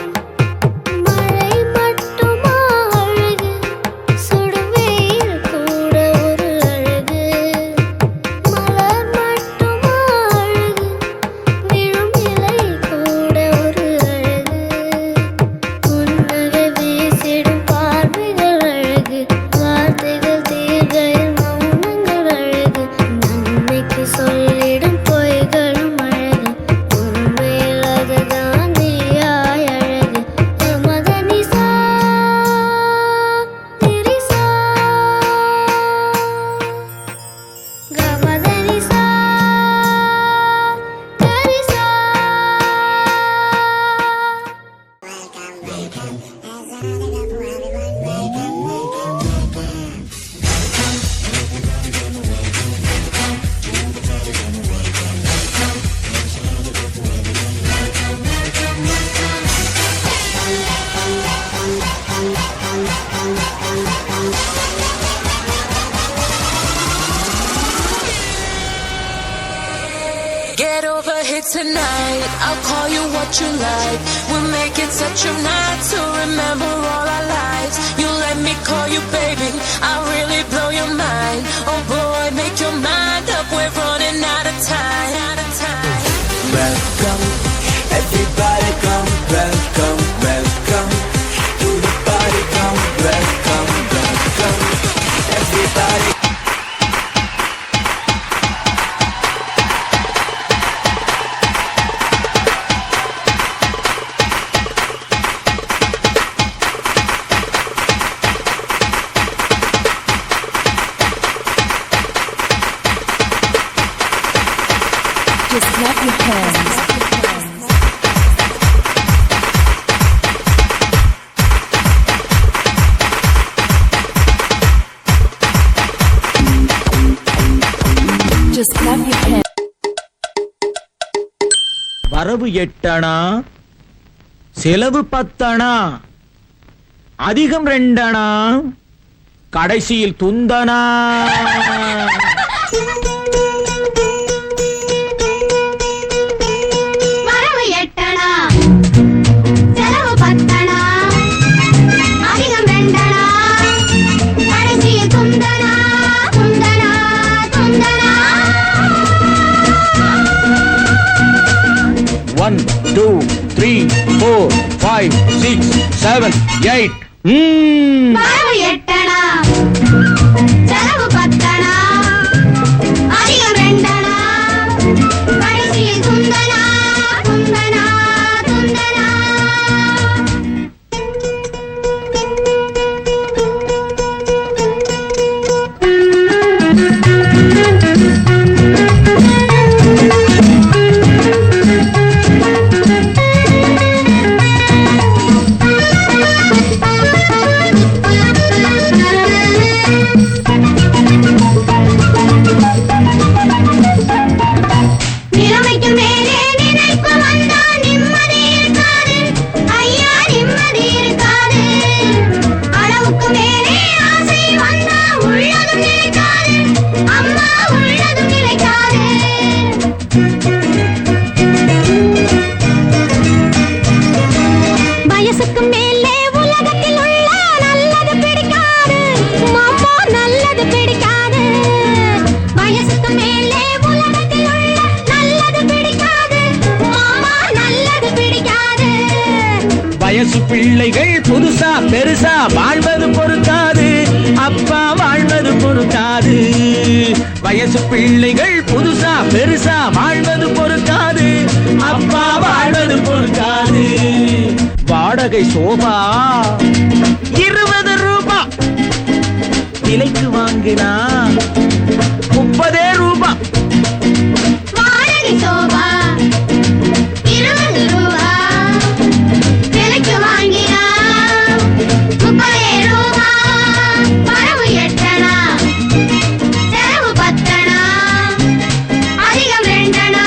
மழை மட்டுமா அழகு சுடும் வெயில் கூட ஒரு அழகு மலர் மட்டுமா அழகு விழும் இலை கூட ஒரு அழகு புன்னகை வீசிடும் பார்வைகள் அழகு வார்த்தைகள் தீர்க்கையில் மௌனங்கள் அழகு நன்மைக்கு சொல்லிடும் பொய்களும் அழகு உண்மையில் அதுதான் நீயாய் அழகு கமதனி சா திரிசா கமதனி சா கரிசா Get over here tonight, I'll call you what you like. We'll make it such a night to remember all our lives. You let me call you baby, I'll really blow your mind. Oh boy, make your mind up, we're running out of time. Welcome, everybody come, welcome, welcome to the party, come, welcome, welcome, everybody. Just clap your hands. Just clap your hands. வரவு 8 அணா, செலவு 10 அணா, அதிகம் 2 அணா, கடைசியில் துந்தனா. வரவு 8 அணா செலவு 10 அணா அதிகம் 2 அணா கடைசியில் துந்தனா துந்தனா துந்தனா 1 2 3 4 5 6 7 8. வரவு 8 அணா செலவு 10 அணா அதிகம் 2 அணா கடைசியில் துந்தனா துந்தனா துந்தனா பிள்ளைகள் புதுசா பெருசா வாழ்வது பொறுக்காது, அப்பா வாழ்வது பொறுக்காது. வயசு பிள்ளைகள் புதுசா பெருசா வாழ்வது பொறுக்காது, அப்பா வாழ்வது பொறுக்காது. வாடகை சோபா 20 ரூபா, விலைக்கு வாங்கினா 30 ரூபா. வாடகை சோபா 20 ரூபா, விலைக்கு வாங்கினா 30 ரூபா. வரவு 8 அணா, செலவு 10 அணா, அதிகம் 2 அணா,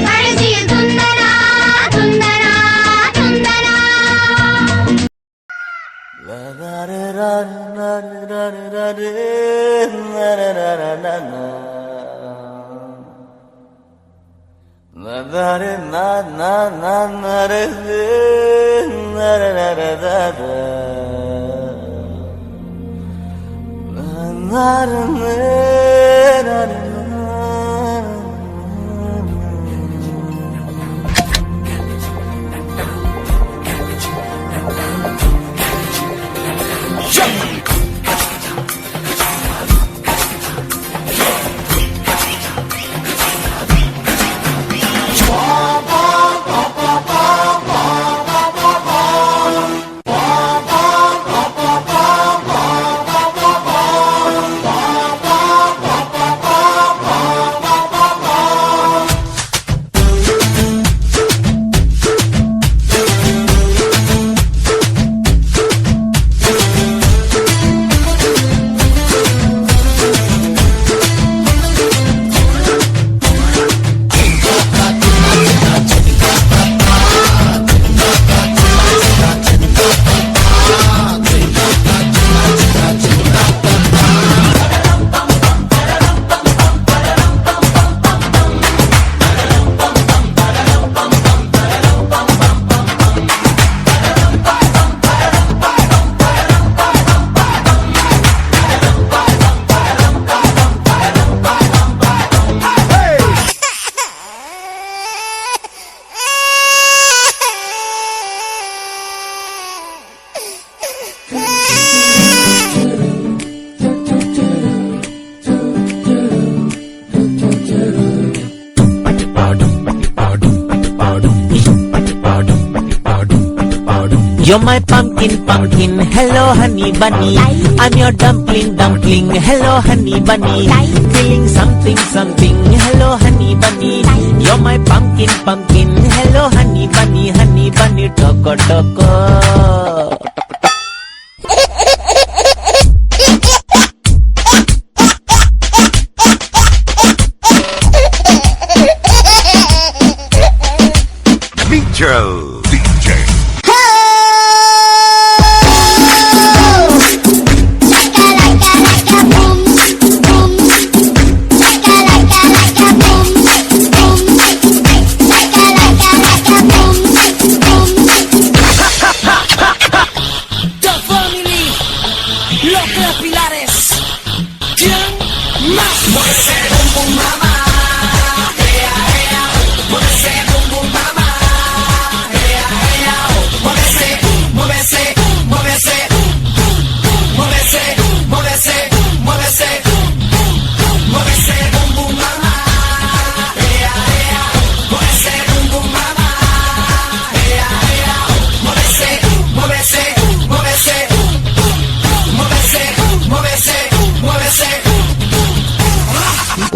கடைசியில் துந்தனா துந்தனா துந்தனா. You're my pumpkin, pumpkin, hello honey bunny. I'm your dumpling, dumpling, hello honey bunny. Feeling something, something, hello honey bunny. You're my pumpkin, pumpkin, hello honey bunny, honey bunny, toko toko.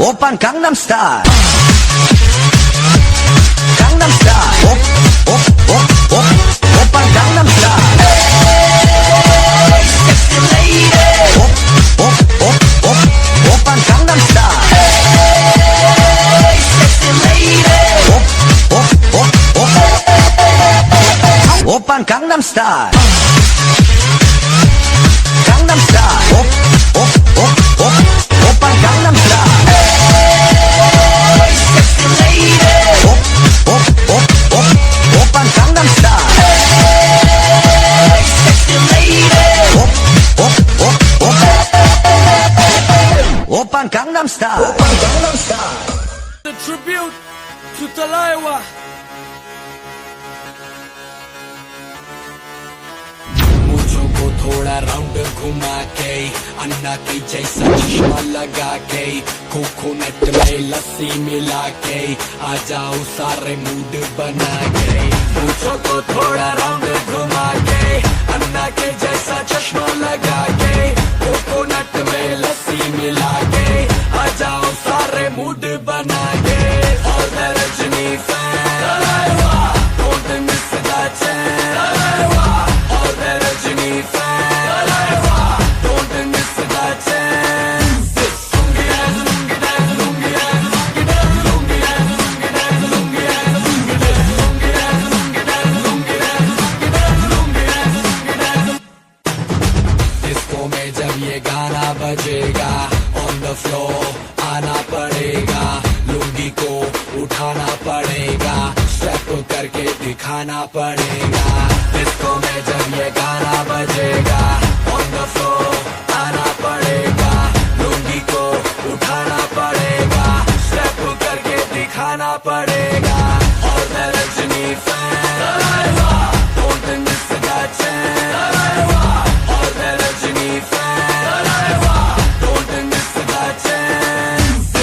Oppan Gangnam Style. Gangnam Style. Oppan Gangnam Style. Hey, sexy lady. Oppan Gangnam Style. Hey, sexy lady. Oppan Gangnam Style. Gangnam Style. Oppan Gangnam Style. Oppan Gangnam Style. Sexy lady. Oppan Gangnam Style. Oppan Gangnam Style. The tribute to Talaiwa. थोड़ा round घुमा के अन्ना की जैसा चश्मा लगा के coconut में लस्सी मिला के आ जाओ सारे मूड बना के पूछो तो थोड़ा राउंड घुमा के अन्ना के जैसा चश्मा लगा के कोकोनट में लस्सी मिला के आ जाओ सारे मूड बना के और Rajni fan don't miss that chance और Rajni fan don't miss that chance disco में जब ये गाना बजेगा on the floor आना पड़ेगा लुंगी को उठाना पड़ेगा स्टेप करके दिखाना पड़ेगा डिस्को में जब ये गाना बजेगा on the floor आना पड़ेगा लुंगी को उठाना पड़ेगा स्टेप करके दिखाना पड़ेगा और Rajni fan don't miss that chance और Rajni fan don't miss that chance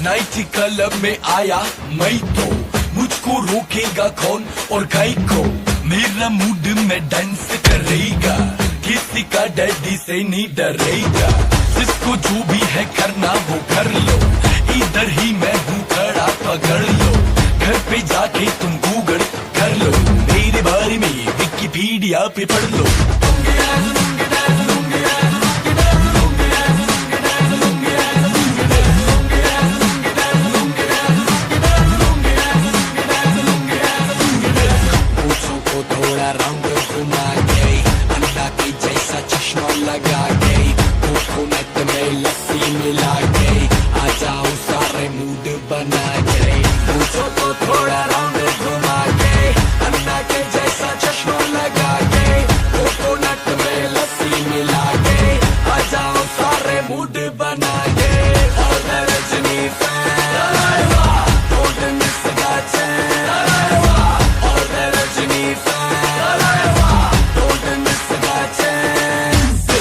night club में आया मैं तो मुझको रोकेगा कौन और गाय को मेरा मूड में डांस करेगा किसी का डैडी से नहीं डरेगा जिसको जो भी है करना वो कर लो इधर ही मैं हूँ खड़ा पकड़ लो घर पे जाके तुम गूगल कर लो मेरे बारे में विकिपीडिया पे पढ़ लो थोड़ा राउंड घुमा के अन्ना की जैसा चश्मा लगा के कोकोनट में लस्सी मिला के आ जाओ सारे मूड बना के पूछो तो थोड़ा राउंड घुमा के अन्ना के जैसा चश्मा लगा के कोकोनट में लस्सी मिला के आ जाओ सारे मूड बना के और Rajni fan don't miss that chance और Rajni fan don't miss that chance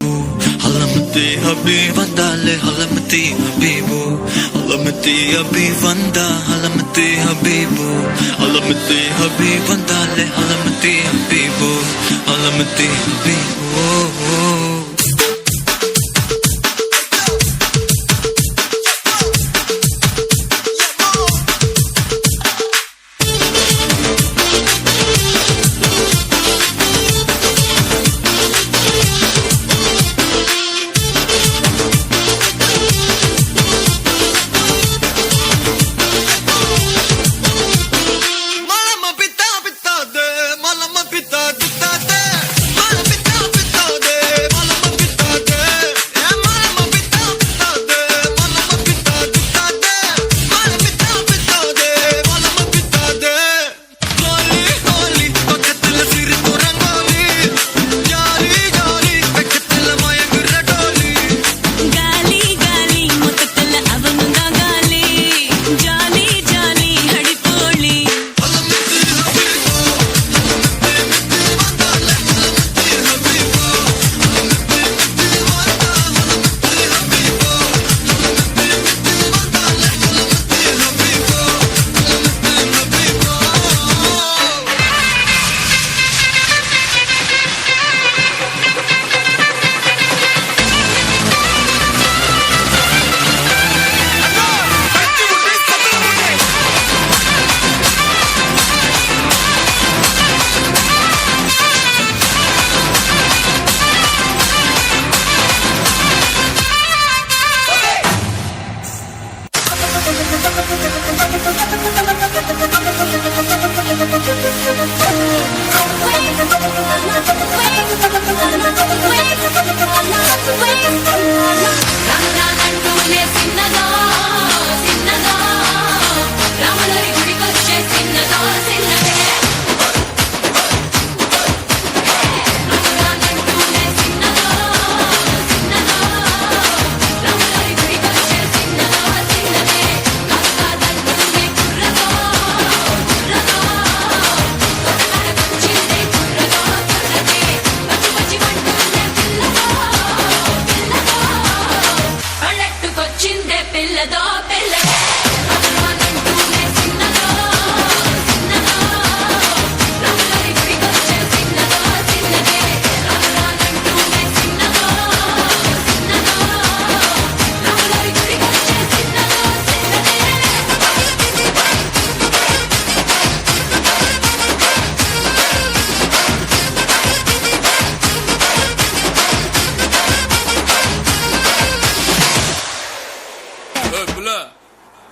Halamati Habibanda le Halamati Habibu Halamati Habibanda Halamati Habibu Halamati Habibanda le Halamati Habibu Halamati Habibu Malama pita pita de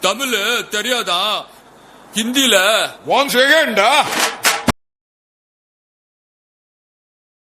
Tamil தெரியாதா? ஹிந்தில one second